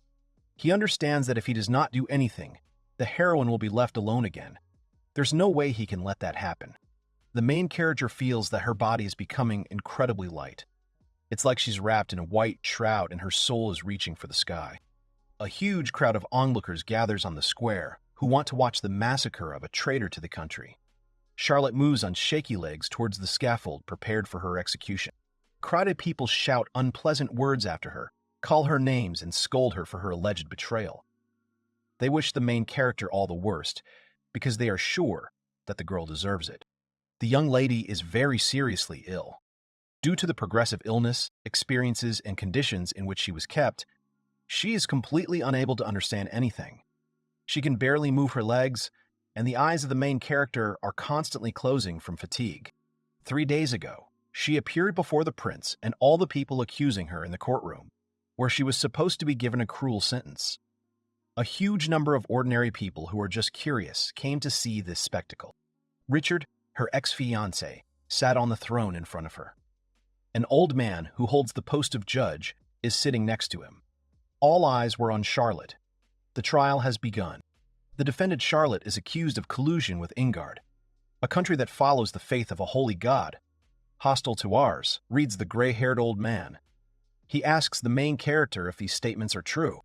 He understands that if he does not do anything, the heroine will be left alone again. There's no way he can let that happen. The main character feels that her body is becoming incredibly light. It's like she's wrapped in a white shroud and her soul is reaching for the sky. A huge crowd of onlookers gathers on the square who want to watch the massacre of a traitor to the country. Charlotte moves on shaky legs towards the scaffold prepared for her execution. Crowded people shout unpleasant words after her, call her names, and scold her for her alleged betrayal. They wish the main character all the worst because they are sure that the girl deserves it. The young lady is very seriously ill. Due to the progressive illness, experiences, and conditions in which she was kept, she is completely unable to understand anything. She can barely move her legs, and the eyes of the main character are constantly closing from fatigue. 3 days ago, she appeared before the prince and all the people accusing her in the courtroom, where she was supposed to be given a cruel sentence. A huge number of ordinary people who were just curious came to see this spectacle. Richard, her ex-fiancé, sat on the throne in front of her. An old man who holds the post of judge is sitting next to him. All eyes were on Charlotte. The trial has begun. The defendant Charlotte is accused of collusion with Ingard, a country that follows the faith of a holy god. Hostile to ours, reads the gray-haired old man. He asks the main character if these statements are true.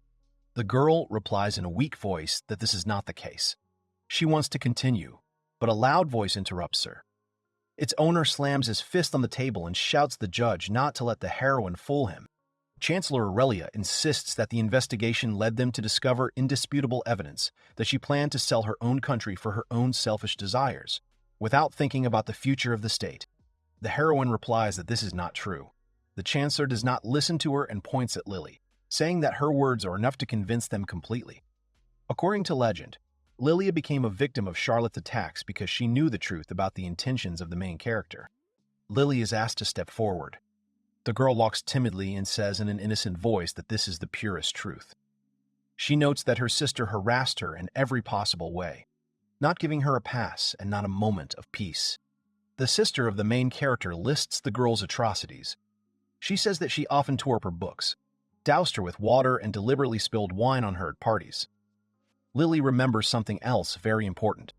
The girl replies in a weak voice that this is not the case. She wants to continue, but a loud voice interrupts her. Its owner slams his fist on the table and shouts the judge not to let the heroine fool him. Chancellor Lilia insists that the investigation led them to discover indisputable evidence that she planned to sell her own country for her own selfish desires, without thinking about the future of the state. The heroine replies that this is not true. The Chancellor does not listen to her and points at Lily, saying that her words are enough to convince them completely. According to legend, Lilia became a victim of Charlotte's attacks because she knew the truth about the intentions of the main character. Lily is asked to step forward. The girl walks timidly and says in an innocent voice that this is the purest truth. She notes that her sister harassed her in every possible way, not giving her a pass and not a moment of peace. The sister of the main character lists the girl's atrocities. She says that she often tore up her books, doused her with water, and deliberately spilled wine on her at parties. Lily remembers something else very important.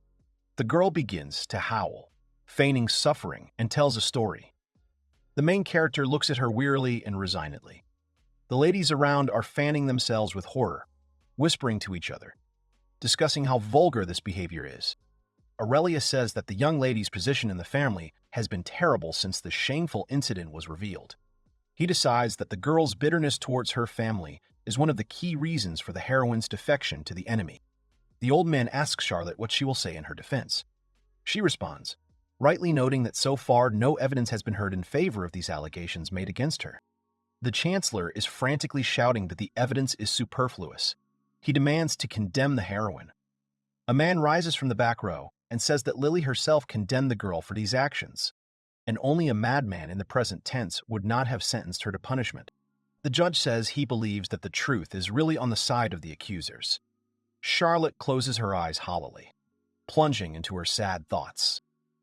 The girl begins to howl, feigning suffering, and tells a story. The main character looks at her wearily and resignedly. The ladies around are fanning themselves with horror, whispering to each other, discussing how vulgar this behavior is. Aurelia says that the young lady's position in the family has been terrible since the shameful incident was revealed. He decides that the girl's bitterness towards her family is one of the key reasons for the heroine's defection to the enemy. The old man asks Charlotte what she will say in her defense. She responds, rightly noting that so far no evidence has been heard in favor of these allegations made against her. The Chancellor is frantically shouting that the evidence is superfluous. He demands to condemn the heroine. A man rises from the back row and says that Lily herself condemned the girl for these actions, and only a madman in the present tense would not have sentenced her to punishment. The judge says he believes that the truth is really on the side of the accusers. Charlotte closes her eyes hollowly, plunging into her sad thoughts.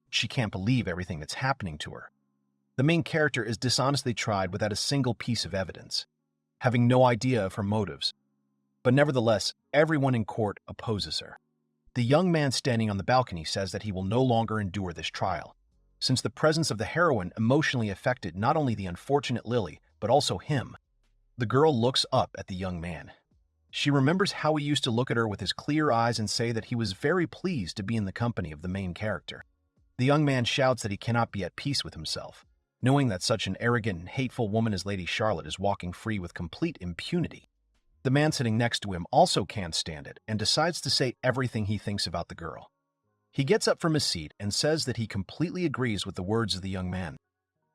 She can't believe everything that's happening to her. The main character is dishonestly tried without a single piece of evidence, having no idea of her motives. But nevertheless, everyone in court opposes her. The young man standing on the balcony says that he will no longer endure this trial, since the presence of the heroine emotionally affected not only the unfortunate Lily, but also him. The girl looks up at the young man. She remembers how he used to look at her with his clear eyes and say that he was very pleased to be in the company of the main character. The young man shouts that he cannot be at peace with himself, knowing that such an arrogant and hateful woman as Lady Charlotte is walking free with complete impunity. The man sitting next to him also can't stand it and decides to say everything he thinks about the girl. He gets up from his seat and says that he completely agrees with the words of the young man.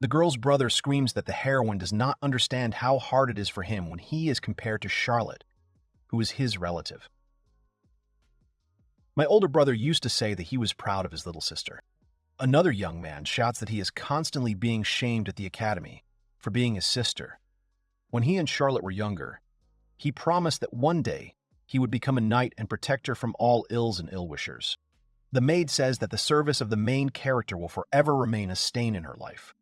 The girl's brother screams that the heroine does not understand how hard it is for him when he is compared to Charlotte, who is his relative. My older brother used to say that he was proud of his little sister. Another young man shouts that he is constantly being shamed at the academy for being his sister. When he and Charlotte were younger, he promised that one day he would become a knight and protect her from all ills and ill-wishers. The maid says that the service of the main character will forever remain a stain in her life.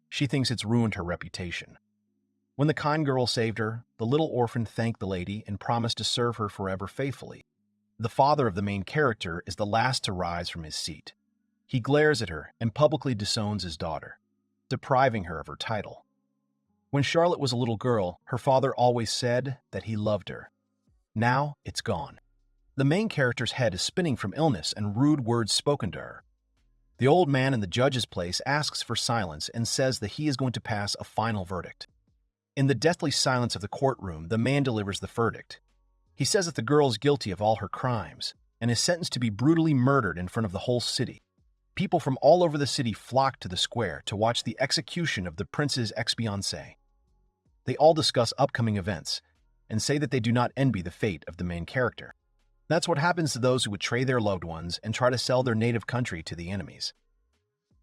She thinks it's ruined her reputation. When the kind girl saved her, the little orphan thanked the lady and promised to serve her forever faithfully. The father of the main character is the last to rise from his seat. He glares at her and publicly disowns his daughter, depriving her of her title. When Charlotte was a little girl, her father always said that he loved her. Now it's gone. The main character's head is spinning from illness and rude words spoken to her. The old man in the judge's place asks for silence and says that he is going to pass a final verdict. In the deathly silence of the courtroom, the man delivers the verdict. He says that the girl is guilty of all her crimes and is sentenced to be brutally murdered in front of the whole city. People from all over the city flock to the square to watch the execution of the prince's ex-fiancée. They all discuss upcoming events and say that they do not envy the fate of the main character. That's what happens to those who betray their loved ones and try to sell their native country to the enemies.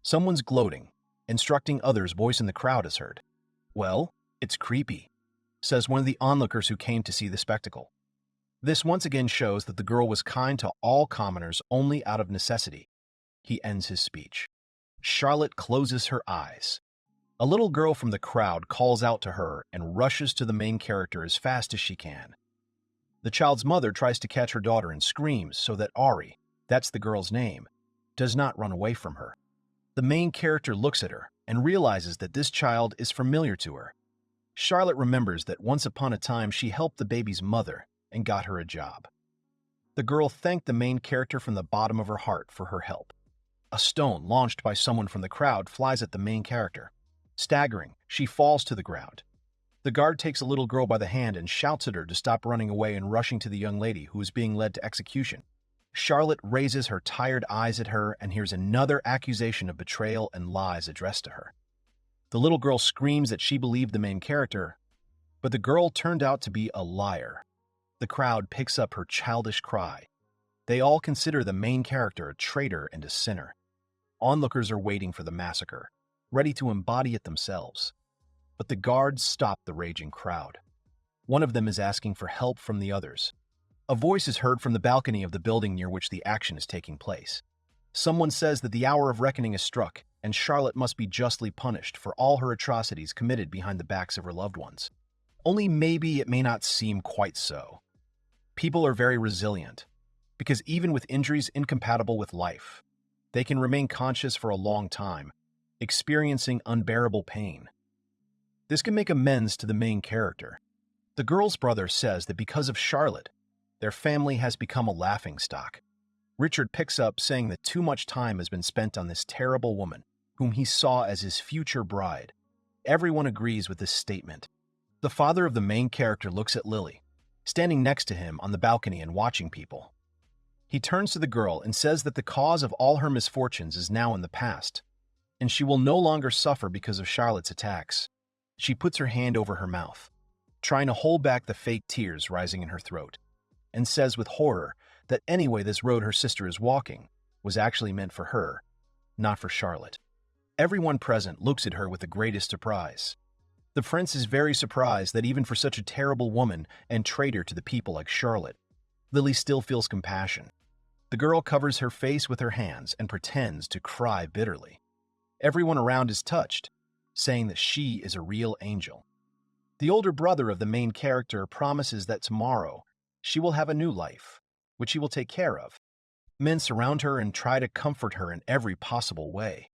Someone's gloating, instructing others' voice in the crowd is heard. "Well, it's creepy," says one of the onlookers who came to see the spectacle. This once again shows that the girl was kind to all commoners only out of necessity. He ends his speech. Charlotte closes her eyes. A little girl from the crowd calls out to her and rushes to the main character as fast as she can. The child's mother tries to catch her daughter and screams so that Ari, that's the girl's name, does not run away from her. The main character looks at her and realizes that this child is familiar to her. Charlotte remembers that once upon a time she helped the baby's mother and got her a job. The girl thanked the main character from the bottom of her heart for her help. A stone launched by someone from the crowd flies at the main character. Staggering, she falls to the ground. The guard takes a little girl by the hand and shouts at her to stop running away and rushing to the young lady who is being led to execution. Charlotte raises her tired eyes at her and hears another accusation of betrayal and lies addressed to her. The little girl screams that she believed the main character, but the girl turned out to be a liar. The crowd picks up her childish cry. They all consider the main character a traitor and a sinner. Onlookers are waiting for the massacre, ready to embody it themselves. But the guards stop the raging crowd. One of them is asking for help from the others. A voice is heard from the balcony of the building near which the action is taking place. Someone says that the hour of reckoning is struck, and Charlotte must be justly punished for all her atrocities committed behind the backs of her loved ones. Only maybe it may not seem quite so. People are very resilient, because even with injuries incompatible with life, they can remain conscious for a long time, experiencing unbearable pain. This can make amends to the main character. The girl's brother says that because of Charlotte, their family has become a laughingstock. Richard picks up saying that too much time has been spent on this terrible woman, whom he saw as his future bride. Everyone agrees with this statement. The father of the main character looks at Lily, standing next to him on the balcony and watching people. He turns to the girl and says that the cause of all her misfortunes is now in the past, and she will no longer suffer because of Charlotte's attacks. She puts her hand over her mouth, trying to hold back the fake tears rising in her throat, and says with horror that anyway this road her sister is walking was actually meant for her, not for Charlotte. Everyone present looks at her with the greatest surprise. The prince is very surprised that even for such a terrible woman and traitor to the people like Charlotte, Lily still feels compassion. The girl covers her face with her hands and pretends to cry bitterly. Everyone around is touched, saying that she is a real angel. The older brother of the main character promises that tomorrow she will have a new life, which he will take care of. Men surround her and try to comfort her in every possible way.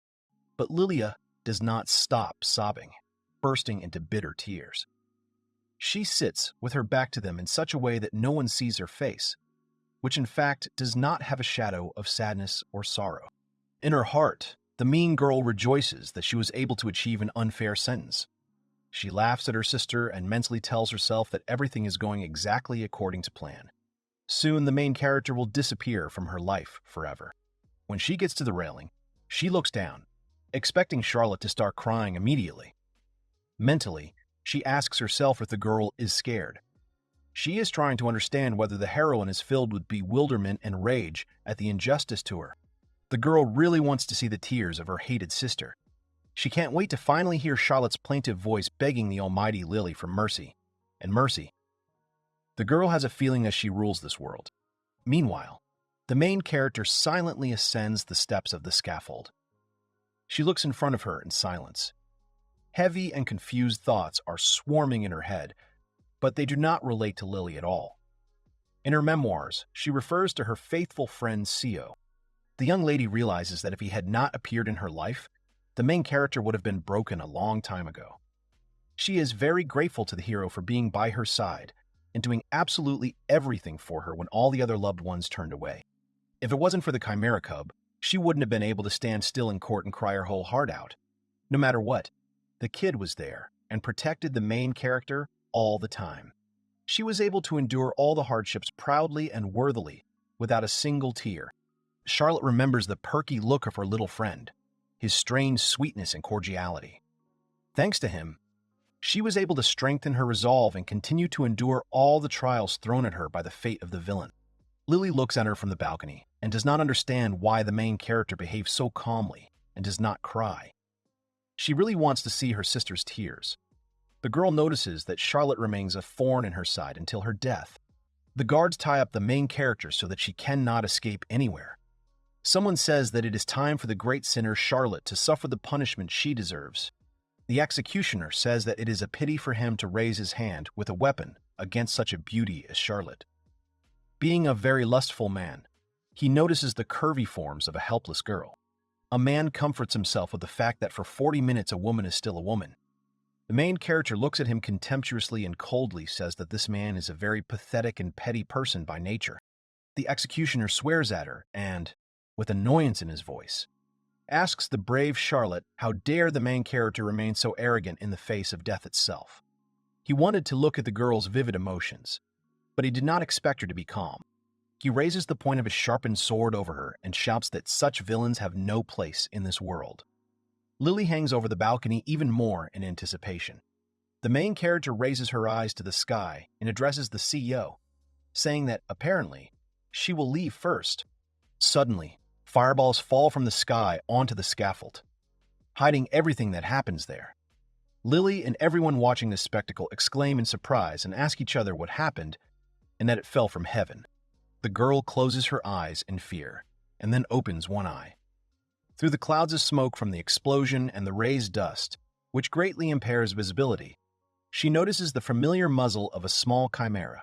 But Lilia does not stop sobbing, bursting into bitter tears. She sits with her back to them in such a way that no one sees her face, which in fact does not have a shadow of sadness or sorrow. In her heart, the mean girl rejoices that she was able to achieve an unfair sentence. She laughs at her sister and mentally tells herself that everything is going exactly according to plan. Soon, the main character will disappear from her life forever. When she gets to the railing, she looks down, expecting Charlotte to start crying immediately. Mentally, she asks herself if the girl is scared. She is trying to understand whether the heroine is filled with bewilderment and rage at the injustice to her. The girl really wants to see the tears of her hated sister. She can't wait to finally hear Charlotte's plaintive voice begging the almighty Lily for mercy and mercy. The girl has a feeling as she rules this world. Meanwhile, the main character silently ascends the steps of the scaffold. She looks in front of her in silence. Heavy and confused thoughts are swarming in her head, but they do not relate to Lily at all. In her memoirs, she refers to her faithful friend Sio. The young lady realizes that if he had not appeared in her life, the main character would have been broken a long time ago. She is very grateful to the hero for being by her side and doing absolutely everything for her when all the other loved ones turned away. If it wasn't for the Chimera cub, she wouldn't have been able to stand still in court and cry her whole heart out. No matter what, the kid was there and protected the main character all the time. She was able to endure all the hardships proudly and worthily without a single tear. Charlotte remembers the perky look of her little friend, his strange sweetness and cordiality. Thanks to him, she was able to strengthen her resolve and continue to endure all the trials thrown at her by the fate of the villain. Lily looks at her from the balcony and does not understand why the main character behaves so calmly and does not cry. She really wants to see her sister's tears. The girl notices that Charlotte remains a thorn in her side until her death. The guards tie up the main character so that she cannot escape anywhere. Someone says that it is time for the great sinner Charlotte to suffer the punishment she deserves. The executioner says that it is a pity for him to raise his hand with a weapon against such a beauty as Charlotte. Being a very lustful man, he notices the curvy forms of a helpless girl. A man comforts himself with the fact that for 40 minutes a woman is still a woman. The main character looks at him contemptuously and coldly says that this man is a very pathetic and petty person by nature. The executioner swears at her and, with annoyance in his voice, asks the brave Charlotte how dare the main character remain so arrogant in the face of death itself. He wanted to look at the girl's vivid emotions, but he did not expect her to be calm. He raises the point of his sharpened sword over her and shouts that such villains have no place in this world. Lily hangs over the balcony even more in anticipation. The main character raises her eyes to the sky and addresses the CEO, saying that, apparently, she will leave first. Suddenly, fireballs fall from the sky onto the scaffold, hiding everything that happens there. Lily and everyone watching this spectacle exclaim in surprise and ask each other what happened and that it fell from heaven. The girl closes her eyes in fear and then opens one eye. Through the clouds of smoke from the explosion and the raised dust, which greatly impairs visibility, she notices the familiar muzzle of a small chimera.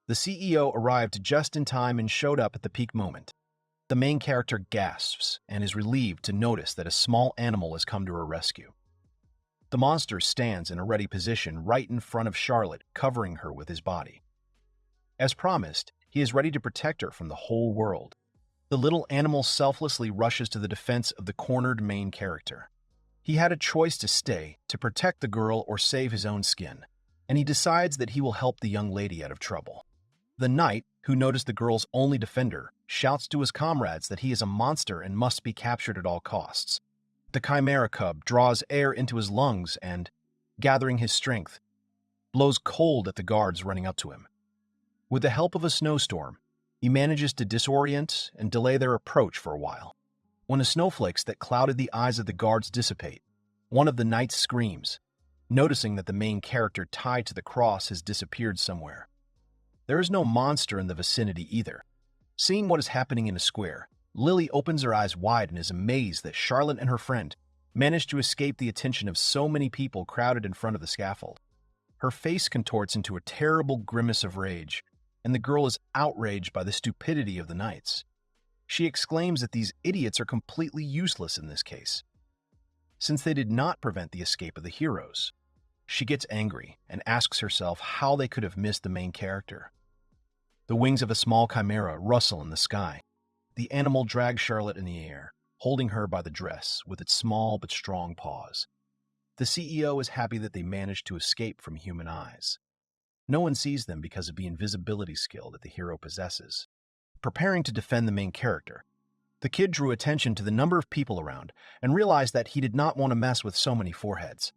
The CEO arrived just in time and showed up at the peak moment. The main character gasps and is relieved to notice that a small animal has come to her rescue. The monster stands in a ready position right in front of Charlotte, covering her with his body. As promised, he is ready to protect her from the whole world. The little animal selflessly rushes to the defense of the cornered main character. He had a choice to stay, to protect the girl or save his own skin, and he decides that he will help the young lady out of trouble. The knight, who noticed the girl's only defender, shouts to his comrades that he is a monster and must be captured at all costs. The Chimera cub draws air into his lungs and, gathering his strength, blows cold at the guards running up to him. With the help of a snowstorm, he manages to disorient and delay their approach for a while. When the snowflakes that clouded the eyes of the guards dissipate, one of the knights screams, noticing that the main character tied to the cross has disappeared somewhere. There is no monster in the vicinity either. Seeing what is happening in the square, Lily opens her eyes wide and is amazed that Charlotte and her friend managed to escape the attention of so many people crowded in front of the scaffold. Her face contorts into a terrible grimace of rage, and the girl is outraged by the stupidity of the knights. She exclaims that these idiots are completely useless in this case, since they did not prevent the escape of the heroes. She gets angry and asks herself how they could have missed the main character. The wings of a small chimera rustle in the sky. The animal drags Charlotte in the air, holding her by the dress with its small but strong paws. The CEO is happy that they managed to escape from human eyes. No one sees them because of the invisibility skill that the hero possesses. Preparing to defend the main character, the kid drew attention to the number of people around and realized that he did not want to mess with so many foreheads.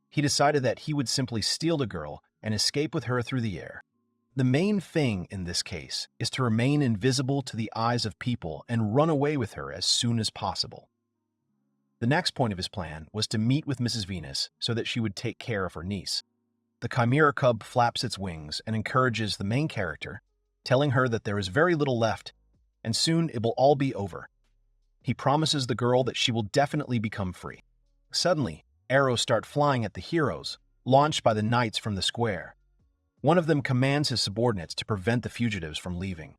He decided that he would simply steal the girl and escape with her through the air. The main thing in this case is to remain invisible to the eyes of people and run away with her as soon as possible. The next point of his plan was to meet with Mrs. Venus so that she would take care of her niece. The chimera cub flaps its wings and encourages the main character, telling her that there is very little left and soon it will all be over. He promises the girl that she will definitely become free. Suddenly, arrows start flying at the heroes, launched by the knights from the square. One of them commands his subordinates to prevent the fugitives from leaving.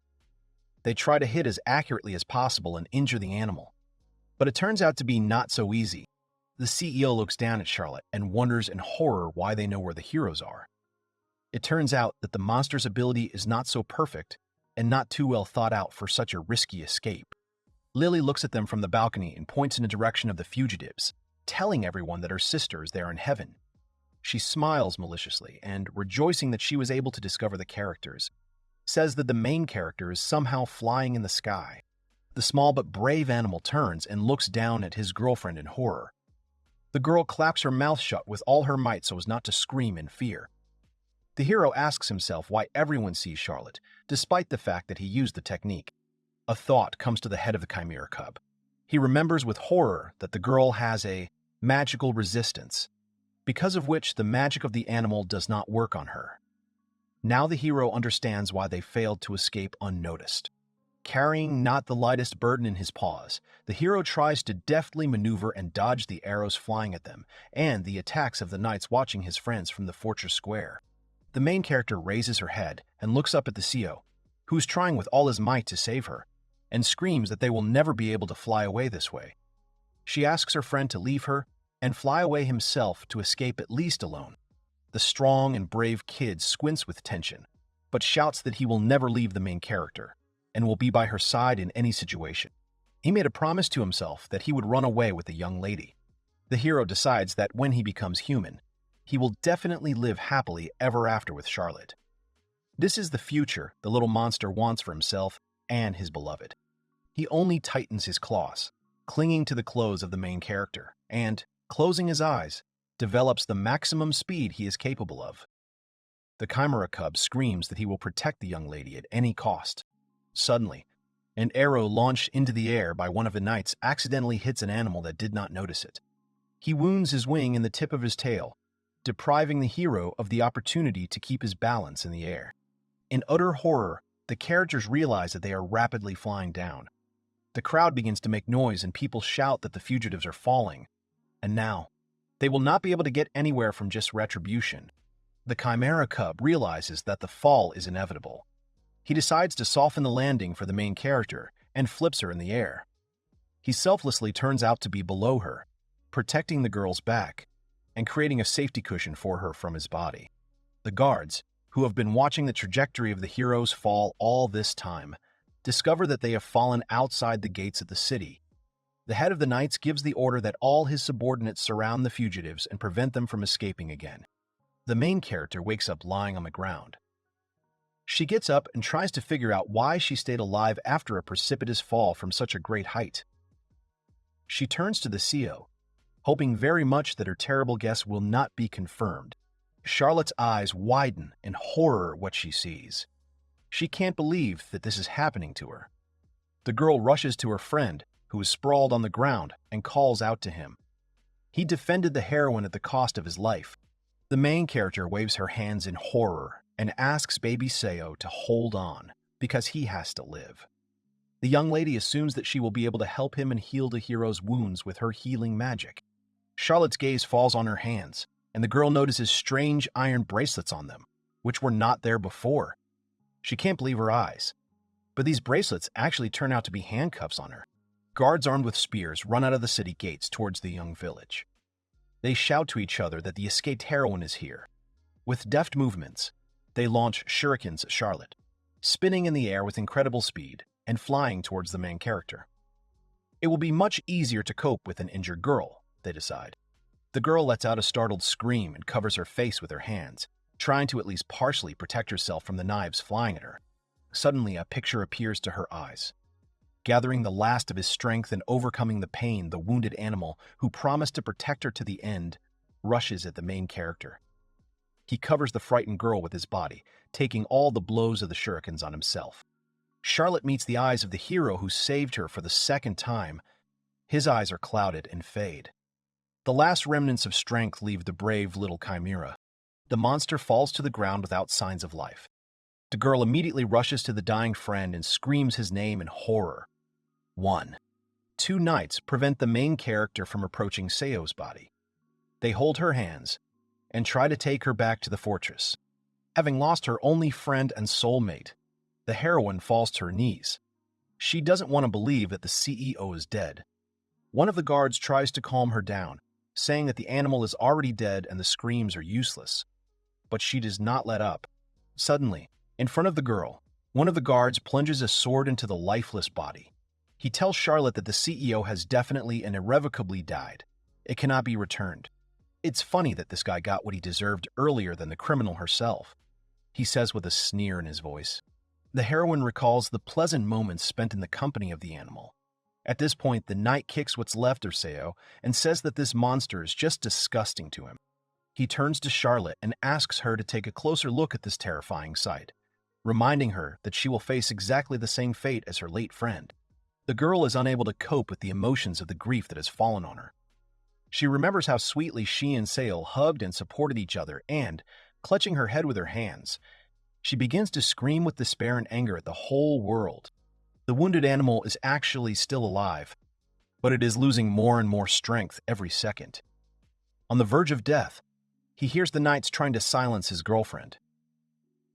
They try to hit as accurately as possible and injure the animal. But it turns out to be not so easy. The CEO looks down at Charlotte and wonders in horror why they know where the heroes are. It turns out that the monster's ability is not so perfect and not too well thought out for such a risky escape. Lily looks at them from the balcony and points in the direction of the fugitives, telling everyone that her sister is there in heaven. She smiles maliciously and, rejoicing that she was able to discover the characters, says that the main character is somehow flying in the sky. The small but brave animal turns and looks down at his girlfriend in horror. The girl claps her mouth shut with all her might so as not to scream in fear. The hero asks himself why everyone sees Charlotte, despite the fact that he used the technique. A thought comes to the head of the chimera cub. He remembers with horror that the girl has a magical resistance, because of which the magic of the animal does not work on her. Now the hero understands why they failed to escape unnoticed. Carrying not the lightest burden in his paws, the hero tries to deftly maneuver and dodge the arrows flying at them and the attacks of the knights watching his friends from the fortress square. The main character raises her head and looks up at the CEO, who's trying with all his might to save her, and screams that they will never be able to fly away this way. She asks her friend to leave her and fly away himself to escape at least alone. The strong and brave kid squints with tension, but shouts that he will never leave the main character and will be by her side in any situation. He made a promise to himself that he would run away with the young lady. The hero decides that when he becomes human, he will definitely live happily ever after with Charlotte. This is the future the little monster wants for himself and his beloved. He only tightens his claws, clinging to the clothes of the main character, and, closing his eyes, develops the maximum speed he is capable of. The chimera cub screams that he will protect the young lady at any cost. Suddenly, an arrow launched into the air by one of the knights accidentally hits an animal that did not notice it. He wounds his wing in the tip of his tail, depriving the hero of the opportunity to keep his balance in the air. In utter horror, the characters realize that they are rapidly flying down. The crowd begins to make noise and people shout that the fugitives are falling. And now, they will not be able to get anywhere from just retribution. The chimera cub realizes that the fall is inevitable. He decides to soften the landing for the main character and flips her in the air. He selflessly turns out to be below her, protecting the girl's back and creating a safety cushion for her from his body. The guards, who have been watching the trajectory of the hero's fall all this time, discover that they have fallen outside the gates of the city. The head of the knights gives the order that all his subordinates surround the fugitives and prevent them from escaping again. The main character wakes up lying on the ground. She gets up and tries to figure out why she stayed alive after a precipitous fall from such a great height. She turns to the CEO, hoping very much that her terrible guess will not be confirmed. Charlotte's eyes widen in horror at what she sees. She can't believe that this is happening to her. The girl rushes to her friend, who is sprawled on the ground, and calls out to him. He defended the heroine at the cost of his life. The main character waves her hands in horror and asks baby Seo to hold on, because he has to live. The young lady assumes that she will be able to help him and heal the hero's wounds with her healing magic. Charlotte's gaze falls on her hands, and the girl notices strange iron bracelets on them, which were not there before. She can't believe her eyes. But these bracelets actually turn out to be handcuffs on her. Guards armed with spears run out of the city gates towards the young village. They shout to each other that the escaped heroine is here. With deft movements, they launch shurikens at Charlotte, spinning in the air with incredible speed and flying towards the main character. It will be much easier to cope with an injured girl, they decide. The girl lets out a startled scream and covers her face with her hands, trying to at least partially protect herself from the knives flying at her. Suddenly, a picture appears to her eyes. Gathering the last of his strength and overcoming the pain, the wounded animal, who promised to protect her to the end, rushes at the main character. He covers the frightened girl with his body, taking all the blows of the shurikens on himself. Charlotte meets the eyes of the hero who saved her for the second time. His eyes are clouded and fade. The last remnants of strength leave the brave little chimera. The monster falls to the ground without signs of life. The girl immediately rushes to the dying friend and screams his name in horror. 1. 2 knights prevent the main character from approaching Seo's body. They hold her hands and try to take her back to the fortress. Having lost her only friend and soulmate, the heroine falls to her knees. She doesn't want to believe that the CEO is dead. One of the guards tries to calm her down, saying that the animal is already dead and the screams are useless. But she does not let up. Suddenly, in front of the girl, one of the guards plunges a sword into the lifeless body. He tells Charlotte that the CEO has definitely and irrevocably died. It cannot be returned. It's funny that this guy got what he deserved earlier than the criminal herself, he says with a sneer in his voice. The heroine recalls the pleasant moments spent in the company of the animal. At this point, the knight kicks what's left of Seo and says that this monster is just disgusting to him. He turns to Charlotte and asks her to take a closer look at this terrifying sight, reminding her that she will face exactly the same fate as her late friend. The girl is unable to cope with the emotions of the grief that has fallen on her. She remembers how sweetly she and Seo hugged and supported each other and, clutching her head with her hands, she begins to scream with despair and anger at the whole world. The wounded animal is actually still alive, but it is losing more and more strength every second. On the verge of death, he hears the knights trying to silence his girlfriend.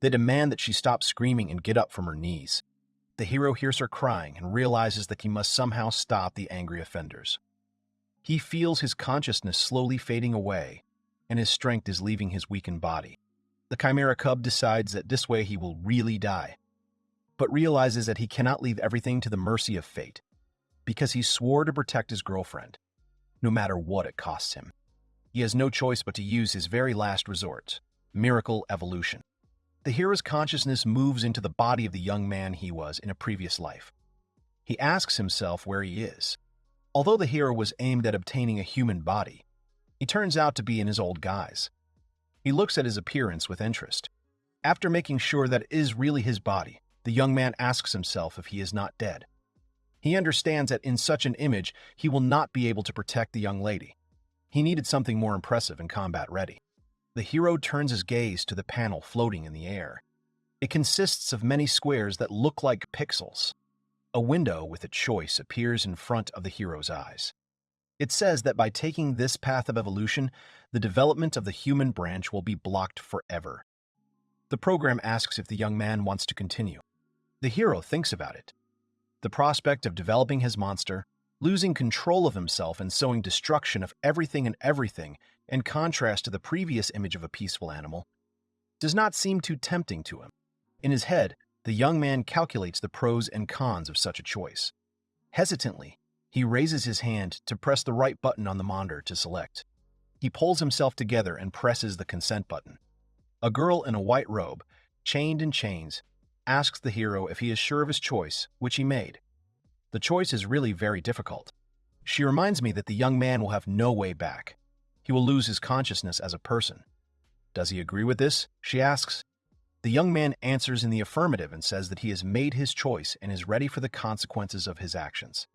They demand that she stop screaming and get up from her knees. The hero hears her crying and realizes that he must somehow stop the angry offenders. He feels his consciousness slowly fading away, and his strength is leaving his weakened body. The chimera cub decides that this way he will really die, but realizes that he cannot leave everything to the mercy of fate, because he swore to protect his girlfriend, no matter what it costs him. He has no choice but to use his very last resort, miracle evolution. The hero's consciousness moves into the body of the young man he was in a previous life. He asks himself where he is. Although the hero was aimed at obtaining a human body, he turns out to be in his old guise. He looks at his appearance with interest. After making sure that it is really his body, the young man asks himself if he is not dead. He understands that in such an image, he will not be able to protect the young lady. He needed something more impressive and combat-ready. The hero turns his gaze to the panel floating in the air. It consists of many squares that look like pixels. A window with a choice appears in front of the hero's eyes. It says that by taking this path of evolution, the development of the human branch will be blocked forever. The program asks if the young man wants to continue. The hero thinks about it. The prospect of developing his monster, losing control of himself and sowing destruction of everything and everything, in contrast to the previous image of a peaceful animal, does not seem too tempting to him. In his head, the young man calculates the pros and cons of such a choice. Hesitantly, he raises his hand to press the right button on the monitor to select. He pulls himself together and presses the consent button. A girl in a white robe, chained in chains, asks the hero if he is sure of his choice, which he made. The choice is really very difficult. She reminds me that the young man will have no way back. He will lose his consciousness as a person. Does he agree with this? She asks. The young man answers in the affirmative and says that he has made his choice and is ready for the consequences of his actions.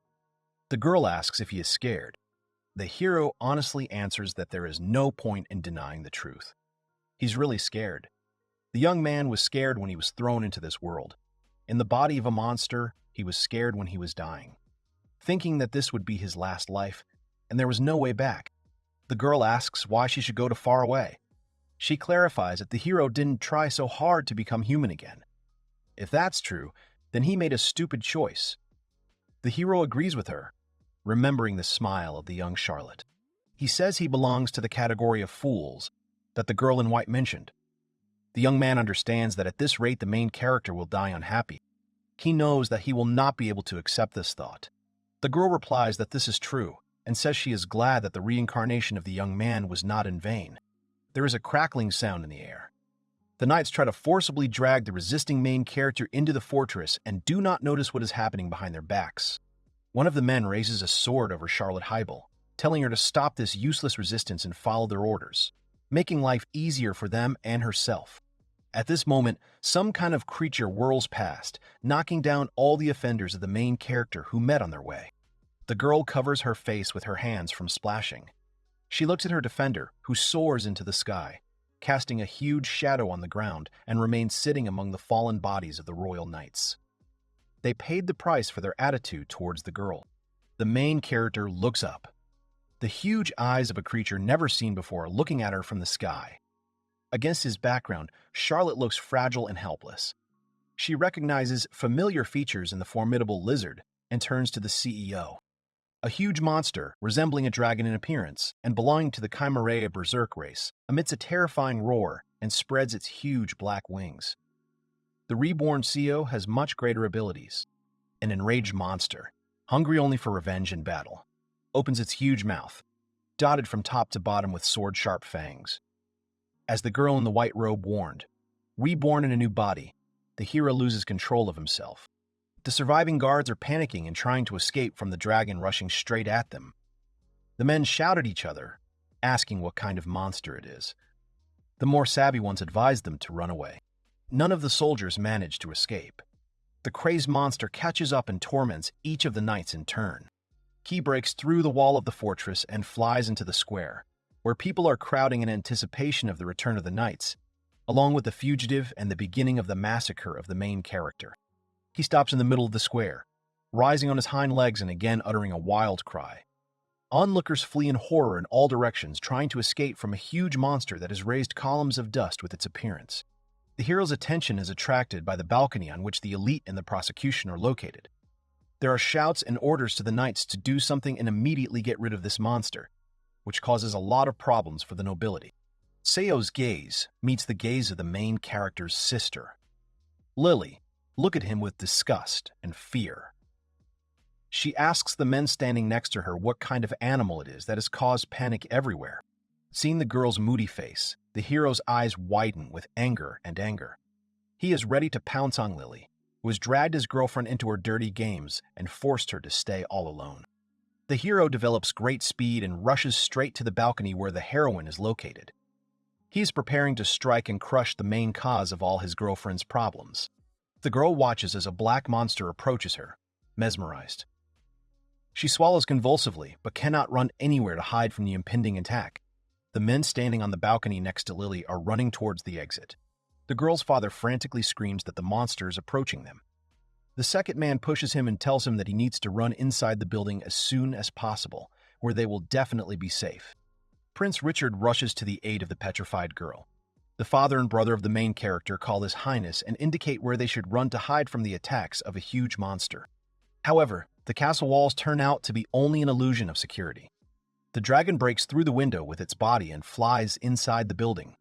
The girl asks if he is scared. The hero honestly answers that there is no point in denying the truth. He's really scared. The young man was scared when he was thrown into this world. In the body of a monster, he was scared when he was dying, thinking that this would be his last life, and there was no way back. The girl asks why she should go to far away. She clarifies that the hero didn't try so hard to become human again. If that's true, then he made a stupid choice. The hero agrees with her, remembering the smile of the young Charlotte. He says he belongs to the category of fools that the girl in white mentioned. The young man understands that at this rate the main character will die unhappy. He knows that he will not be able to accept this thought. The girl replies that this is true and says she is glad that the reincarnation of the young man was not in vain. There is a crackling sound in the air. The knights try to forcibly drag the resisting main character into the fortress and do not notice what is happening behind their backs. One of the men raises a sword over Charlotte Hybel, telling her to stop this useless resistance and follow their orders, making life easier for them and herself. At this moment, some kind of creature whirls past, knocking down all the offenders of the main character who met on their way. The girl covers her face with her hands from splashing. She looks at her defender, who soars into the sky, casting a huge shadow on the ground and remains sitting among the fallen bodies of the royal knights. They paid the price for their attitude towards the girl. The main character looks up, the huge eyes of a creature never seen before looking at her from the sky. Against his background, Charlotte looks fragile and helpless. She recognizes familiar features in the formidable lizard and turns to the CEO. A huge monster, resembling a dragon in appearance and belonging to the Chimera berserk race, emits a terrifying roar and spreads its huge black wings. The reborn CEO has much greater abilities. An enraged monster, hungry only for revenge and battle, opens its huge mouth, dotted from top to bottom with sword-sharp fangs. As the girl in the white robe warned, reborn in a new body, the hero loses control of himself. The surviving guards are panicking and trying to escape from the dragon rushing straight at them. The men shout at each other, asking what kind of monster it is. The more savvy ones advise them to run away. None of the soldiers manage to escape. The crazed monster catches up and torments each of the knights in turn. He breaks through the wall of the fortress and flies into the square, where people are crowding in anticipation of the return of the knights, along with the fugitive and the beginning of the massacre of the main character. He stops in the middle of the square, rising on his hind legs and again uttering a wild cry. Onlookers flee in horror in all directions, trying to escape from a huge monster that has raised columns of dust with its appearance. The hero's attention is attracted by the balcony on which the elite and the prosecution are located. There are shouts and orders to the knights to do something and immediately get rid of this monster, which causes a lot of problems for the nobility. Seo's gaze meets the gaze of the main character's sister. Lily looks at him with disgust and fear. She asks the men standing next to her what kind of animal it is that has caused panic everywhere. Seeing the girl's moody face, the hero's eyes widen with anger and anger. He is ready to pounce on Lily, who has dragged his girlfriend into her dirty games and forced her to stay all alone. The hero develops great speed and rushes straight to the balcony where the heroine is located. He is preparing to strike and crush the main cause of all his girlfriend's problems. The girl watches as a black monster approaches her, mesmerized. She swallows convulsively, but cannot run anywhere to hide from the impending attack. The men standing on the balcony next to Lily are running towards the exit. The girl's father frantically screams that the monster is approaching them. The second man pushes him and tells him that he needs to run inside the building as soon as possible, where they will definitely be safe. Prince Richard rushes to the aid of the petrified girl. The father and brother of the main character call His Highness and indicate where they should run to hide from the attacks of a huge monster. However, the castle walls turn out to be only an illusion of security. The dragon breaks through the window with its body and flies inside the building.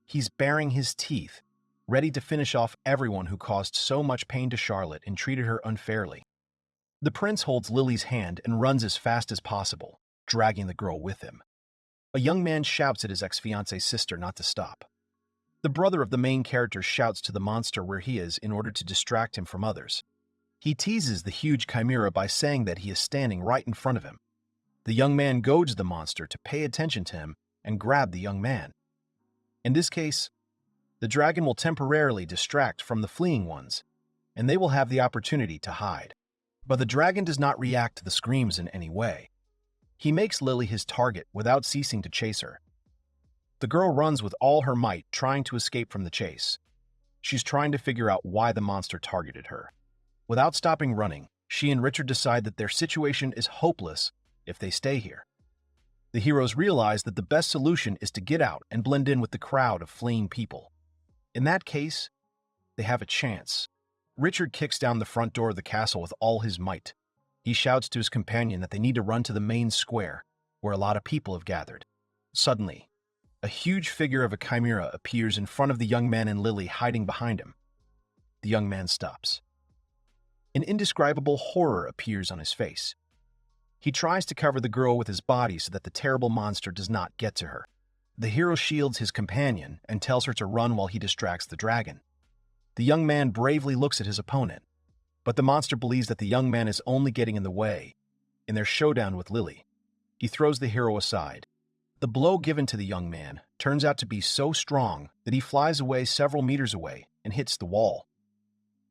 He's baring his teeth, ready to finish off everyone who caused so much pain to Charlotte and treated her unfairly. The prince holds Lily's hand and runs as fast as possible, dragging the girl with him. A young man shouts at his ex-fiance's sister not to stop. The brother of the main character shouts to the monster where he is in order to distract him from others. He teases the huge chimera by saying that he is standing right in front of him. The young man goads the monster to pay attention to him and grab the young man. In this case, the dragon will temporarily distract from the fleeing ones, and they will have the opportunity to hide. But the dragon does not react to the screams in any way. He makes Lily his target without ceasing to chase her. The girl runs with all her might, trying to escape from the chase. She's trying to figure out why the monster targeted her. Without stopping running, she and Richard decide that their situation is hopeless if they stay here. The heroes realize that the best solution is to get out and blend in with the crowd of fleeing people. In that case, they have a chance. Richard kicks down the front door of the castle with all his might. He shouts to his companion that they need to run to the main square, where a lot of people have gathered. Suddenly, a huge figure of a chimera appears in front of the young man and Lily hiding behind him. The young man stops. An indescribable horror appears on his face. He tries to cover the girl with his body so that the terrible monster does not get to her. The hero shields his companion and tells her to run while he distracts the dragon. The young man bravely looks at his opponent, but the monster believes that the young man is only getting in the way. In their showdown with Lily, he throws the hero aside. The blow given to the young man turns out to be so strong that he flies away several meters away and hits the wall.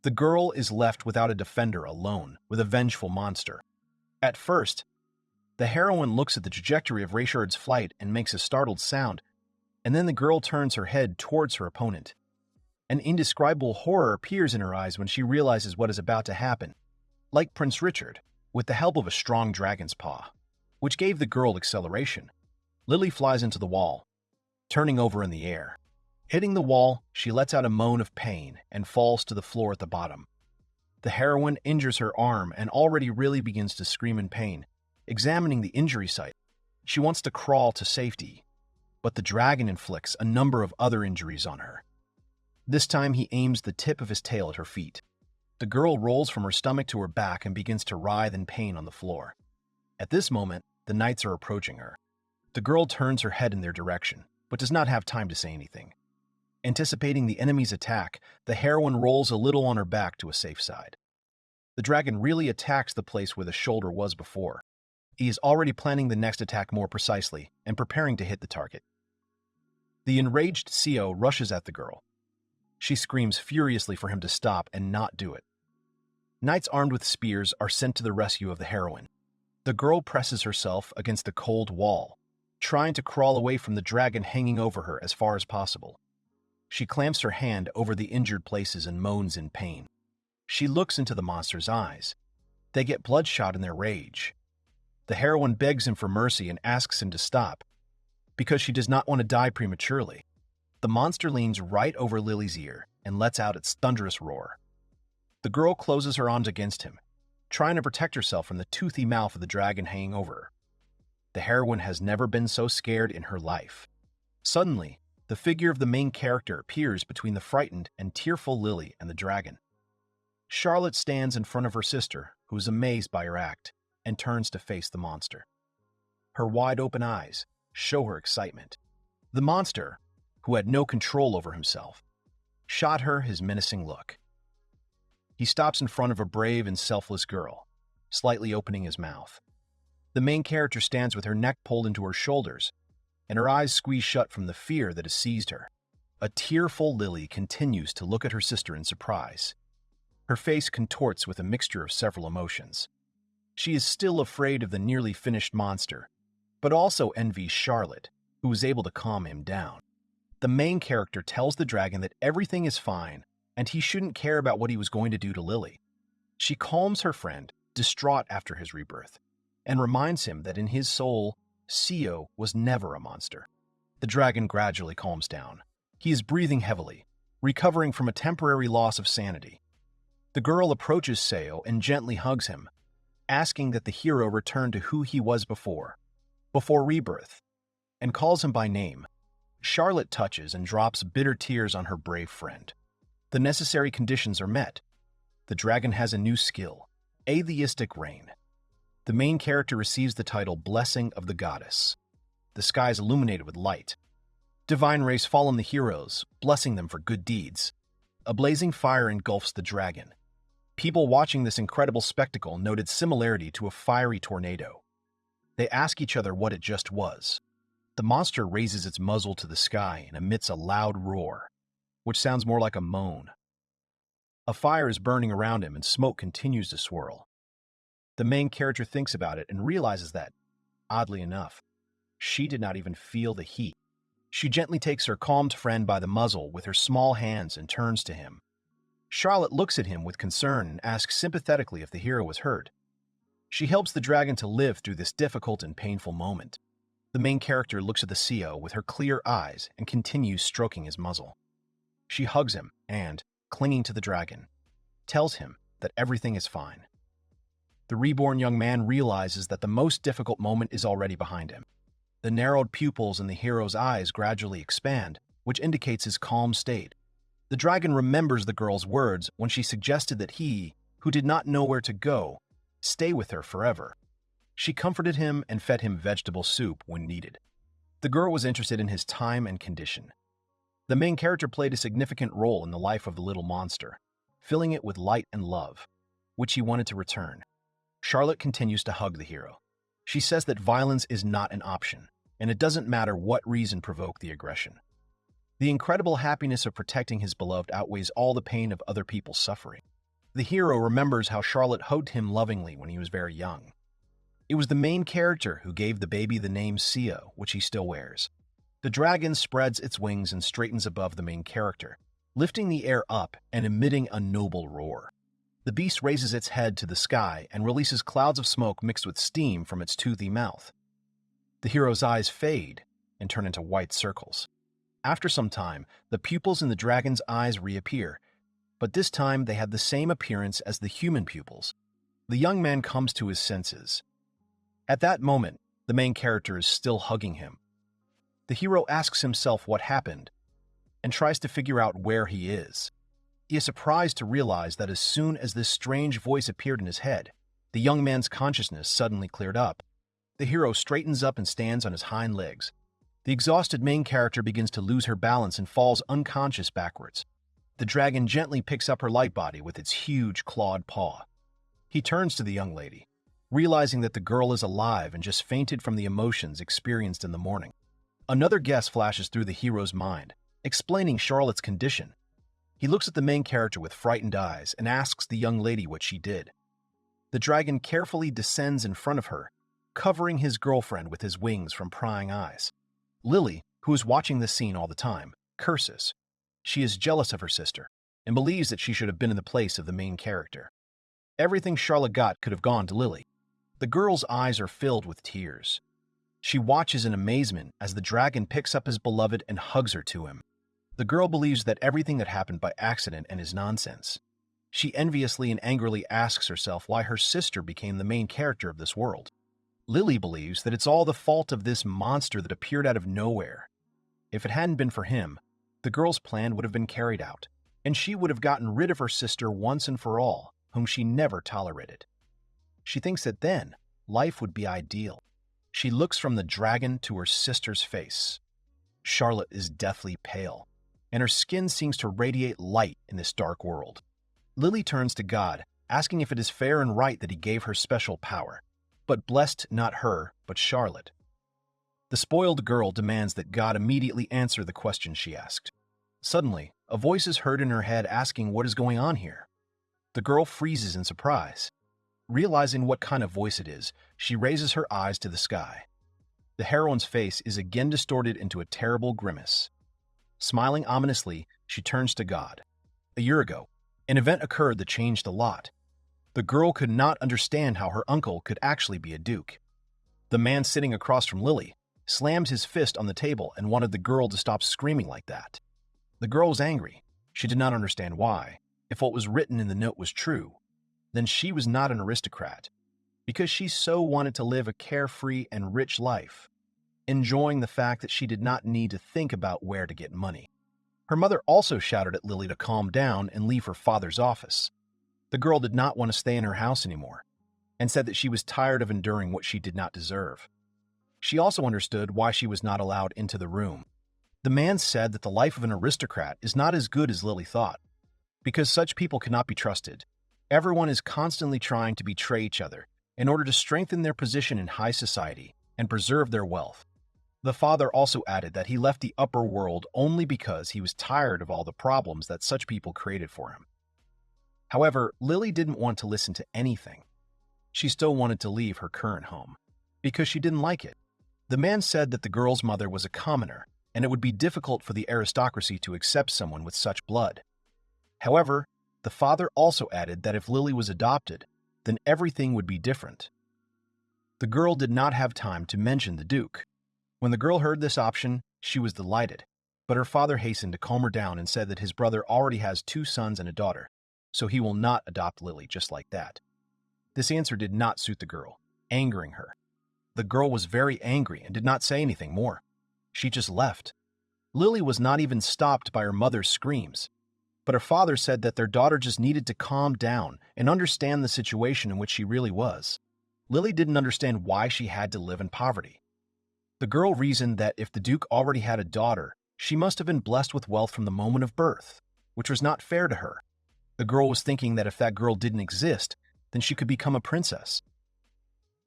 The girl is left without a defender, alone with a vengeful monster. At first, the heroine looks at the trajectory of Richard's flight and makes a startled sound, and then the girl turns her head towards her opponent. An indescribable horror appears in her eyes when she realizes what is about to happen. Like Prince Richard, with the help of a strong dragon's paw, which gave the girl acceleration, Lily flies into the wall, turning over in the air. Hitting the wall, she lets out a moan of pain and falls to the floor at the bottom. The heroine injures her arm and already really begins to scream in pain. Examining the injury site, she wants to crawl to safety, but the dragon inflicts a number of other injuries on her. This time he aims the tip of his tail at her feet. The girl rolls from her stomach to her back and begins to writhe in pain on the floor. At this moment, the knights are approaching her. The girl turns her head in their direction, but does not have time to say anything. Anticipating the enemy's attack, the heroine rolls a little on her back to a safe side. The dragon really attacks the place where the shoulder was before. He is already planning the next attack more precisely and preparing to hit the target. The enraged Seo rushes at the girl. She screams furiously for him to stop and not do it. Knights armed with spears are sent to the rescue of the heroine. The girl presses herself against the cold wall, trying to crawl away from the dragon hanging over her as far as possible. She clamps her hand over the injured places and moans in pain. She looks into the monster's eyes. They get bloodshot in their rage. The heroine begs him for mercy and asks him to stop, because she does not want to die prematurely. The monster leans right over Lily's ear and lets out its thunderous roar. The girl closes her arms against him, trying to protect herself from the toothy mouth of the dragon hanging over her. The heroine has never been so scared in her life. Suddenly, the figure of the main character appears between the frightened and tearful Lily and the dragon. Charlotte stands in front of her sister, who is amazed by her act, and turns to face the monster. Her wide-open eyes show her excitement. The monster, who had no control over himself, shot her his menacing look. He stops in front of a brave and selfless girl, slightly opening his mouth. The main character stands with her neck pulled into her shoulders, and her eyes squeezed shut from the fear that has seized her. A tearful Lily continues to look at her sister in surprise. Her face contorts with a mixture of several emotions. She is still afraid of the nearly finished monster, but also envies Charlotte, who is able to calm him down. The main character tells the dragon that everything is fine and he shouldn't care about what he was going to do to Lily. She calms her friend, distraught after his rebirth, and reminds him that in his soul, Seo was never a monster. The dragon gradually calms down. He is breathing heavily, recovering from a temporary loss of sanity. The girl approaches Seo and gently hugs him, asking that the hero return to who he was before rebirth, and calls him by name. Charlotte touches and drops bitter tears on her brave friend. The necessary conditions are met. The dragon has a new skill, atheistic rain. The main character receives the title Blessing of the Goddess. The sky is illuminated with light. Divine rays fall on the heroes, blessing them for good deeds. A blazing fire engulfs the dragon. People watching this incredible spectacle noted similarity to a fiery tornado. They ask each other what it just was. The monster raises its muzzle to the sky and emits a loud roar, which sounds more like a moan. A fire is burning around him and smoke continues to swirl. The main character thinks about it and realizes that, oddly enough, she did not even feel the heat. She gently takes her calmed friend by the muzzle with her small hands and turns to him. Charlotte looks at him with concern and asks sympathetically if the hero was hurt. She helps the dragon to live through this difficult and painful moment. The main character looks at the Seo with her clear eyes and continues stroking his muzzle. She hugs him and, clinging to the dragon, tells him that everything is fine. The reborn young man realizes that the most difficult moment is already behind him. The narrowed pupils in the hero's eyes gradually expand, which indicates his calm state. The dragon remembers the girl's words when she suggested that he, who did not know where to go, stay with her forever. She comforted him and fed him vegetable soup when needed. The girl was interested in his time and condition. The main character played a significant role in the life of the little monster, filling it with light and love, which he wanted to return. Charlotte continues to hug the hero. She says that violence is not an option, and it doesn't matter what reason provoked the aggression. The incredible happiness of protecting his beloved outweighs all the pain of other people's suffering. The hero remembers how Charlotte hugged him lovingly when he was very young. It was the main character who gave the baby the name Sia, which he still wears. The dragon spreads its wings and straightens above the main character, lifting the air up and emitting a noble roar. The beast raises its head to the sky and releases clouds of smoke mixed with steam from its toothy mouth. The hero's eyes fade and turn into white circles. After some time, the pupils in the dragon's eyes reappear, but this time they have the same appearance as the human pupils. The young man comes to his senses. At that moment, the main character is still hugging him. The hero asks himself what happened and tries to figure out where he is. He is surprised to realize that as soon as this strange voice appeared in his head, the young man's consciousness suddenly cleared up. The hero straightens up and stands on his hind legs. The exhausted main character begins to lose her balance and falls unconscious backwards. The dragon gently picks up her light body with its huge clawed paw. He turns to the young lady, realizing that the girl is alive and just fainted from the emotions experienced in the morning. Another guess flashes through the hero's mind, explaining Charlotte's condition. He looks at the main character with frightened eyes and asks the young lady what she did. The dragon carefully descends in front of her, covering his girlfriend with his wings from prying eyes. Lily, who is watching this scene all the time, curses. She is jealous of her sister and believes that she should have been in the place of the main character. Everything Charlotte got could have gone to Lily. The girl's eyes are filled with tears. She watches in amazement as the dragon picks up his beloved and hugs her to him. The girl believes that everything had happened by accident and is nonsense. She enviously and angrily asks herself why her sister became the main character of this world. Lily believes that it's all the fault of this monster that appeared out of nowhere. If it hadn't been for him, the girl's plan would have been carried out, and she would have gotten rid of her sister once and for all, whom she never tolerated. She thinks that then, life would be ideal. She looks from the dragon to her sister's face. Charlotte is deathly pale, and her skin seems to radiate light in this dark world. Lily turns to God, asking if it is fair and right that he gave her special power, but blessed not her, but Charlotte. The spoiled girl demands that God immediately answer the question she asked. Suddenly, a voice is heard in her head asking what is going on here. The girl freezes in surprise. Realizing what kind of voice it is, she raises her eyes to the sky. The heroine's face is again distorted into a terrible grimace. Smiling ominously, she turns to God. A year ago, an event occurred that changed a lot. The girl could not understand how her uncle could actually be a duke. The man sitting across from Lily slammed his fist on the table and wanted the girl to stop screaming like that. The girl was angry. She did not understand why. If what was written in the note was true, then she was not an aristocrat, because she so wanted to live a carefree and rich life, enjoying the fact that she did not need to think about where to get money. Her mother also shouted at Lily to calm down and leave her father's office. The girl did not want to stay in her house anymore, and said that she was tired of enduring what she did not deserve. She also understood why she was not allowed into the room. The man said that the life of an aristocrat is not as good as Lily thought, because such people cannot be trusted. Everyone is constantly trying to betray each other in order to strengthen their position in high society and preserve their wealth. The father also added that he left the upper world only because he was tired of all the problems that such people created for him. However, Lily didn't want to listen to anything. She still wanted to leave her current home, because she didn't like it. The man said that the girl's mother was a commoner, and it would be difficult for the aristocracy to accept someone with such blood. However, the father also added that if Lily was adopted, then everything would be different. The girl did not have time to mention the Duke. When the girl heard this option, she was delighted, but her father hastened to calm her down and said that his brother already has 2 sons and a daughter. so he will not adopt Lily just like that. This answer did not suit the girl, angering her. The girl was very angry and did not say anything more. She just left. Lily was not even stopped by her mother's screams, but her father said that their daughter just needed to calm down and understand the situation in which she really was. Lily didn't understand why she had to live in poverty. The girl reasoned that if the Duke already had a daughter, she must have been blessed with wealth from the moment of birth, which was not fair to her. The girl was thinking that if that girl didn't exist, then she could become a princess.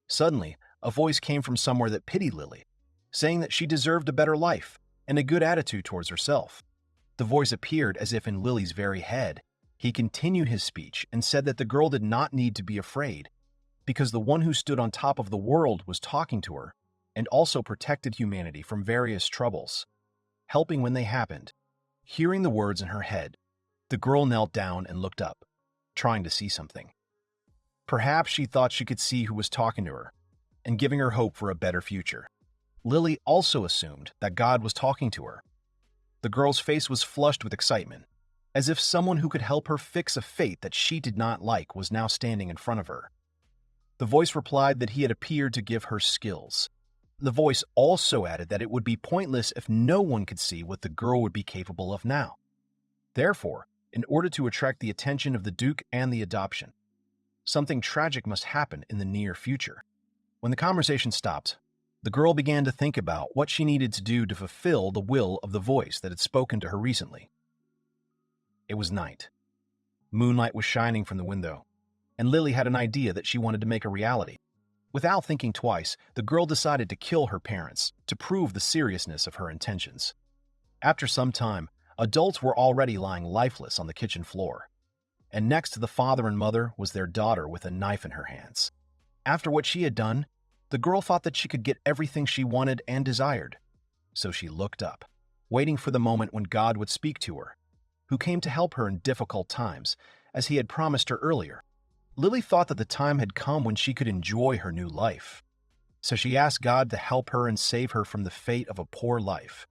Suddenly, a voice came from somewhere that pitied Lily, saying that she deserved a better life and a good attitude towards herself. The voice appeared as if in Lily's very head. He continued his speech and said that the girl did not need to be afraid, because the one who stood on top of the world was talking to her and also protected humanity from various troubles, helping when they happened. Hearing the words in her head, the girl knelt down and looked up, trying to see something. Perhaps she thought she could see who was talking to her and giving her hope for a better future. Lily also assumed that God was talking to her. The girl's face was flushed with excitement, as if someone who could help her fix a fate that she did not like was now standing in front of her. The voice replied that he had appeared to give her skills. The voice also added that it would be pointless if no one could see what the girl would be capable of now. Therefore, in order to attract the attention of the Duke and the adoption, something tragic must happen in the near future. When the conversation stopped, the girl began to think about what she needed to do to fulfill the will of the voice that had spoken to her recently. It was night. Moonlight was shining from the window, and Lily had an idea that she wanted to make a reality. Without thinking twice, the girl decided to kill her parents to prove the seriousness of her intentions. After some time, adults were already lying lifeless on the kitchen floor, and next to the father and mother was their daughter with a knife in her hands. After what she had done, the girl thought that she could get everything she wanted and desired. So she looked up, waiting for the moment when God would speak to her, who came to help her in difficult times, as he had promised her earlier. Lily thought that the time had come when she could enjoy her new life. So she asked God to help her and save her from the fate of a poor life,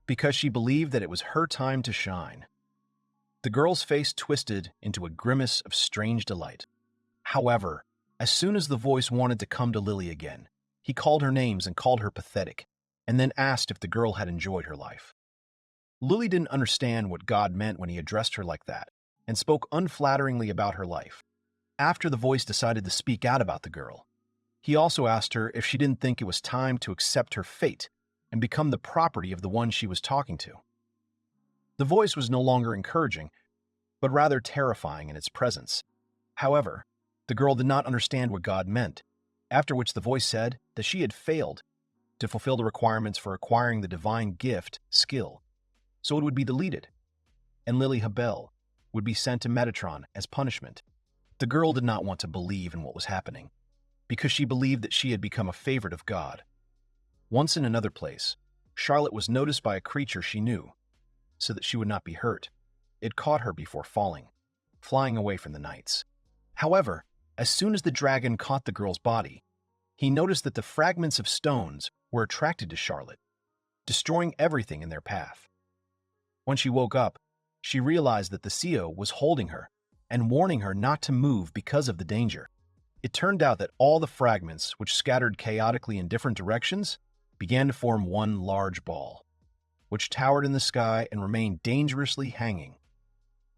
because she believed that it was her time to shine. The girl's face twisted into a grimace of strange delight. However, as soon as the voice wanted to come to Lily again, he called her names and called her pathetic, and then asked if the girl had enjoyed her life. Lily didn't understand what God meant when he addressed her like that, and spoke unflatteringly about her life. After the voice decided to speak out about the girl, he also asked her if she didn't think it was time to accept her fate and become the property of the one she was talking to. The voice was no longer encouraging, but rather terrifying in its presence. However, the girl did not understand what God meant, after which the voice said that she had failed to fulfill the requirements for acquiring the divine gift, skill, so it would be deleted, and Lilia would be sent to Metatron as punishment. The girl did not want to believe in what was happening, because she believed that she had become a favorite of God. Once in another place, Charlotte was noticed by a creature she knew, so that she would not be hurt. It caught her before falling, flying away from the knights. However, as soon as the dragon caught the girl's body, he noticed that the fragments of stones were attracted to Charlotte, destroying everything in their path. When she woke up, she realized that the CEO was holding her and warning her not to move because of the danger. It turned out that all the fragments, which scattered chaotically in different directions, began to form one large ball, which towered in the sky and remained dangerously hanging.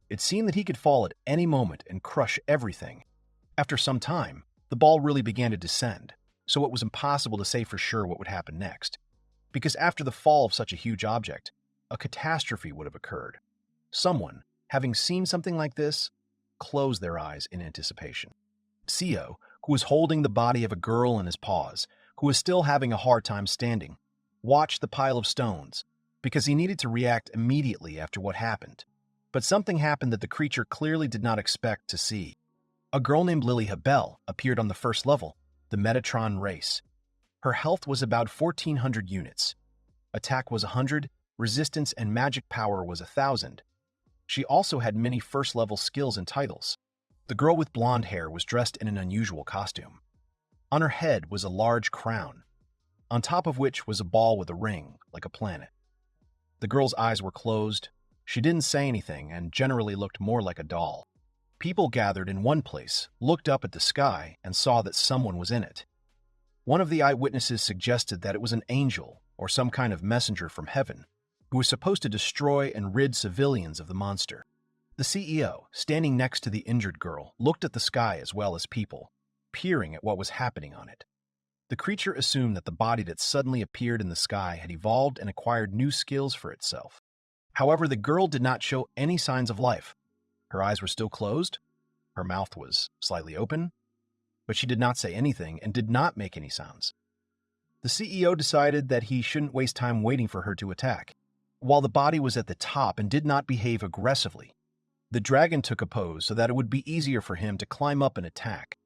It seemed that he could fall at any moment and crush everything. After some time, the ball really began to descend, so it was impossible to say for sure what would happen next, because after the fall of such a huge object, a catastrophe would have occurred. Someone, having seen something like this, closed their eyes in anticipation. CEO, who was holding the body of a girl in his paws, who was still having a hard time standing, watched the pile of stones, because he needed to react immediately after what happened. But something happened that the creature clearly did not expect to see. A girl named Lilia appeared on the first level, the Metatron race. Her health was about 1,400 units. Attack was 100, resistance and magic power was 1,000. She also had many first-level skills and titles. The girl with blonde hair was dressed in an unusual costume. On her head was a large crown, on top of which was a ball with a ring, like a planet. The girl's eyes were closed. She didn't say anything and generally looked more like a doll. People gathered in one place, looked up at the sky, and saw that someone was in it. One of the eyewitnesses suggested that it was an angel or some kind of messenger from heaven who was supposed to destroy and rid civilians of the monster. The CEO, standing next to the injured girl, looked at the sky as well as people, peering at what was happening on it. The creature assumed that the body that suddenly appeared in the sky had evolved and acquired new skills for itself. However, the girl did not show any signs of life. Her eyes were still closed, her mouth was slightly open, but she did not say anything and did not make any sounds. The CEO decided that he shouldn't waste time waiting for her to attack. While the body was at the top and did not behave aggressively, the dragon took a pose so that it would be easier for him to climb up and attack.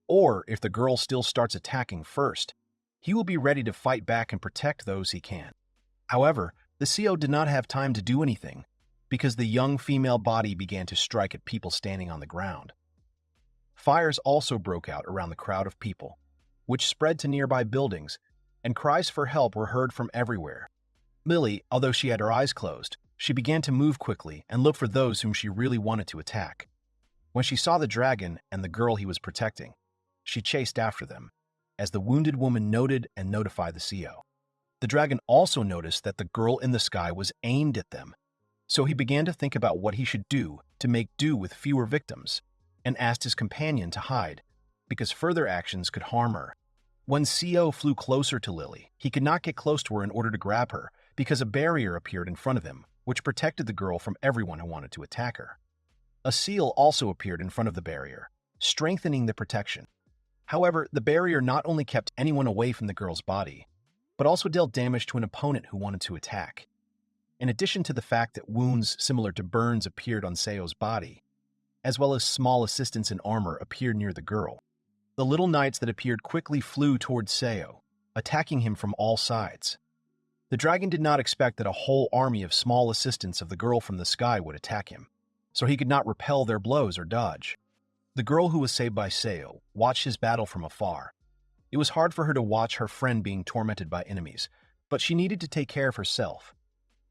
Or, if the girl still starts attacking first, he will be ready to fight back and protect those he can. However, the CEO did not have time to do anything because the young female body began to strike at people standing on the ground. Fires also broke out around the crowd of people, which spread to nearby buildings, and cries for help were heard from everywhere. Lily, although she had her eyes closed, she began to move quickly and look for those whom she really wanted to attack. When she saw the dragon and the girl he was protecting, she chased after them, as the wounded woman noted and notified the CEO. The dragon also noticed that the girl in the sky was aimed at them, so he began to think about what he should do to make do with fewer victims, and asked his companion to hide, because further actions could harm her. When CEO flew closer to Lily, he could not get close to her in order to grab her, because a barrier appeared in front of him, which protected the girl from everyone who wanted to attack her. A seal also appeared in front of the barrier, strengthening the protection. However, the barrier not only kept anyone away from the girl's body, but also dealt damage to an opponent who wanted to attack. In addition to the fact that wounds similar to burns appeared on Seo's body, as well as small assistants in armor appeared near the girl, the little knights that appeared quickly flew towards Seo, attacking him from all sides. The dragon did not expect that a whole army of small assistants of the girl from the sky would attack him, so he could not repel their blows or dodge. The girl who was saved by Seo watched his battle from afar. It was hard for her to watch her friend being tormented by enemies, but she needed to take care of herself,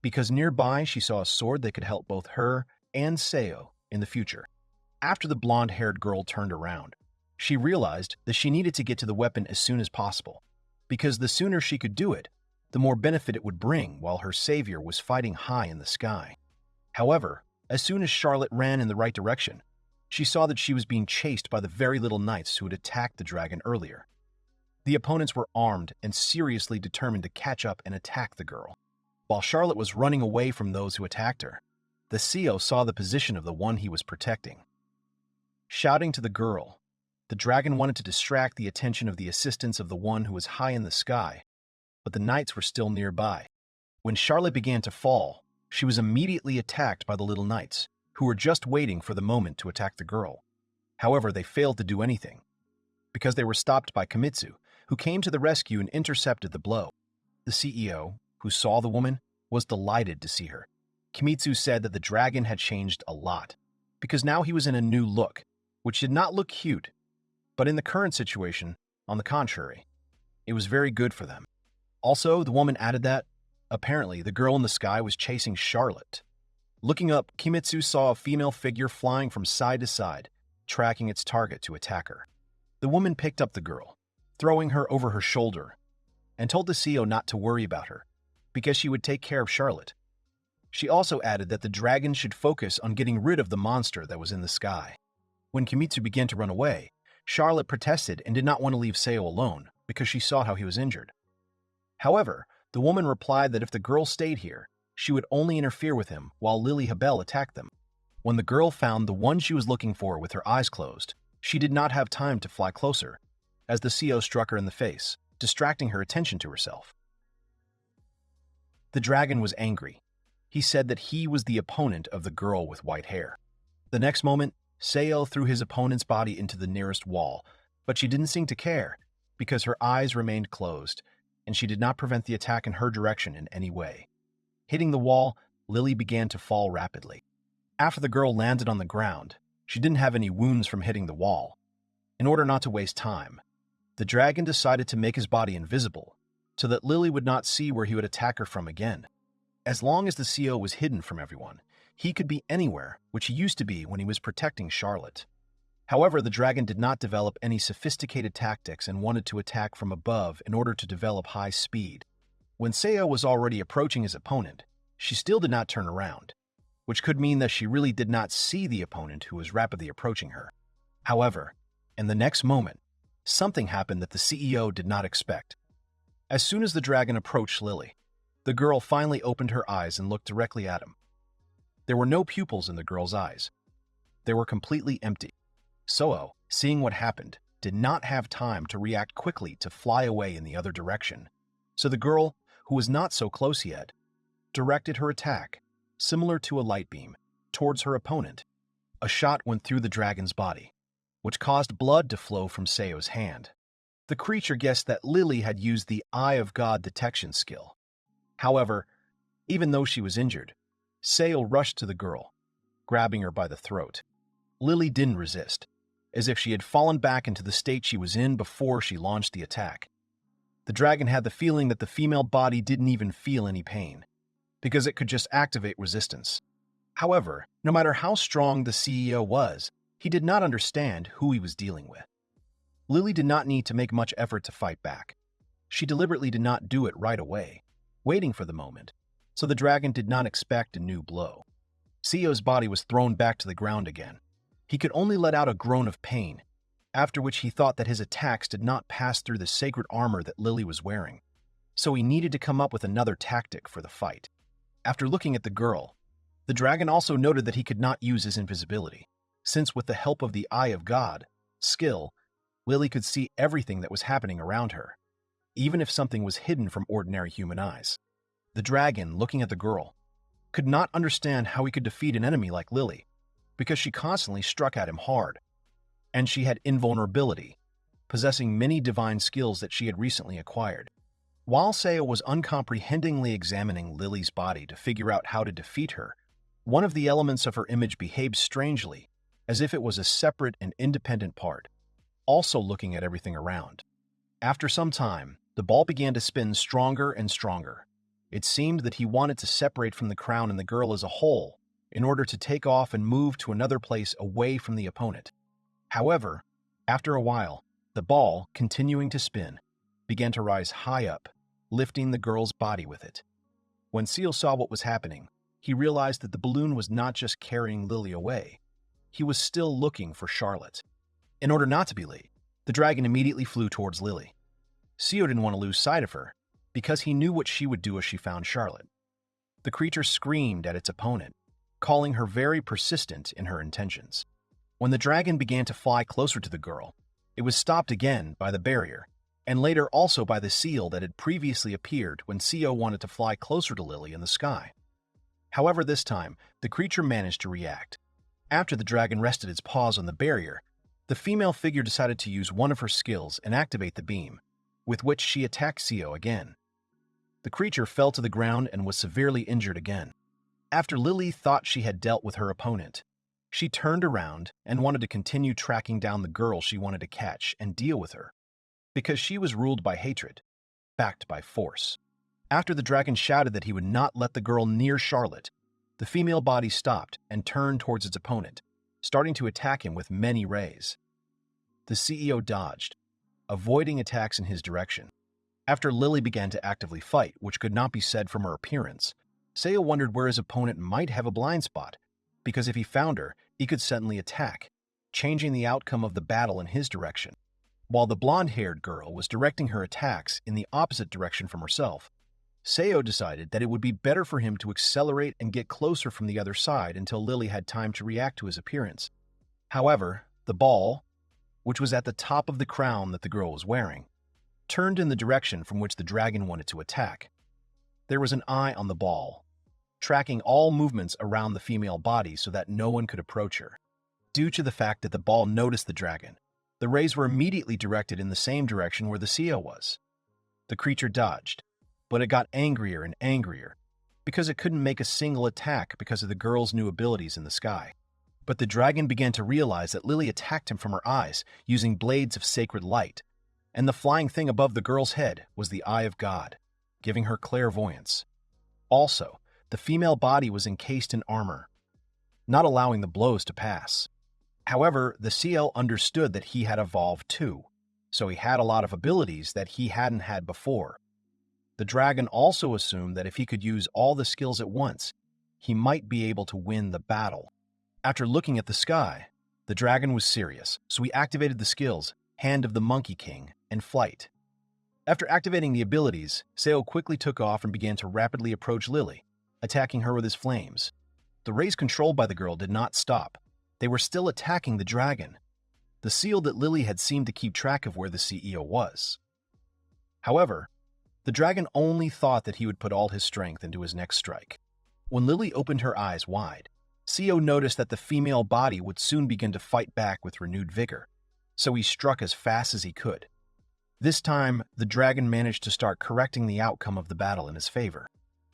because nearby she saw a sword that could help both her and Seo in the future. After the blonde-haired girl turned around, she realized that she needed to get to the weapon as soon as possible, because the sooner she could do it, the more benefit it would bring while her savior was fighting high in the sky. However, as soon as Charlotte ran in the right direction, she saw that she was being chased by the very little knights who had attacked the dragon earlier. The opponents were armed and seriously determined to catch up and attack the girl. While Charlotte was running away from those who attacked her, the CEO saw the position of the one he was protecting. Shouting to the girl, the dragon wanted to distract the attention of the assistants of the one who was high in the sky, but the knights were still nearby. When Charlotte began to fall, she was immediately attacked by the little knights, who were just waiting for the moment to attack the girl. However, they failed to do anything, because they were stopped by Kimitsu, who came to the rescue and intercepted the blow. The CEO, who saw the woman, was delighted to see her. Kimitsu said that the dragon had changed a lot, because now he was in a new look, which did not look cute, but in the current situation, on the contrary, it was very good for them. Also, the woman added that, apparently, the girl in the sky was chasing Charlotte. Looking up, Kimitsu saw a female figure flying from side to side, tracking its target to attack her. The woman picked up the girl, throwing her over her shoulder, and told the CEO not to worry about her, because she would take care of Charlotte. She also added that the dragon should focus on getting rid of the monster that was in the sky. When Kimitsu began to run away, Charlotte protested and did not want to leave Seo alone because she saw how he was injured. However, the woman replied that if the girl stayed here, she would only interfere with him while Lily Habel attacked them. When the girl found the one she was looking for with her eyes closed, she did not have time to fly closer, as the CEO struck her in the face, distracting her attention to herself. The dragon was angry. He said that he was the opponent of the girl with white hair. The next moment, Seo threw his opponent's body into the nearest wall, but she didn't seem to care, because her eyes remained closed, and she did not prevent the attack in her direction in any way. Hitting the wall, Lily began to fall rapidly. After the girl landed on the ground, she didn't have any wounds from hitting the wall. In order not to waste time, the dragon decided to make his body invisible, so that Lily would not see where he would attack her from again. As long as the CEO was hidden from everyone, he could be anywhere, which he used to be when he was protecting Charlotte. However, the dragon did not develop any sophisticated tactics and wanted to attack from above in order to develop high speed. When Seo was already approaching his opponent, she still did not turn around, which could mean that she really did not see the opponent who was rapidly approaching her. However, in the next moment, something happened that the CEO did not expect. As soon as the dragon approached Lily, the girl finally opened her eyes and looked directly at him. There were no pupils in the girl's eyes. They were completely empty. Seo, seeing what happened, did not have time to react quickly to fly away in the other direction. So the girl, who was not so close yet, directed her attack, similar to a light beam, towards her opponent. A shot went through the dragon's body, which caused blood to flow from Seo's hand. The creature guessed that Lily had used the Eye of God detection skill. However, even though she was injured, Seo rushed to the girl, grabbing her by the throat. Lily didn't resist, as if she had fallen back into the state she was in before she launched the attack. The dragon had the feeling that the female body didn't even feel any pain, because it could just activate resistance. However, no matter how strong the CEO was, he did not understand who he was dealing with. Lily did not need to make much effort to fight back. She deliberately did not do it right away, waiting for the moment, so the dragon did not expect a new blow. CEO's body was thrown back to the ground again. He could only let out a groan of pain, after which he thought that his attacks did not pass through the sacred armor that Lily was wearing, so he needed to come up with another tactic for the fight. After looking at the girl, the dragon also noted that he could not use his invisibility, since with the help of the Eye of God skill, Lily could see everything that was happening around her, even if something was hidden from ordinary human eyes. The dragon, looking at the girl, could not understand how he could defeat an enemy like Lily, because she constantly struck at him hard, and she had invulnerability, possessing many divine skills that she had recently acquired. While Seo was uncomprehendingly examining Lily's body to figure out how to defeat her, one of the elements of her image behaved strangely, as if it was a separate and independent part, also looking at everything around. After some time, the ball began to spin stronger and stronger. It seemed that he wanted to separate from the crown and the girl as a whole, in order to take off and move to another place away from the opponent. However, after a while, the ball, continuing to spin, began to rise high up, lifting the girl's body with it. When Seal saw what was happening, he realized that the balloon was not just carrying Lily away. He was still looking for Charlotte. In order not to be late, the dragon immediately flew towards Lily. Seo didn't want to lose sight of her, because he knew what she would do if she found Charlotte. The creature screamed at its opponent, calling her very persistent in her intentions. When the dragon began to fly closer to the girl, it was stopped again by the barrier, and later also by the seal that had previously appeared when Seo wanted to fly closer to Lily in the sky. However, this time, the creature managed to react. After the dragon rested its paws on the barrier, the female figure decided to use one of her skills and activate the beam, with which she attacked Seo again. The creature fell to the ground and was severely injured again. After Lily thought she had dealt with her opponent, she turned around and wanted to continue tracking down the girl she wanted to catch and deal with her, because she was ruled by hatred, backed by force. After the dragon shouted that he would not let the girl near Charlotte, the female body stopped and turned towards its opponent, starting to attack him with many rays. The CEO dodged, avoiding attacks in his direction. After Lily began to actively fight, which could not be said from her appearance, Seo wondered where his opponent might have a blind spot, because if he found her, he could suddenly attack, changing the outcome of the battle in his direction. While the blonde-haired girl was directing her attacks in the opposite direction from herself, Seo decided that it would be better for him to accelerate and get closer from the other side until Lily had time to react to his appearance. However, the ball, which was at the top of the crown that the girl was wearing, turned in the direction from which the dragon wanted to attack. There was an eye on the ball, tracking all movements around the female body so that no one could approach her. Due to the fact that the ball noticed the dragon, the rays were immediately directed in the same direction where the CEO was. The creature dodged, but it got angrier and angrier, because it couldn't make a single attack because of the girl's new abilities in the sky. But the dragon began to realize that Lily attacked him from her eyes using blades of sacred light, and the flying thing above the girl's head was the Eye of God, giving her clairvoyance. Also, the female body was encased in armor, not allowing the blows to pass. However, the CL understood that he had evolved too, so he had a lot of abilities that he hadn't had before. The dragon also assumed that if he could use all the skills at once, he might be able to win the battle. After looking at the sky, the dragon was serious, so he activated the skills Hand of the Monkey King and Flight. After activating the abilities, Seo quickly took off and began to rapidly approach Lily, attacking her with his flames. The rays controlled by the girl did not stop. They were still attacking the dragon. The seal that Lily had seemed to keep track of where the CEO was. However, the dragon only thought that he would put all his strength into his next strike. When Lily opened her eyes wide, CEO noticed that the female body would soon begin to fight back with renewed vigor, so he struck as fast as he could. This time, the dragon managed to start correcting the outcome of the battle in his favor.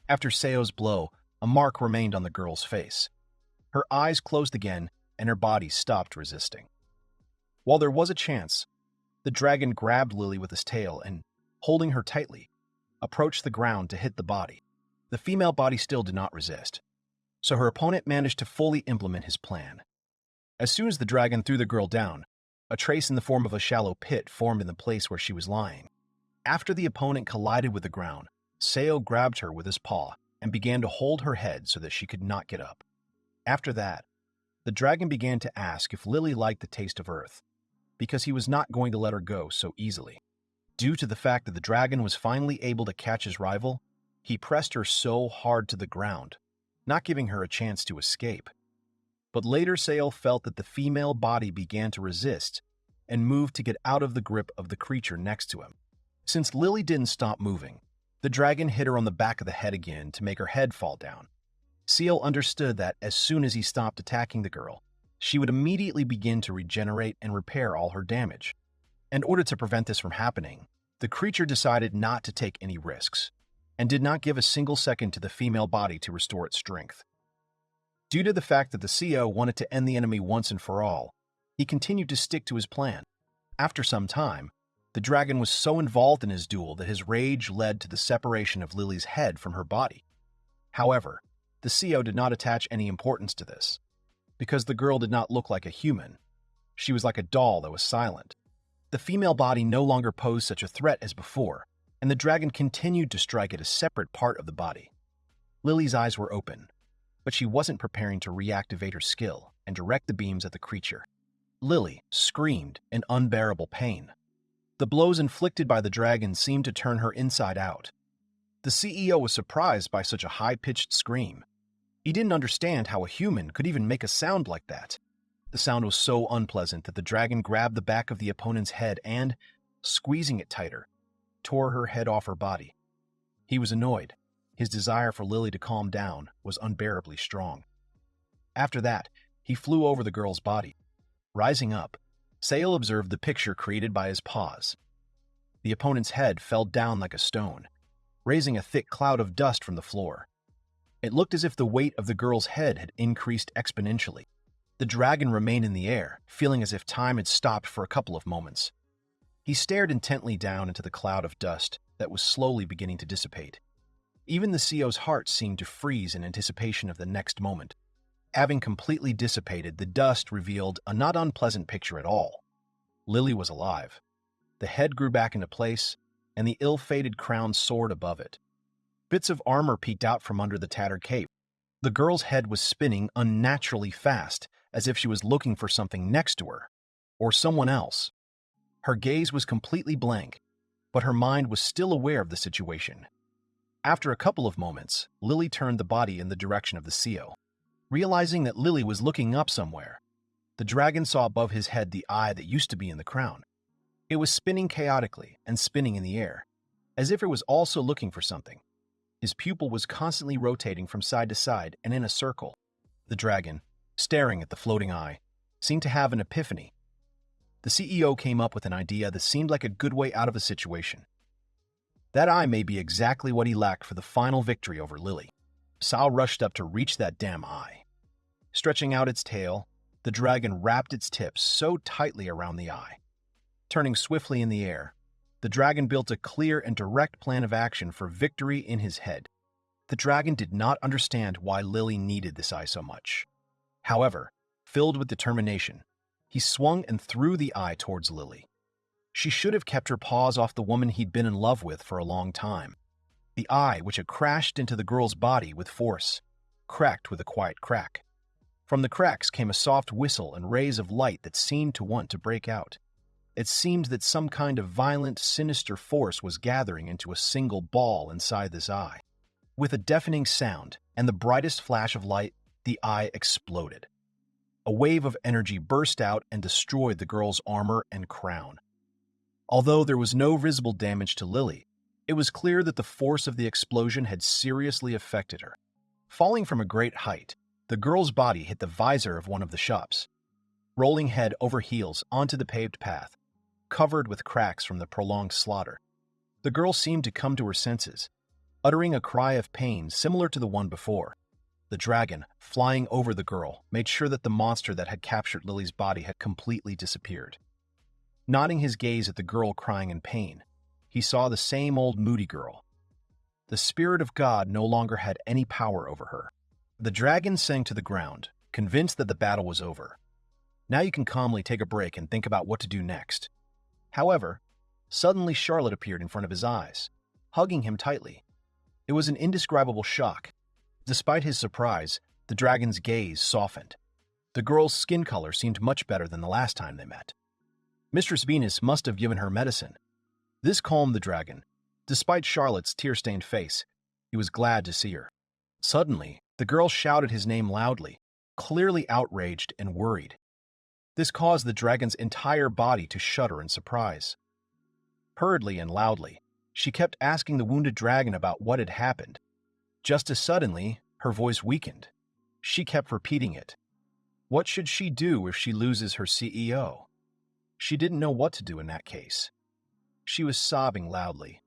After Seo's blow, a mark remained on the girl's face. Her eyes closed again, and her body stopped resisting. While there was a chance, the dragon grabbed Lily with his tail and, holding her tightly, approached the ground to hit the body. The female body still did not resist, so her opponent managed to fully implement his plan. As soon as the dragon threw the girl down, a trace in the form of a shallow pit formed in the place where she was lying. After the opponent collided with the ground, Seo grabbed her with his paw and began to hold her head so that she could not get up. After that, the dragon began to ask if Lily liked the taste of earth, because he was not going to let her go so easily. Due to the fact that the dragon was finally able to catch his rival, he pressed her so hard to the ground, not giving her a chance to escape. But later Seo felt that the female body began to resist and moved to get out of the grip of the creature next to him. Since Lily didn't stop moving, the dragon hit her on the back of the head again to make her head fall down. Seo understood that as soon as he stopped attacking the girl, she would immediately begin to regenerate and repair all her damage. In order to prevent this from happening, the creature decided not to take any risks, and did not give a single second to the female body to restore its strength. Due to the fact that the CEO wanted to end the enemy once and for all, he continued to stick to his plan. After some time, the dragon was so involved in his duel that his rage led to the separation of Lily's head from her body. However, the CEO did not attach any importance to this, because the girl did not look like a human. She was like a doll that was silent. The female body no longer posed such a threat as before, and the dragon continued to strike at a separate part of the body. Lily's eyes were open, but she wasn't preparing to reactivate her skill and direct the beams at the creature. Lily screamed in unbearable pain. The blows inflicted by the dragon seemed to turn her inside out. The CEO was surprised by such a high-pitched scream. He didn't understand how a human could even make a sound like that. The sound was so unpleasant that the dragon grabbed the back of the opponent's head and, squeezing it tighter, tore her head off her body. He was annoyed. His desire for Lily to calm down was unbearably strong. After that, he flew over the girl's body. Rising up, Sale observed the picture created by his paws. The opponent's head fell down like a stone, raising a thick cloud of dust from the floor. It looked as if the weight of the girl's head had increased exponentially. The dragon remained in the air, feeling as if time had stopped for a couple of moments. He stared intently down into the cloud of dust that was slowly beginning to dissipate. Even the CEO's heart seemed to freeze in anticipation of the next moment. Having completely dissipated, the dust revealed a not unpleasant picture at all. Lily was alive. The head grew back into place, and the ill-fated crown soared above it. Bits of armor peeked out from under the tattered cape. The girl's head was spinning unnaturally fast, as if she was looking for something next to her, or someone else. Her gaze was completely blank, but her mind was still aware of the situation. After a couple of moments, Lily turned the body in the direction of the CEO. Realizing that Lily was looking up somewhere, the dragon saw above his head the eye that used to be in the crown. It was spinning chaotically and spinning in the air, as if it was also looking for something. His pupil was constantly rotating from side to side and in a circle. The dragon, staring at the floating eye, seemed to have an epiphany. The CEO came up with an idea that seemed like a good way out of the situation. That eye may be exactly what he lacked for the final victory over Lily. Sao rushed up to reach that damn eye. Stretching out its tail, the dragon wrapped its tips so tightly around the eye. Turning swiftly in the air, the dragon built a clear and direct plan of action for victory in his head. The dragon did not understand why Lily needed this eye so much. However, filled with determination, he swung and threw the eye towards Lily. She should have kept her paws off the woman he'd been in love with for a long time. The eye, which had crashed into the girl's body with force, cracked with a quiet crack. From the cracks came a soft whistle and rays of light that seemed to want to break out. It seemed that some kind of violent, sinister force was gathering into a single ball inside this eye. With a deafening sound and the brightest flash of light, the eye exploded. A wave of energy burst out and destroyed the girl's armor and crown. Although there was no visible damage to Lily, it was clear that the force of the explosion had seriously affected her. Falling from a great height, the girl's body hit the visor of one of the shops, rolling head over heels onto the paved path, covered with cracks from the prolonged slaughter. The girl seemed to come to her senses, uttering a cry of pain similar to the one before. The dragon, flying over the girl, made sure that the monster that had captured Lily's body had completely disappeared. Nodding his gaze at the girl crying in pain, he saw the same old moody girl. The spirit of God no longer had any power over her. The dragon sank to the ground, convinced that the battle was over. Now you can calmly take a break and think about what to do next. However, suddenly Charlotte appeared in front of his eyes, hugging him tightly. It was an indescribable shock. Despite his surprise, the dragon's gaze softened. The girl's skin color seemed much better than the last time they met. Mistress Venus must have given her medicine. This calmed the dragon. Despite Charlotte's tear-stained face, he was glad to see her. Suddenly, the girl shouted his name loudly, clearly outraged and worried. This caused the dragon's entire body to shudder in surprise. Hurriedly and loudly, she kept asking the wounded dragon about what had happened. Just as suddenly, her voice weakened. She kept repeating it. What should she do if she loses her CEO? She didn't know what to do in that case. She was sobbing loudly,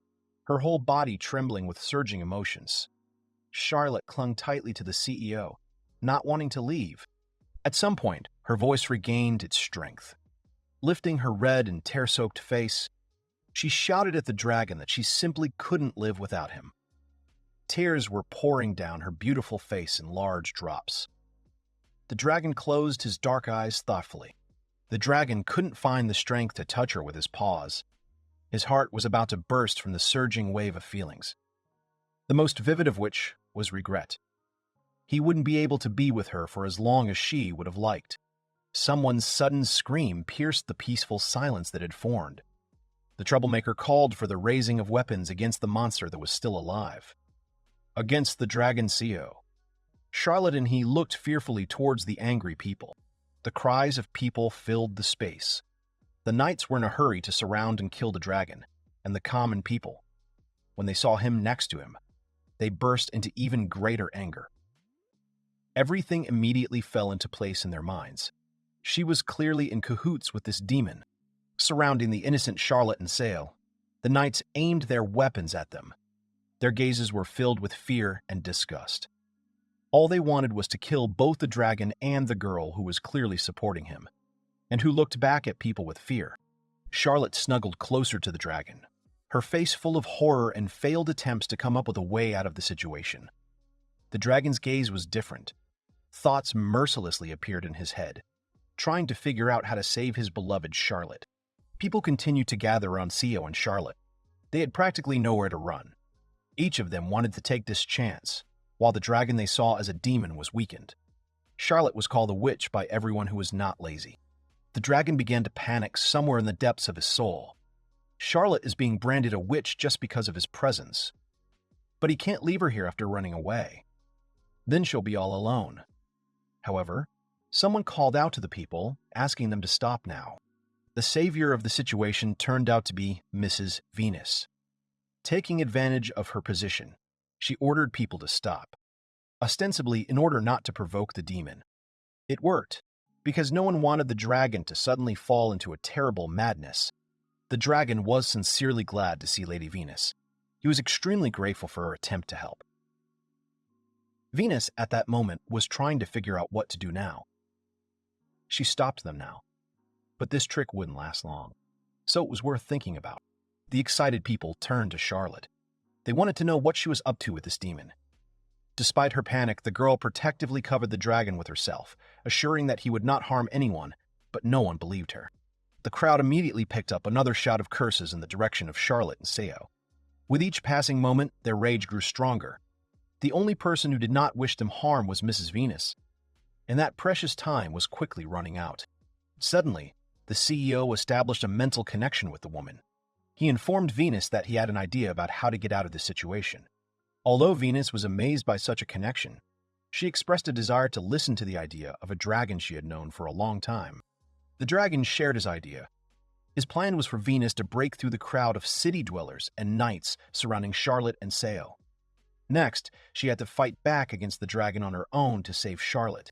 her whole body trembling with surging emotions. Charlotte clung tightly to the CEO, not wanting to leave. At some point, her voice regained its strength. Lifting her red and tear-soaked face, she shouted at the dragon that she simply couldn't live without him. Tears were pouring down her beautiful face in large drops. The dragon closed his dark eyes thoughtfully. The dragon couldn't find the strength to touch her with his paws. His heart was about to burst from the surging wave of feelings, the most vivid of which was regret. He wouldn't be able to be with her for as long as she would have liked. Someone's sudden scream pierced the peaceful silence that had formed. The troublemaker called for the raising of weapons against the monster that was still alive. Against the dragon CEO. Charlotte and he looked fearfully towards the angry people. The cries of people filled the space. The knights were in a hurry to surround and kill the dragon, and the common people, when they saw him next to him, they burst into even greater anger. Everything immediately fell into place in their minds. She was clearly in cahoots with this demon. Surrounding the innocent Charlotte and Sale, the knights aimed their weapons at them. Their gazes were filled with fear and disgust. All they wanted was to kill both the dragon and the girl who was clearly supporting him, and who looked back at people with fear. Charlotte snuggled closer to the dragon, her face full of horror and failed attempts to come up with a way out of the situation. The dragon's gaze was different. Thoughts mercilessly appeared in his head, trying to figure out how to save his beloved Charlotte. People continued to gather around CEO and Charlotte. They had practically nowhere to run. Each of them wanted to take this chance, while the dragon they saw as a demon was weakened. Charlotte was called a witch by everyone who was not lazy. The dragon began to panic somewhere in the depths of his soul. Charlotte is being branded a witch just because of his presence. But he can't leave her here after running away. Then she'll be all alone. However, someone called out to the people, asking them to stop now. The savior of the situation turned out to be Mrs. Venus. Taking advantage of her position, she ordered people to stop, ostensibly in order not to provoke the demon. It worked, because no one wanted the dragon to suddenly fall into a terrible madness. The dragon was sincerely glad to see Lady Venus. He was extremely grateful for her attempt to help. Venus, at that moment, was trying to figure out what to do now. She stopped them now, but this trick wouldn't last long, so it was worth thinking about. The excited people turned to Charlotte. They wanted to know what she was up to with this demon. Despite her panic, the girl protectively covered the dragon with herself, assuring that he would not harm anyone, but no one believed her. The crowd immediately picked up another shout of curses in the direction of Charlotte and Seo. With each passing moment, their rage grew stronger. The only person who did not wish them harm was Mrs. Venus, and that precious time was quickly running out. Suddenly, the CEO established a mental connection with the woman. He informed Venus that he had an idea about how to get out of the situation. Although Venus was amazed by such a connection, she expressed a desire to listen to the idea of a dragon she had known for a long time. The dragon shared his idea. His plan was for Venus to break through the crowd of city dwellers and knights surrounding Charlotte and Seo. Next, she had to fight back against the dragon on her own to save Charlotte.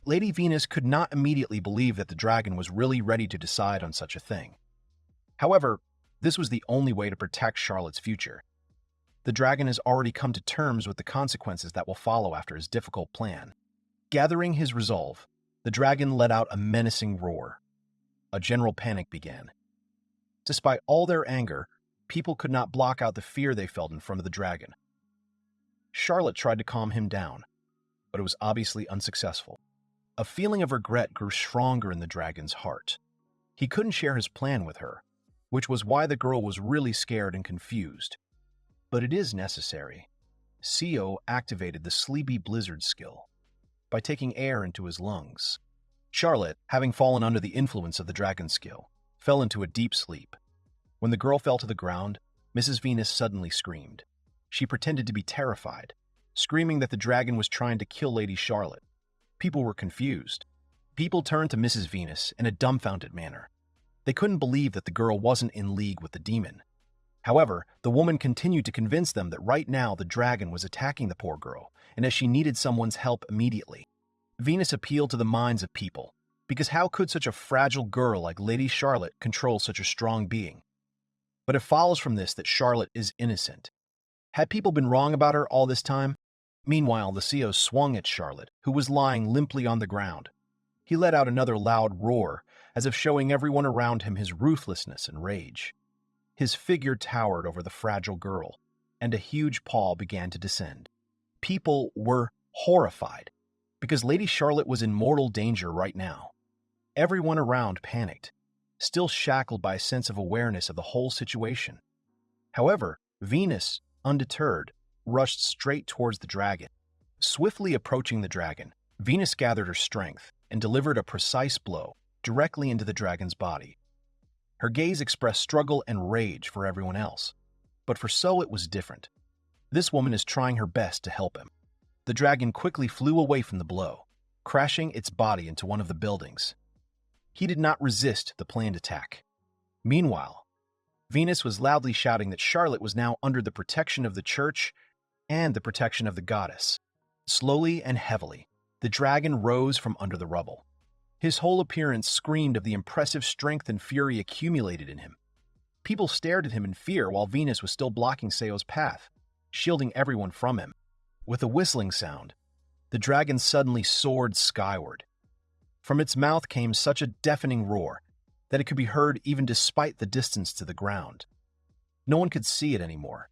Lady Venus could not immediately believe that the dragon was really ready to decide on such a thing. However, this was the only way to protect Charlotte's future. The dragon has already come to terms with the consequences that will follow after his difficult plan. Gathering his resolve, the dragon let out a menacing roar. A general panic began. Despite all their anger, people could not block out the fear they felt in front of the dragon. Charlotte tried to calm him down, but it was obviously unsuccessful. A feeling of regret grew stronger in the dragon's heart. He couldn't share his plan with her, which was why the girl was really scared and confused. But it is necessary. Seo activated the Sleepy Blizzard skill by taking air into his lungs. Charlotte, having fallen under the influence of the dragon skill, fell into a deep sleep. When the girl fell to the ground, Mrs. Venus suddenly screamed. She pretended to be terrified, screaming that the dragon was trying to kill Lady Charlotte. People were confused. People turned to Mrs. Venus in a dumbfounded manner. They couldn't believe that the girl wasn't in league with the demon. However, the woman continued to convince them that right now the dragon was attacking the poor girl, and that she needed someone's help immediately. Venus appealed to the minds of people, because how could such a fragile girl like Lady Charlotte control such a strong being? But it follows from this that Charlotte is innocent. Had people been wrong about her all this time? Meanwhile, the CEO swung at Charlotte, who was lying limply on the ground. He let out another loud roar, as if showing everyone around him his ruthlessness and rage. His figure towered over the fragile girl, and a huge paw began to descend. People were horrified, because Lady Charlotte was in mortal danger right now. Everyone around panicked, still shackled by a sense of awareness of the whole situation. However, Venus, undeterred, rushed straight towards the dragon. Swiftly approaching the dragon, Venus gathered her strength and delivered a precise blow directly into the dragon's body. Her gaze expressed struggle and rage for everyone else, but for So it was different. This woman is trying her best to help him. The dragon quickly flew away from the blow, crashing its body into one of the buildings. He did not resist the planned attack. Meanwhile, Venus was loudly shouting that Charlotte was now under the protection of the church and the protection of the goddess. Slowly and heavily, the dragon rose from under the rubble. His whole appearance screamed of the impressive strength and fury accumulated in him. People stared at him in fear while Venus was still blocking Seo's path, shielding everyone from him. With a whistling sound, the dragon suddenly soared skyward. From its mouth came such a deafening roar that it could be heard even despite the distance to the ground. No one could see it anymore.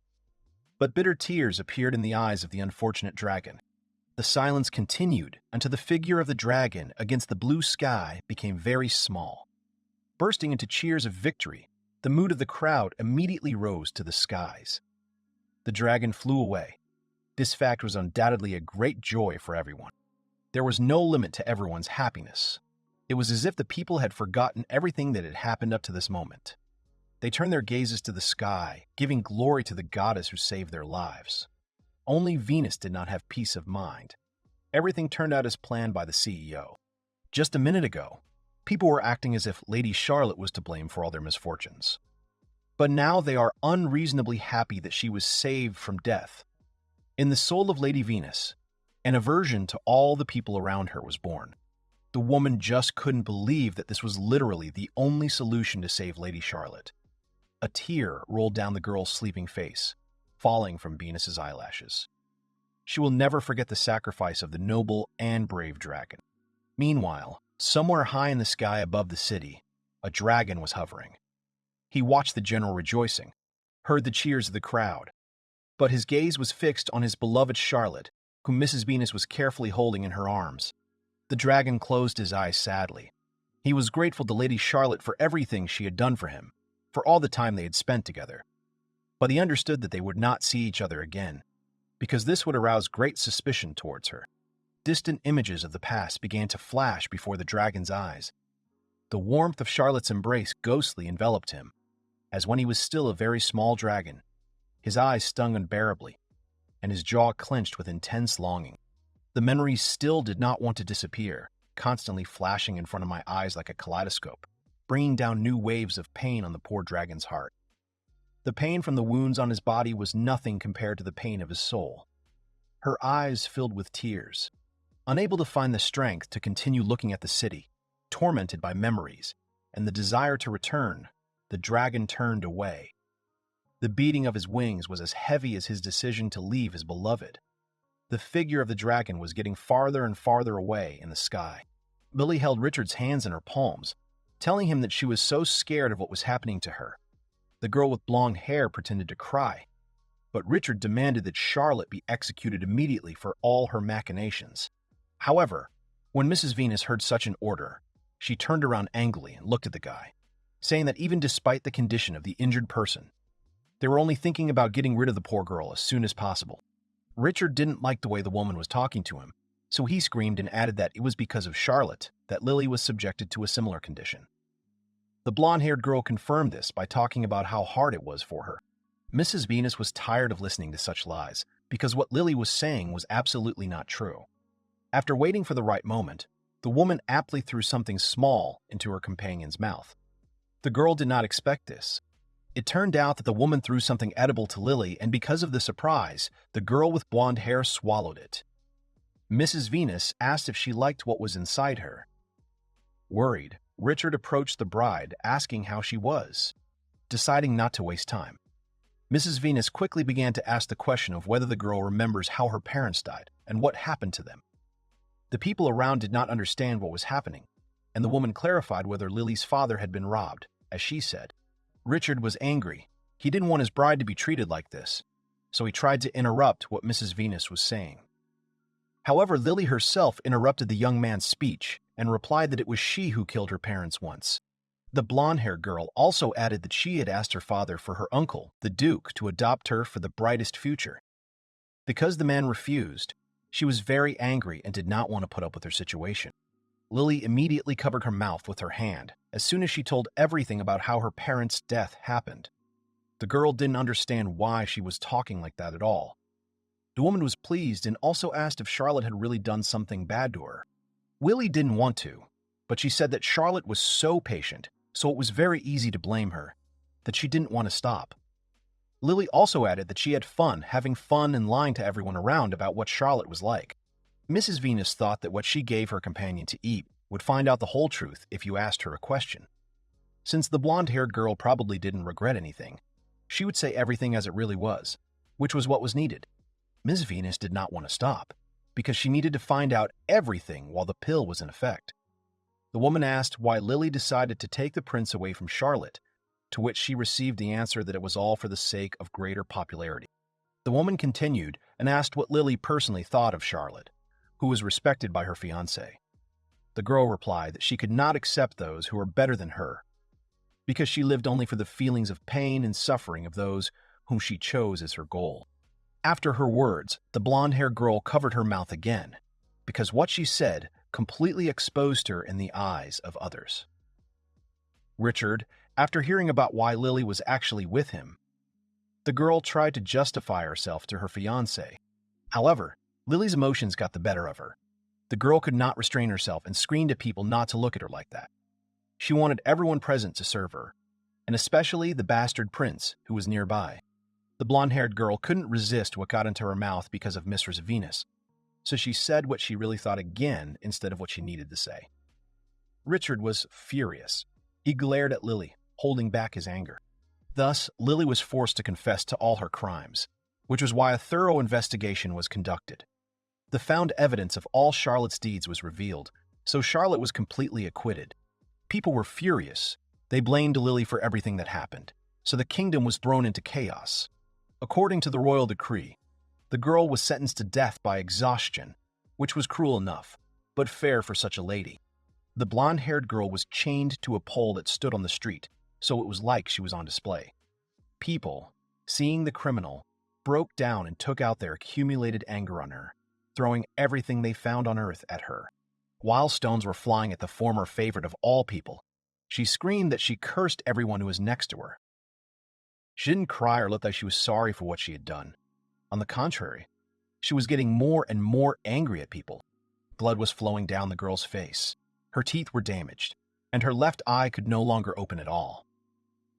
But bitter tears appeared in the eyes of the unfortunate dragon. The silence continued until the figure of the dragon against the blue sky became very small. Bursting into cheers of victory, the mood of the crowd immediately rose to the skies. The dragon flew away. This fact was undoubtedly a great joy for everyone. There was no limit to everyone's happiness. It was as if the people had forgotten everything that had happened up to this moment. They turned their gazes to the sky, giving glory to the goddess who saved their lives. Only Venus did not have peace of mind. Everything turned out as planned by the CEO. Just a minute ago, people were acting as if Lady Charlotte was to blame for all their misfortunes. But now they are unreasonably happy that she was saved from death. In the soul of Lady Venus, an aversion to all the people around her was born. The woman just couldn't believe that this was literally the only solution to save Lady Charlotte. A tear rolled down the girl's sleeping face, falling from Venus's eyelashes. She will never forget the sacrifice of the noble and brave dragon. Meanwhile, somewhere high in the sky above the city, a dragon was hovering. He watched the general rejoicing, heard the cheers of the crowd, but his gaze was fixed on his beloved Charlotte, whom Mrs. Venus was carefully holding in her arms. The dragon closed his eyes sadly. He was grateful to Lady Charlotte for everything she had done for him, for all the time they had spent together. But he understood that they would not see each other again, because this would arouse great suspicion towards her. Distant images of the past began to flash before the dragon's eyes. The warmth of Charlotte's embrace ghostly enveloped him, as when he was still a very small dragon. His eyes stung unbearably, and his jaw clenched with intense longing. The memories still did not want to disappear, constantly flashing in front of my eyes like a kaleidoscope, bringing down new waves of pain on the poor dragon's heart. The pain from the wounds on his body was nothing compared to the pain of his soul. Her eyes filled with tears. Unable to find the strength to continue looking at the city, tormented by memories and the desire to return, the dragon turned away. The beating of his wings was as heavy as his decision to leave his beloved. The figure of the dragon was getting farther and farther away in the sky. Lily held Richard's hands in her palms, telling him that she was so scared of what was happening to her. The girl with blonde hair pretended to cry, but Richard demanded that Charlotte be executed immediately for all her machinations. However, when Mrs. Venus heard such an order, she turned around angrily and looked at the guy, saying that even despite the condition of the injured person, they were only thinking about getting rid of the poor girl as soon as possible. Richard didn't like the way the woman was talking to him, so he screamed and added that it was because of Charlotte that Lily was subjected to a similar condition. The blonde-haired girl confirmed this by talking about how hard it was for her. Mrs. Venus was tired of listening to such lies, because what Lily was saying was absolutely not true. After waiting for the right moment, the woman aptly threw something small into her companion's mouth. The girl did not expect this. It turned out that the woman threw something edible to Lily, and because of the surprise, the girl with blonde hair swallowed it. Mrs. Venus asked if she liked what was inside her. Worried, Richard approached the bride, asking how she was, deciding not to waste time. Mrs. Venus quickly began to ask the question of whether the girl remembers how her parents died and what happened to them. The people around did not understand what was happening, and the woman clarified whether Lily's father had been robbed, as she said. Richard was angry. He didn't want his bride to be treated like this, so he tried to interrupt what Mrs. Venus was saying. However, Lily herself interrupted the young man's speech and replied that it was she who killed her parents once. The blonde-haired girl also added that she had asked her father for her uncle, the Duke, to adopt her for the brightest future. Because the man refused, she was very angry and did not want to put up with her situation. Lily immediately covered her mouth with her hand as soon as she told everything about how her parents' death happened. The girl didn't understand why she was talking like that at all. The woman was pleased and also asked if Charlotte had really done something bad to her. Lily didn't want to, but she said that Charlotte was so patient, so it was very easy to blame her, that she didn't want to stop. Lily also added that she had fun, having fun and lying to everyone around about what Charlotte was like. Mrs. Venus thought that what she gave her companion to eat would find out the whole truth if you asked her a question. Since the blonde-haired girl probably didn't regret anything, she would say everything as it really was, which was what was needed. Ms. Venus did not want to stop, because she needed to find out everything while the pill was in effect. The woman asked why Lily decided to take the prince away from Charlotte, to which she received the answer that it was all for the sake of greater popularity. The woman continued and asked what Lily personally thought of Charlotte, who was respected by her fiancé. The girl replied that she could not accept those who were better than her, because she lived only for the feelings of pain and suffering of those whom she chose as her goal. After her words, the blonde-haired girl covered her mouth again, because what she said completely exposed her in the eyes of others. Richard, after hearing about why Lily was actually with him, the girl tried to justify herself to her fiancé. However, Lily's emotions got the better of her. The girl could not restrain herself and screamed at people not to look at her like that. She wanted everyone present to serve her, and especially the bastard prince who was nearby. The blonde-haired girl couldn't resist what got into her mouth because of Mistress Venus, so she said what she really thought again instead of what she needed to say. Richard was furious. He glared at Lily, holding back his anger. Thus, Lily was forced to confess to all her crimes, which was why a thorough investigation was conducted. The found evidence of all Charlotte's deeds was revealed, so Charlotte was completely acquitted. People were furious. They blamed Lily for everything that happened, so the kingdom was thrown into chaos. According to the royal decree, The girl was sentenced to death by exhaustion, which was cruel enough, but fair for such a lady. The blonde-haired girl was chained to a pole that stood on the street, so it was like she was on display. People, seeing the criminal, broke down and took out their accumulated anger on her, throwing everything they found on earth at her. While stones were flying at the former favorite of all people, she screamed that she cursed everyone who was next to her. She didn't cry or look like she was sorry for what she had done. On the contrary, she was getting more and more angry at people. Blood was flowing down the girl's face. Her teeth were damaged, and her left eye could no longer open at all.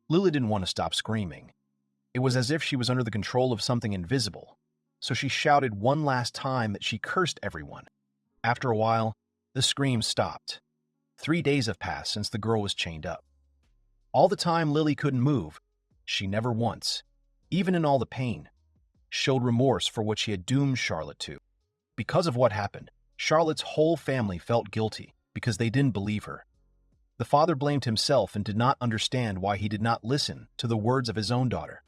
Lilia didn't want to stop screaming. It was as if she was under the control of something invisible, so she shouted one last time that she cursed everyone. After a while, the screams stopped. 3 days have passed since the girl was chained up. All the time Lilia couldn't move, she never once, even in all the pain, showed remorse for what she had doomed Charlotte to. Because of what happened, Charlotte's whole family felt guilty because they didn't believe her. The father blamed himself and did not understand why he did not listen to the words of his own daughter,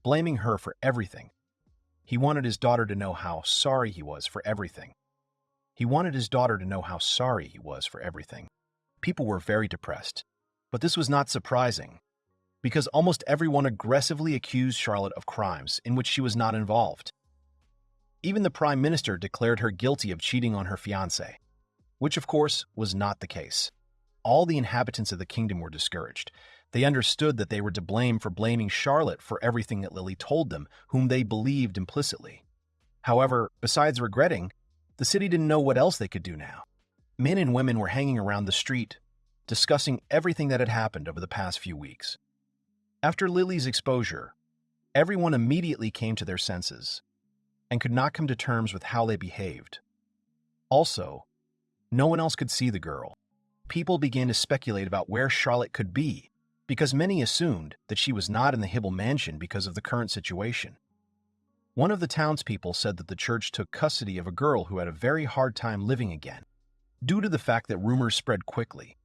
blaming her for everything. He wanted his daughter to know how sorry he was for everything. People were very depressed, but this was not surprising, because almost everyone aggressively accused Charlotte of crimes in which she was not involved. Even the Prime Minister declared her guilty of cheating on her fiancé, which of course was not the case. All the inhabitants of the kingdom were discouraged. They understood that they were to blame for blaming Charlotte for everything that Lilia told them, whom they believed implicitly. However, besides regretting, the city didn't know what else they could do now. Men and women were hanging around the street, discussing everything that had happened over the past few weeks. After Lilia's exposure, everyone immediately came to their senses and could not come to terms with how they behaved. Also, no one else could see the girl. People began to speculate about where Charlotte could be, because many assumed that she was not in the Hibble mansion because of the current situation. One of the townspeople said that the church took custody of a girl who had a very hard time living again, due to the fact that rumors spread quickly.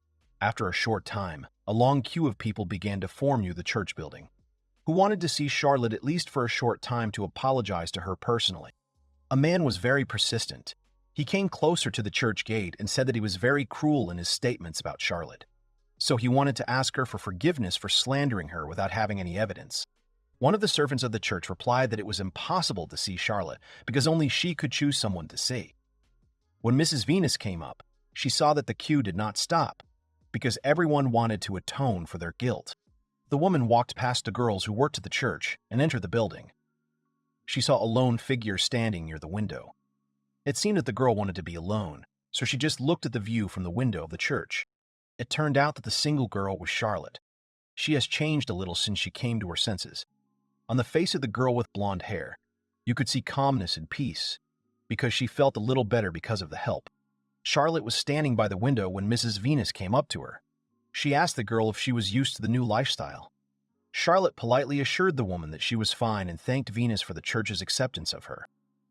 After a short time, a long queue of people began to form near the church building, who wanted to see Charlotte at least for a short time to apologize to her personally. A man was very persistent. He came closer to the church gate and said that he was very cruel in his statements about Charlotte. So he wanted to ask her for forgiveness for slandering her without having any evidence. One of the servants of the church replied that it was impossible to see Charlotte because only she could choose someone to see. When Mrs. Venus came up, she saw that the queue did not stop because everyone wanted to atone for their guilt. The woman walked past the girls who worked at the church and entered the building. She saw a lone figure standing near the window. It seemed that the girl wanted to be alone, so she just looked at the view from the window of the church. It turned out that the single girl was Charlotte. She has changed a little since she came to her senses. On the face of the girl with blonde hair, you could see calmness and peace, because she felt a little better because of the help. Charlotte was standing by the window when Mrs. Venus came up to her. She asked the girl if she was used to the new lifestyle. Charlotte politely assured the woman that she was fine and thanked Venus for the church's acceptance of her.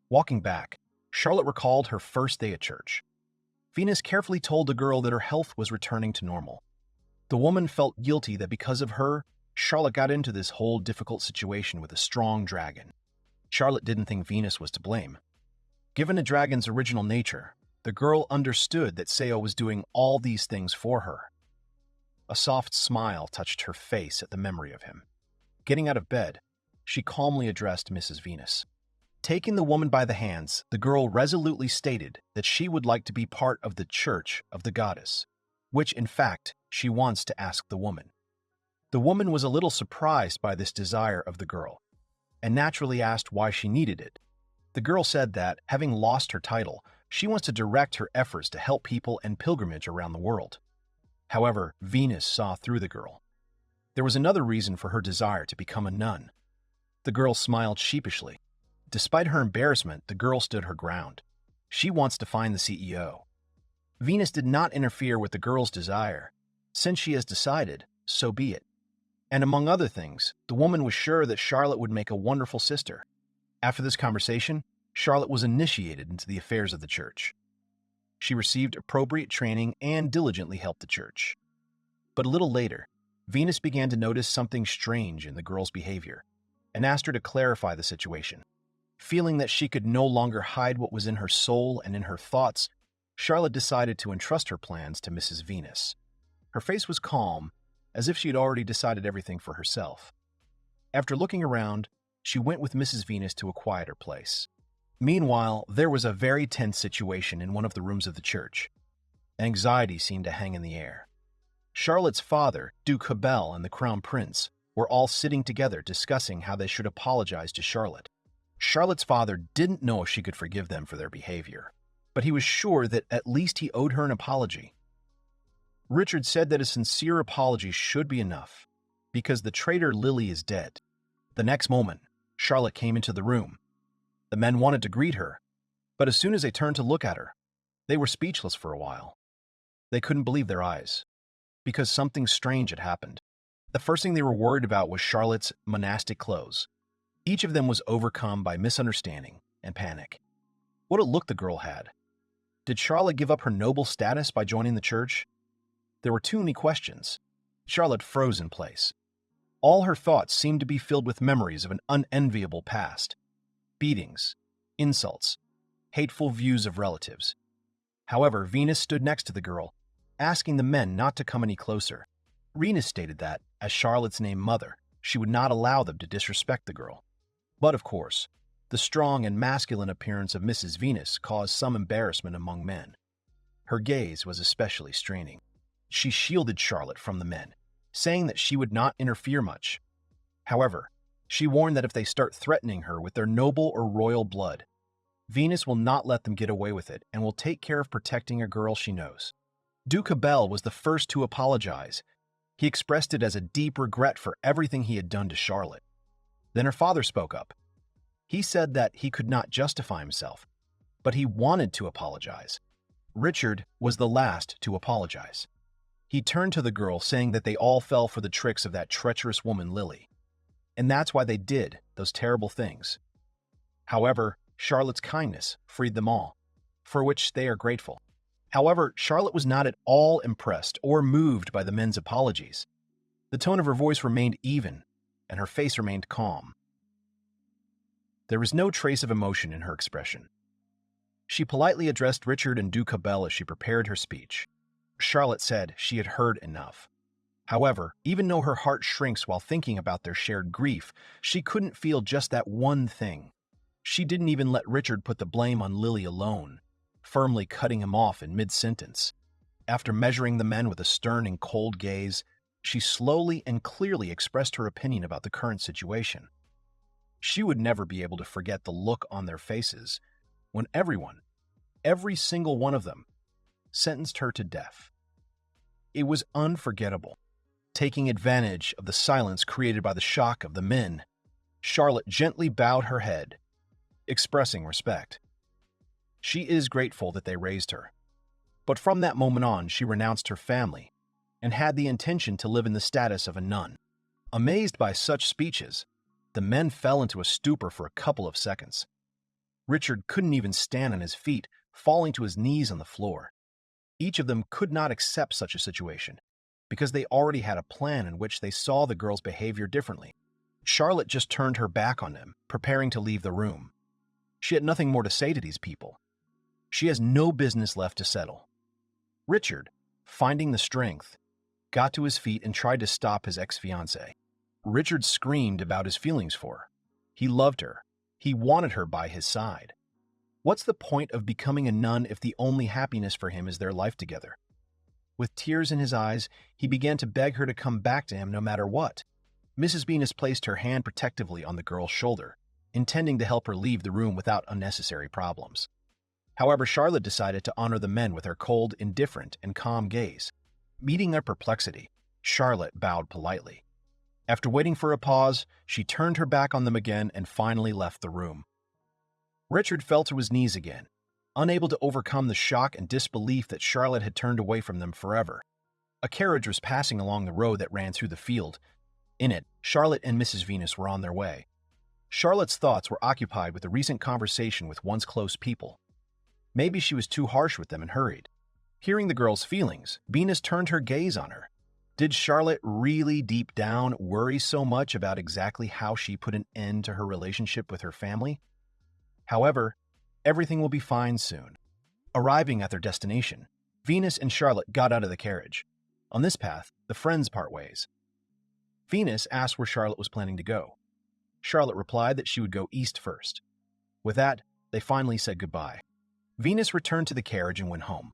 Walking back, Charlotte recalled her first day at church. Venus carefully told the girl that her health was returning to normal. The woman felt guilty that because of her, Charlotte got into this whole difficult situation with a strong dragon. Charlotte didn't think Venus was to blame. Given a dragon's original nature, the girl understood that Seo was doing all these things for her. A soft smile touched her face at the memory of him. Getting out of bed, she calmly addressed Mrs. Venus. Taking the woman by the hands, the girl resolutely stated that she would like to be part of the Church of the Goddess, which, in fact, she wants to ask the woman. The woman was a little surprised by this desire of the girl, and naturally asked why she needed it. The girl said that, having lost her title, she wants to direct her efforts to help people and pilgrimage around the world. However, Venus saw through the girl. There was another reason for her desire to become a nun. The girl smiled sheepishly. Despite her embarrassment, the girl stood her ground. She wants to find the CEO. Venus did not interfere with the girl's desire. Since she has decided, so be it. And among other things, the woman was sure that Charlotte would make a wonderful sister. After this conversation, Charlotte was initiated into the affairs of the church. She received appropriate training and diligently helped the church. But a little later, Venus began to notice something strange in the girl's behavior and asked her to clarify the situation. Feeling that she could no longer hide what was in her soul and in her thoughts, Charlotte decided to entrust her plans to Mrs. Venus. Her face was calm, as if she had already decided everything for herself. After looking around, she went with Mrs. Venus to a quieter place. Meanwhile, there was a very tense situation in one of the rooms of the church. Anxiety seemed to hang in the air. Charlotte's father, Duke Habel, and the Crown Prince were all sitting together discussing how they should apologize to Charlotte. Charlotte's father didn't know if she could forgive them for their behavior, but he was sure that at least he owed her an apology. Richard said that a sincere apology should be enough, because the traitor Lily is dead. The next moment, Charlotte came into the room. The men wanted to greet her, but as soon as they turned to look at her, they were speechless for a while. They couldn't believe their eyes, because something strange had happened. The first thing they were worried about was Charlotte's monastic clothes. Each of them was overcome by misunderstanding and panic. What a look the girl had. Did Charlotte give up her noble status by joining the church? There were too many questions. Charlotte froze in place. All her thoughts seemed to be filled with memories of an unenviable past. Beatings, insults, hateful views of relatives. However, Venus stood next to the girl, asking the men not to come any closer. Venus stated that, as Charlotte's named mother, she would not allow them to disrespect the girl. But of course, the strong and masculine appearance of Mrs. Venus caused some embarrassment among men. Her gaze was especially straining. She shielded Charlotte from the men, saying that she would not interfere much. However, she warned that if they start threatening her with their noble or royal blood, Venus will not let them get away with it and will take care of protecting a girl she knows. Duke Abel was the first to apologize. He expressed it as a deep regret for everything he had done to Charlotte. Then her father spoke up. He said that he could not justify himself, but he wanted to apologize. Richard was the last to apologize. He turned to the girl, saying that they all fell for the tricks of that treacherous woman, Lily. And that's why they did those terrible things. However, Charlotte's kindness freed them all, for which they are grateful. However, Charlotte was not at all impressed or moved by the men's apologies. The tone of her voice remained even, and her face remained calm. There was no trace of emotion in her expression. She politely addressed Richard and Duke Abel as she prepared her speech. Charlotte said she had heard enough. However, even though her heart shrinks while thinking about their shared grief, she couldn't feel just that one thing. She didn't even let Richard put the blame on Lily alone, firmly cutting him off in mid-sentence. After measuring the men with a stern and cold gaze, she slowly and clearly expressed her opinion about the current situation. She would never be able to forget the look on their faces when everyone, every single one of them, sentenced her to death. It was unforgettable. Taking advantage of the silence created by the shock of the men, Charlotte gently bowed her head, expressing respect. She is grateful that they raised her. But from that moment on, she renounced her family and had the intention to live in the status of a nun. Amazed by such speeches, the men fell into a stupor for a couple of seconds. Richard couldn't even stand on his feet, falling to his knees on the floor. Each of them could not accept such a situation, because they already had a plan in which they saw the girl's behavior differently. Charlotte just turned her back on them, preparing to leave the room. She had nothing more to say to these people. She has no business left to settle. Richard, finding the strength, got to his feet and tried to stop his ex-fiancée. Richard screamed about his feelings for her. He loved her. He wanted her by his side. What's the point of becoming a nun if the only happiness for him is their life together? With tears in his eyes, he began to beg her to come back to him no matter what. Mrs. Venus placed her hand protectively on the girl's shoulder, intending to help her leave the room without unnecessary problems. However, Charlotte decided to honor the men with her cold, indifferent, and calm gaze. Meeting their perplexity, Charlotte bowed politely. After waiting for a pause, she turned her back on them again and finally left the room. Richard fell to his knees again, unable to overcome the shock and disbelief that Charlotte had turned away from them forever. A carriage was passing along the road that ran through the field. In it, Charlotte and Mrs. Venus were on their way. Charlotte's thoughts were occupied with a recent conversation with once close people. Maybe she was too harsh with them and hurried. Hearing the girl's feelings, Venus turned her gaze on her. Did Charlotte really deep down worry so much about exactly how she put an end to her relationship with her family? However, everything will be fine soon. Arriving at their destination, Venus and Charlotte got out of the carriage. On this path, the friends part ways. Venus asked where Charlotte was planning to go. Charlotte replied that she would go east first. With that, they finally said goodbye. Venus returned to the carriage and went home.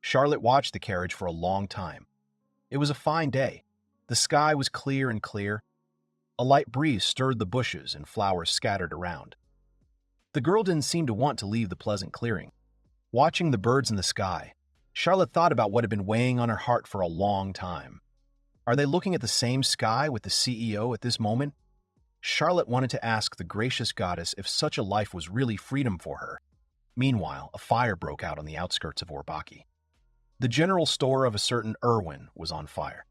Charlotte watched the carriage for a long time. It was a fine day. The sky was clear and clear. A light breeze stirred the bushes and flowers scattered around. The girl didn't seem to want to leave the pleasant clearing. Watching the birds in the sky, Charlotte thought about what had been weighing on her heart for a long time. Are they looking at the same sky with the CEO at this moment? Charlotte wanted to ask the gracious goddess if such a life was really freedom for her. Meanwhile, a fire broke out on the outskirts of Orbaki. The general store of a certain Irwin was on fire.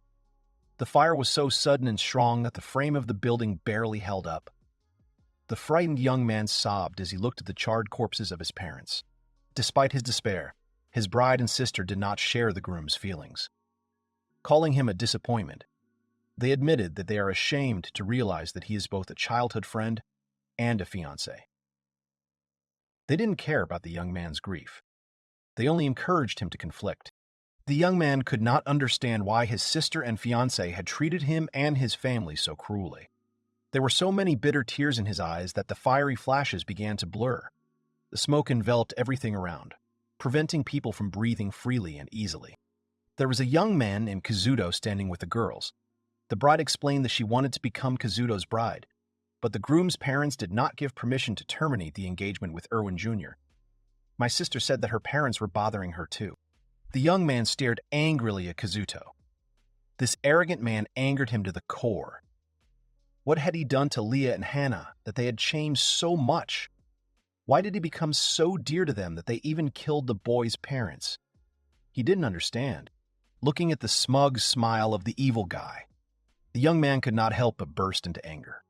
The fire was so sudden and strong that the frame of the building barely held up. The frightened young man sobbed as he looked at the charred corpses of his parents. Despite his despair, his bride and sister did not share the groom's feelings. Calling him a disappointment, they admitted that they are ashamed to realize that he is both a childhood friend and a fiancé. They didn't care about the young man's grief. They only encouraged him to conflict. The young man could not understand why his sister and fiancé had treated him and his family so cruelly. There were so many bitter tears in his eyes that the fiery flashes began to blur. The smoke enveloped everything around, preventing people from breathing freely and easily. There was a young man named Kazuto standing with the girls. The bride explained that she wanted to become Kazuto's bride, but the groom's parents did not give permission to terminate the engagement with Irwin Jr. My sister said that her parents were bothering her too. The young man stared angrily at Kazuto. This arrogant man angered him to the core. What had he done to Leah and Hannah that they had changed so much? Why did he become so dear to them that they even killed the boy's parents? He didn't understand. Looking at the smug smile of the evil guy, the young man could not help but burst into anger.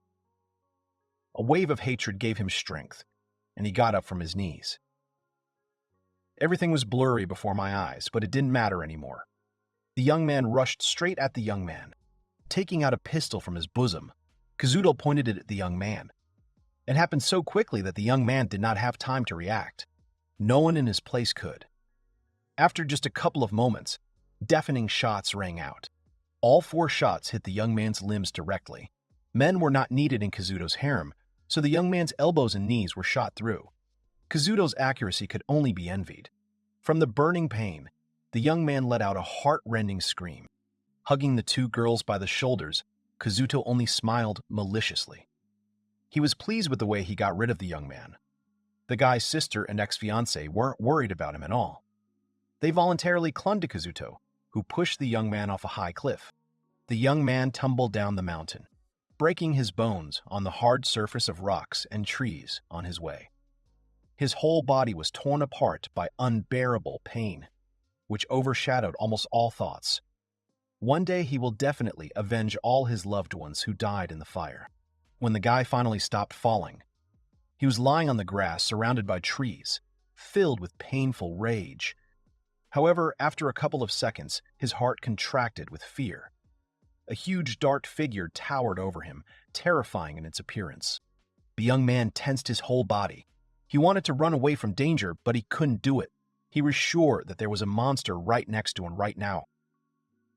A wave of hatred gave him strength, and he got up from his knees. Everything was blurry before my eyes, but it didn't matter anymore. The young man rushed straight at the young man. Taking out a pistol from his bosom, Kazuto pointed it at the young man. It happened so quickly that the young man did not have time to react. No one in his place could. After just a couple of moments, deafening shots rang out. All 4 shots hit the young man's limbs directly. Men were not needed in Kazuto's harem, so the young man's elbows and knees were shot through. Kazuto's accuracy could only be envied. From the burning pain, the young man let out a heart-rending scream. Hugging the 2 girls by the shoulders, Kazuto only smiled maliciously. He was pleased with the way he got rid of the young man. The guy's sister and ex-fiancé weren't worried about him at all. They voluntarily clung to Kazuto, who pushed the young man off a high cliff. The young man tumbled down the mountain, breaking his bones on the hard surface of rocks and trees on his way. His whole body was torn apart by unbearable pain, which overshadowed almost all thoughts. One day he will definitely avenge all his loved ones who died in the fire. When the guy finally stopped falling, he was lying on the grass surrounded by trees, filled with painful rage. However, after a couple of seconds, his heart contracted with fear. A huge dark figure towered over him, terrifying in its appearance. The young man tensed his whole body. He wanted to run away from danger, but he couldn't do it. He was sure that there was a monster right next to him right now.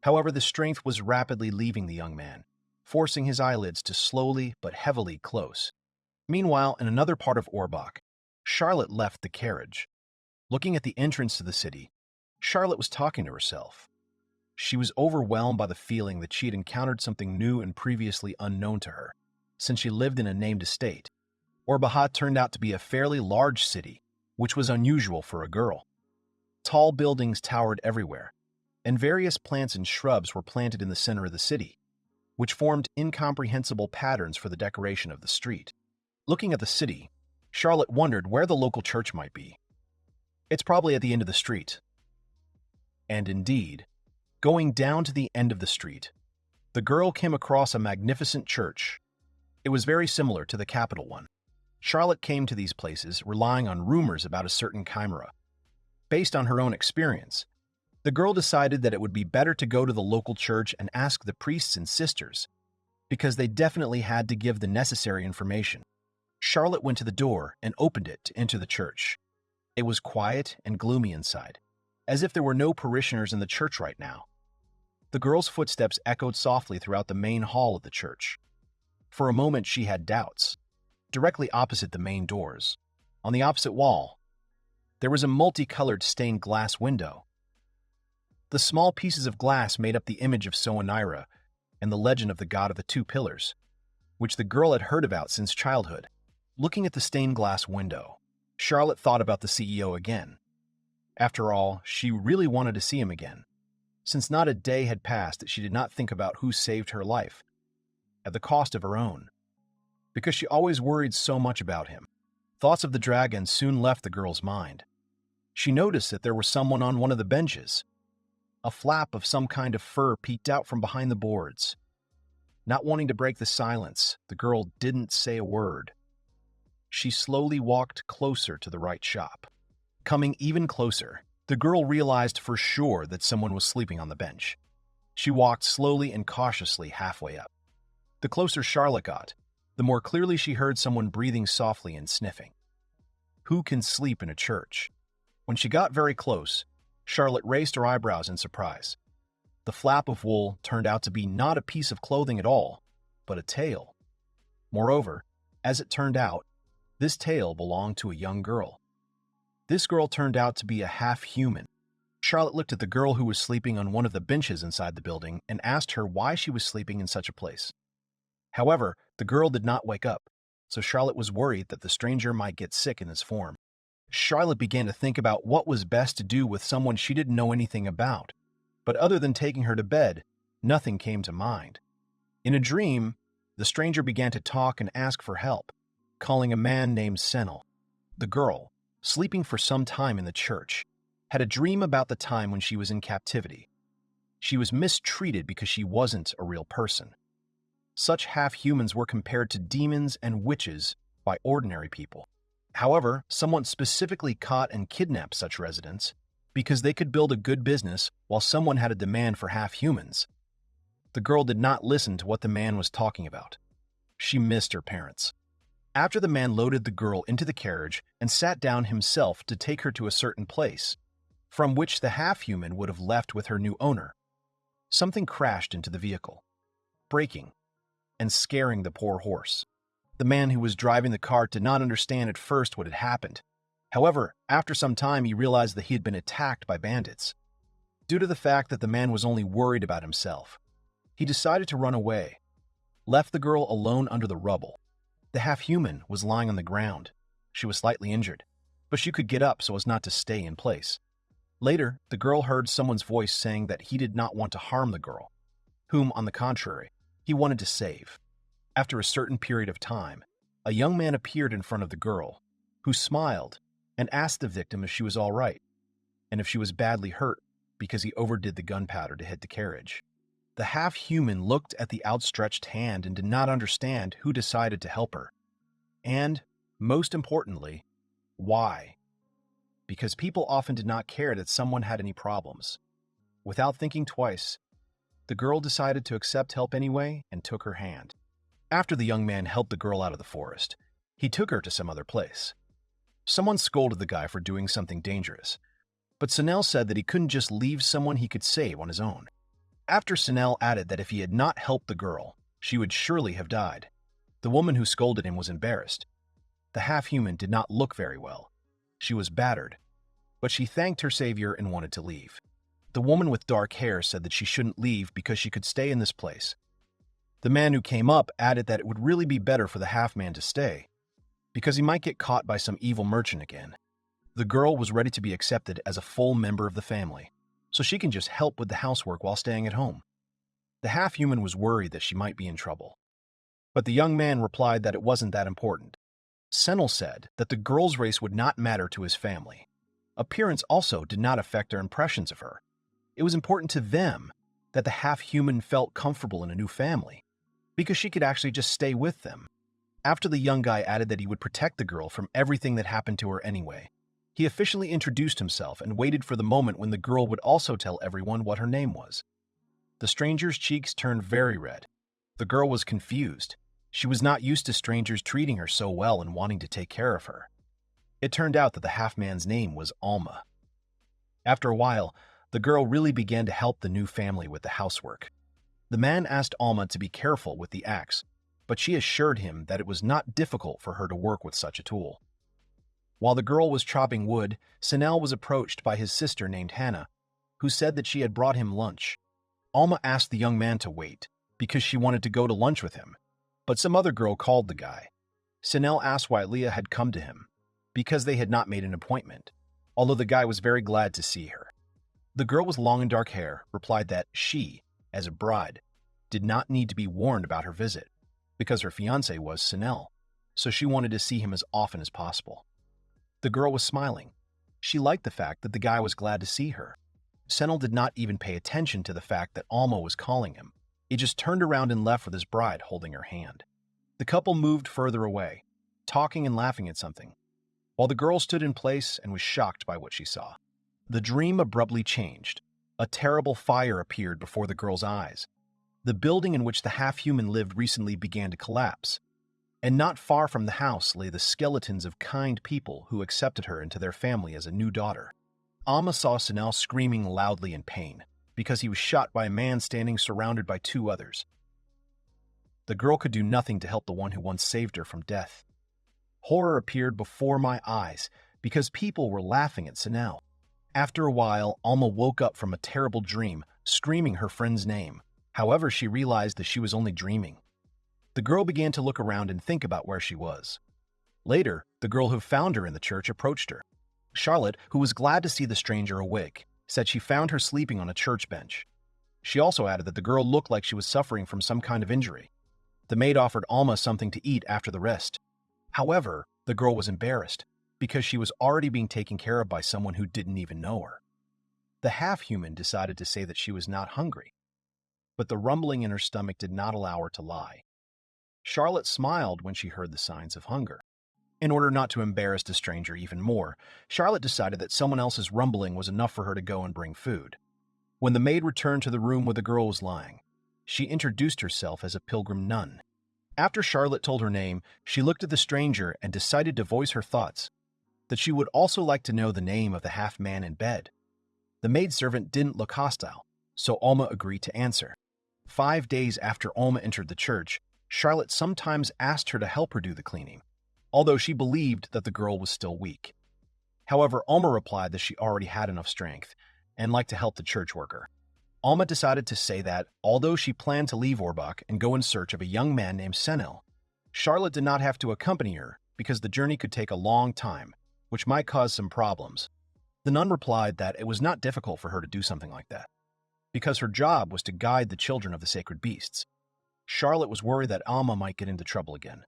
However, the strength was rapidly leaving the young man, forcing his eyelids to slowly but heavily close. Meanwhile, in another part of Orbak, Charlotte left the carriage. Looking at the entrance to the city, Charlotte was talking to herself. She was overwhelmed by the feeling that she had encountered something new and previously unknown to her, since she lived in a named estate. Orbahat turned out to be a fairly large city, which was unusual for a girl. Tall buildings towered everywhere, and various plants and shrubs were planted in the center of the city, which formed incomprehensible patterns for the decoration of the street. Looking at the city, Charlotte wondered where the local church might be. It's probably at the end of the street. And indeed, going down to the end of the street, the girl came across a magnificent church. It was very similar to the capital one. Charlotte came to these places relying on rumors about a certain chimera. Based on her own experience, the girl decided that it would be better to go to the local church and ask the priests and sisters, because they definitely had to give the necessary information. Charlotte went to the door and opened it to enter the church. It was quiet and gloomy inside, as if there were no parishioners in the church right now. The girl's footsteps echoed softly throughout the main hall of the church. For a moment, she had doubts. Directly opposite the main doors, on the opposite wall, there was a multicolored stained glass window. The small pieces of glass made up the image of Soanira and the legend of the god of the two pillars, which the girl had heard about since childhood. Looking at the stained glass window, Charlotte thought about the CEO again. After all, she really wanted to see him again, since not a day had passed that she did not think about who saved her life, at the cost of her own, because she always worried so much about him. Thoughts of the dragon soon left the girl's mind. She noticed that there was someone on one of the benches. A flap of some kind of fur peeked out from behind the boards. Not wanting to break the silence, the girl didn't say a word. She slowly walked closer to the right shop. Coming even closer, the girl realized for sure that someone was sleeping on the bench. She walked slowly and cautiously halfway up. The closer Charlotte got, the more clearly she heard someone breathing softly and sniffing. Who can sleep in a church? When she got very close, Charlotte raised her eyebrows in surprise. The flap of wool turned out to be not a piece of clothing at all, but a tail. Moreover, as it turned out, this tail belonged to a young girl. This girl turned out to be a half-human. Charlotte looked at the girl who was sleeping on one of the benches inside the building and asked her why she was sleeping in such a place. However, the girl did not wake up, so Charlotte was worried that the stranger might get sick in this form. Charlotte began to think about what was best to do with someone she didn't know anything about, but other than taking her to bed, nothing came to mind. In a dream, the stranger began to talk and ask for help, calling a man named Senel. The girl, sleeping for some time in the church, had a dream about the time when she was in captivity. She was mistreated because she wasn't a real person. Such half-humans were compared to demons and witches by ordinary people. However, someone specifically caught and kidnapped such residents because they could build a good business while someone had a demand for half-humans. The girl did not listen to what the man was talking about. She missed her parents. After the man loaded the girl into the carriage and sat down himself to take her to a certain place, from which the half-human would have left with her new owner, something crashed into the vehicle, breaking and scaring the poor horse. The man who was driving the cart did not understand at first what had happened. However, after some time he realized that he had been attacked by bandits. Due to the fact that the man was only worried about himself, he decided to run away, left the girl alone under the rubble. The half-human was lying on the ground. She was slightly injured, but she could get up so as not to stay in place. Later, the girl heard someone's voice saying that he did not want to harm the girl, whom, on the contrary, he wanted to save. After a certain period of time, a young man appeared in front of the girl, who smiled and asked the victim if she was all right, and if she was badly hurt because he overdid the gunpowder to hit the carriage. The half-human looked at the outstretched hand and did not understand who decided to help her. And, most importantly, why? Because people often did not care that someone had any problems. Without thinking twice, the girl decided to accept help anyway and took her hand. After the young man helped the girl out of the forest, he took her to some other place. Someone scolded the guy for doing something dangerous, but Senel said that he couldn't just leave someone he could save on his own. After Senel added that if he had not helped the girl, she would surely have died. The woman who scolded him was embarrassed. The half-human did not look very well. She was battered, but she thanked her savior and wanted to leave. The woman with dark hair said that she shouldn't leave because she could stay in this place. The man who came up added that it would really be better for the half-man to stay, because he might get caught by some evil merchant again. The girl was ready to be accepted as a full member of the family, so she can just help with the housework while staying at home. The half-human was worried that she might be in trouble, but the young man replied that it wasn't that important. Senel said that the girl's race would not matter to his family. Appearance also did not affect their impressions of her. It was important to them that the half-human felt comfortable in a new family, because she could actually just stay with them. After the young guy added that he would protect the girl from everything that happened to her anyway, he officially introduced himself and waited for the moment when the girl would also tell everyone what her name was. The stranger's cheeks turned very red. The girl was confused. She was not used to strangers treating her so well and wanting to take care of her. It turned out that the half-man's name was Alma. After a while, the girl really began to help the new family with the housework. The man asked Alma to be careful with the axe, but she assured him that it was not difficult for her to work with such a tool. While the girl was chopping wood, Sanel was approached by his sister named Hannah, who said that she had brought him lunch. Alma asked the young man to wait, because she wanted to go to lunch with him, but some other girl called the guy. Sanel asked why Leah had come to him, because they had not made an appointment, although the guy was very glad to see her. The girl with long and dark hair replied that she, as a bride, did not need to be warned about her visit, because her fiancé was Sanel, so she wanted to see him as often as possible. The girl was smiling. She liked the fact that the guy was glad to see her. Sanel did not even pay attention to the fact that Alma was calling him. He just turned around and left with his bride holding her hand. The couple moved further away, talking and laughing at something, while the girl stood in place and was shocked by what she saw. The dream abruptly changed. A terrible fire appeared before the girl's eyes. The building in which the half-human lived recently began to collapse, and not far from the house lay the skeletons of kind people who accepted her into their family as a new daughter. Alma saw Sanel screaming loudly in pain, because he was shot by a man standing surrounded by two others. The girl could do nothing to help the one who once saved her from death. Horror appeared before my eyes, because people were laughing at Sanel. After a while, Alma woke up from a terrible dream, screaming her friend's name. However, she realized that she was only dreaming. The girl began to look around and think about where she was. Later, the girl who found her in the church approached her. Charlotte, who was glad to see the stranger awake, said she found her sleeping on a church bench. She also added that the girl looked like she was suffering from some kind of injury. The maid offered Alma something to eat after the rest. However, the girl was embarrassed, because she was already being taken care of by someone who didn't even know her. The half-human decided to say that she was not hungry, but the rumbling in her stomach did not allow her to lie. Charlotte smiled when she heard the signs of hunger. In order not to embarrass the stranger even more, Charlotte decided that someone else's rumbling was enough for her to go and bring food. When the maid returned to the room where the girl was lying, she introduced herself as a pilgrim nun. After Charlotte told her name, she looked at the stranger and decided to voice her thoughts, that she would also like to know the name of the half-man in bed. The maidservant didn't look hostile, so Alma agreed to answer. 5 days after Alma entered the church, Charlotte sometimes asked her to help her do the cleaning, although she believed that the girl was still weak. However, Alma replied that she already had enough strength and liked to help the church worker. Alma decided to say that, although she planned to leave Orbach and go in search of a young man named Senel, Charlotte did not have to accompany her because the journey could take a long time, which might cause some problems. The nun replied that it was not difficult for her to do something like that, because her job was to guide the children of the sacred beasts. Charlotte was worried that Alma might get into trouble again,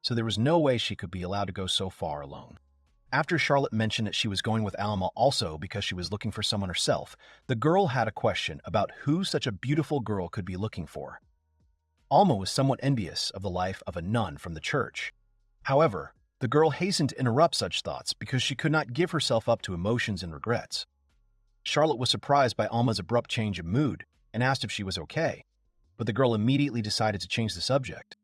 so there was no way she could be allowed to go so far alone. After Charlotte mentioned that she was going with Alma also because she was looking for someone herself, the girl had a question about who such a beautiful girl could be looking for. Alma was somewhat envious of the life of a nun from the church. However, the girl hastened to interrupt such thoughts because she could not give herself up to emotions and regrets. Charlotte was surprised by Alma's abrupt change of mood and asked if she was okay, but the girl immediately decided to change the subject.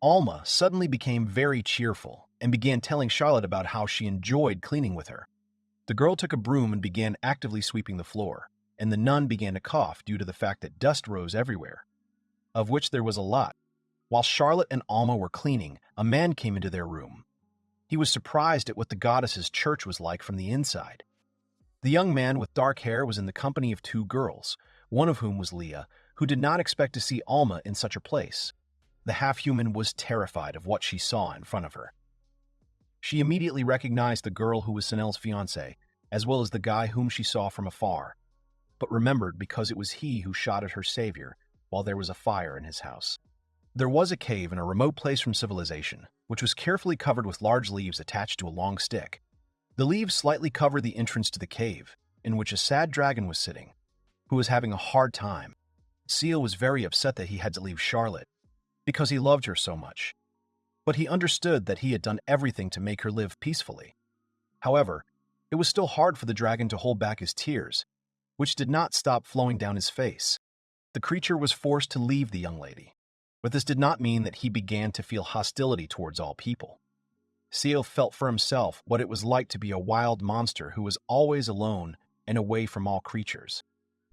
Alma suddenly became very cheerful and began telling Charlotte about how she enjoyed cleaning with her. The girl took a broom and began actively sweeping the floor, and the nun began to cough due to the fact that dust rose everywhere, of which there was a lot. While Charlotte and Alma were cleaning, a man came into their room. He was surprised at what the goddess's church was like from the inside. The young man with dark hair was in the company of 2 girls, one of whom was Leah, who did not expect to see Alma in such a place. The half-human was terrified of what she saw in front of her. She immediately recognized the girl who was Sanel's fiancé, as well as the guy whom she saw from afar, but remembered because it was he who shot at her savior while there was a fire in his house. There was a cave in a remote place from civilization, which was carefully covered with large leaves attached to a long stick. The leaves slightly covered the entrance to the cave, in which a sad dragon was sitting, who was having a hard time. Seal was very upset that he had to leave Charlotte, because he loved her so much. But he understood that he had done everything to make her live peacefully. However, it was still hard for the dragon to hold back his tears, which did not stop flowing down his face. The creature was forced to leave the young lady. But this did not mean that he began to feel hostility towards all people. Seo felt for himself what it was like to be a wild monster who was always alone and away from all creatures.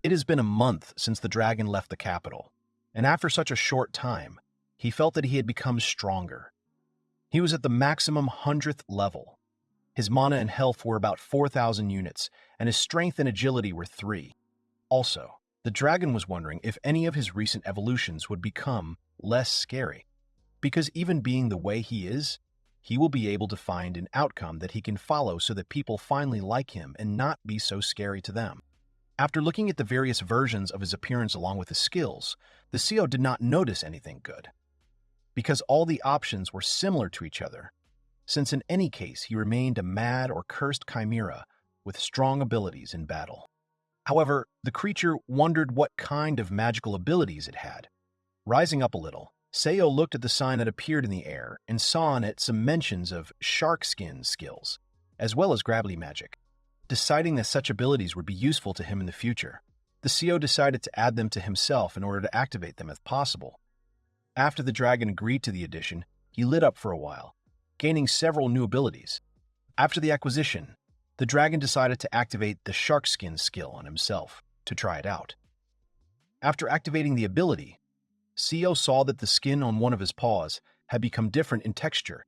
It has been a month since the dragon left the capital, and after such a short time, he felt that he had become stronger. He was at the maximum 100th level. His mana and health were about 4,000 units, and his strength and agility were 3. Also, the dragon was wondering if any of his recent evolutions would become less scary, because even being the way he is, he will be able to find an outcome that he can follow so that people finally like him and not be so scary to them. After looking at the various versions of his appearance along with his skills, the CEO did not notice anything good, because all the options were similar to each other, since in any case he remained a mad or cursed chimera with strong abilities in battle. However, the creature wondered what kind of magical abilities it had. Rising up a little, Seo looked at the sign that appeared in the air and saw on it some mentions of shark skin skills, as well as gravity magic. Deciding that such abilities would be useful to him in the future, the CEO decided to add them to himself in order to activate them if possible. After the dragon agreed to the addition, he lit up for a while, gaining several new abilities. After the acquisition, the dragon decided to activate the shark skin skill on himself to try it out. After activating the ability, CEO saw that the skin on one of his paws had become different in texture,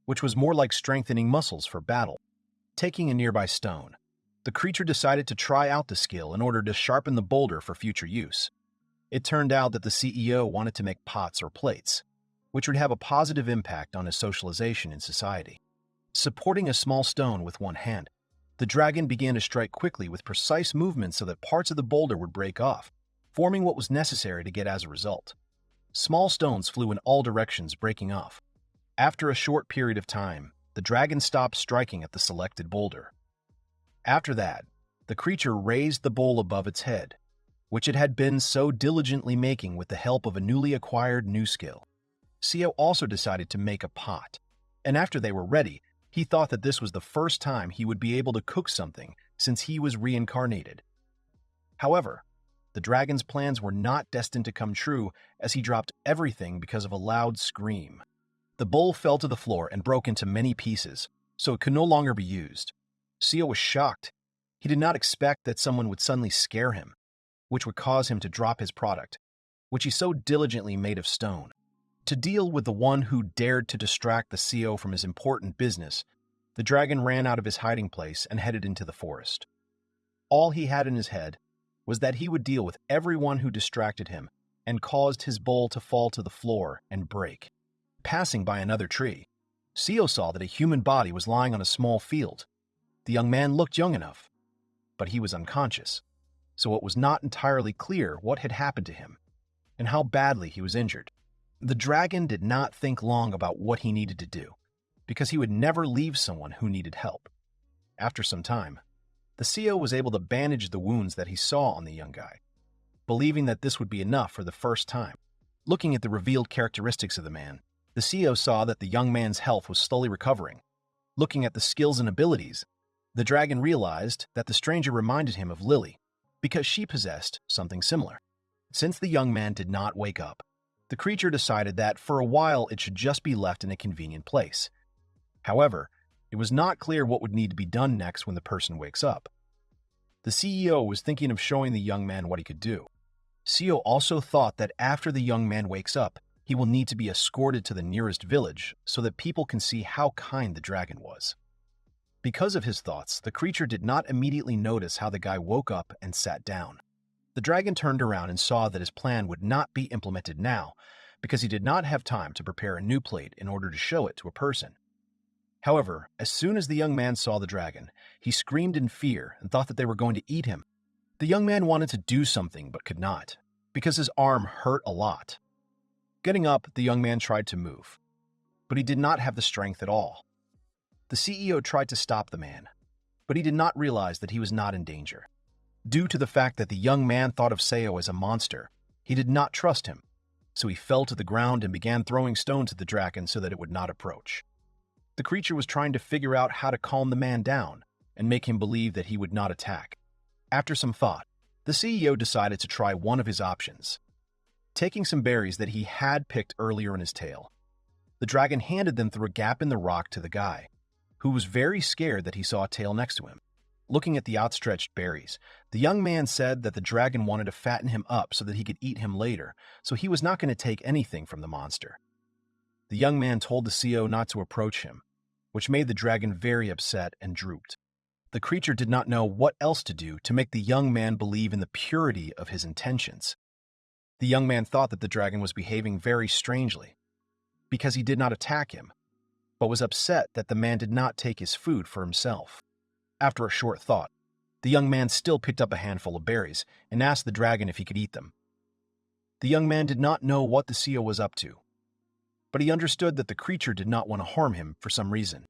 which was more like strengthening muscles for battle. Taking a nearby stone, the creature decided to try out the skill in order to sharpen the boulder for future use. It turned out that the CEO wanted to make pots or plates, which would have a positive impact on his socialization in society. Supporting a small stone with one hand, the dragon began to strike quickly with precise movements so that parts of the boulder would break off, forming what was necessary to get as a result. Small stones flew in all directions, breaking off. After a short period of time, the dragon stopped striking at the selected boulder. After that, the creature raised the bowl above its head, which it had been so diligently making with the help of a newly acquired new skill. CEO also decided to make a pot, and after they were ready, he thought that this was the first time he would be able to cook something since he was reincarnated. However, the dragon's plans were not destined to come true as he dropped everything because of a loud scream. The bowl fell to the floor and broke into many pieces, so it could no longer be used. CEO was shocked. He did not expect that someone would suddenly scare him, which would cause him to drop his product, which he so diligently made of stone. To deal with the one who dared to distract the CEO from his important business, the dragon ran out of his hiding place and headed into the forest. All he had in his head was that he would deal with everyone who distracted him and caused his bowl to fall to the floor and break. Passing by another tree, CEO saw that a human body was lying on a small field. The young man looked young enough, but he was unconscious, so it was not entirely clear what had happened to him and how badly he was injured. The dragon did not think long about what he needed to do, because he would never leave someone who needed help. After some time, the CEO was able to bandage the wounds that he saw on the young guy, believing that this would be enough for the first time. Looking at the revealed characteristics of the man, the CEO saw that the young man's health was slowly recovering. Looking at the skills and abilities, the dragon realized that the stranger reminded him of Lily, because she possessed something similar. Since the young man did not wake up, the creature decided that for a while it should just be left in a convenient place. However, it was not clear what would need to be done next when the person wakes up. The CEO was thinking of showing the young man what he could do. CEO also thought that after the young man wakes up, he will need to be escorted to the nearest village so that people can see how kind the dragon was. Because of his thoughts, the creature did not immediately notice how the guy woke up and sat down. The dragon turned around and saw that his plan would not be implemented now because he did not have time to prepare a new plate in order to show it to a person. However, as soon as the young man saw the dragon, he screamed in fear and thought that they were going to eat him. The young man wanted to do something but could not, because his arm hurt a lot. Getting up, the young man tried to move, but he did not have the strength at all. The CEO tried to stop the man, but he did not realize that he was not in danger. Due to the fact that the young man thought of Seo as a monster, he did not trust him, so he fell to the ground and began throwing stones at the dragon so that it would not approach. The creature was trying to figure out how to calm the man down and make him believe that he would not attack. After some thought, the CEO decided to try one of his options. taking some berries that he had picked earlier in his tail. The dragon handed them through a gap in the rock to the guy, who was very scared that he saw a tail next to him. Looking at the outstretched berries, the young man said that the dragon wanted to fatten him up so that he could eat him later, so he was not going to take anything from the monster. The young man told the CO not to approach him, which made the dragon very upset and drooped. The creature did not know what else to do to make the young man believe in the purity of his intentions. The young man thought that the dragon was behaving very strangely, because he did not attack him, but was upset that the man did not take his food for himself. After a short thought, the young man still picked up a handful of berries and asked the dragon if he could eat them. The young man did not know what the CO was up to, but he understood that the creature did not want to harm him for some reason.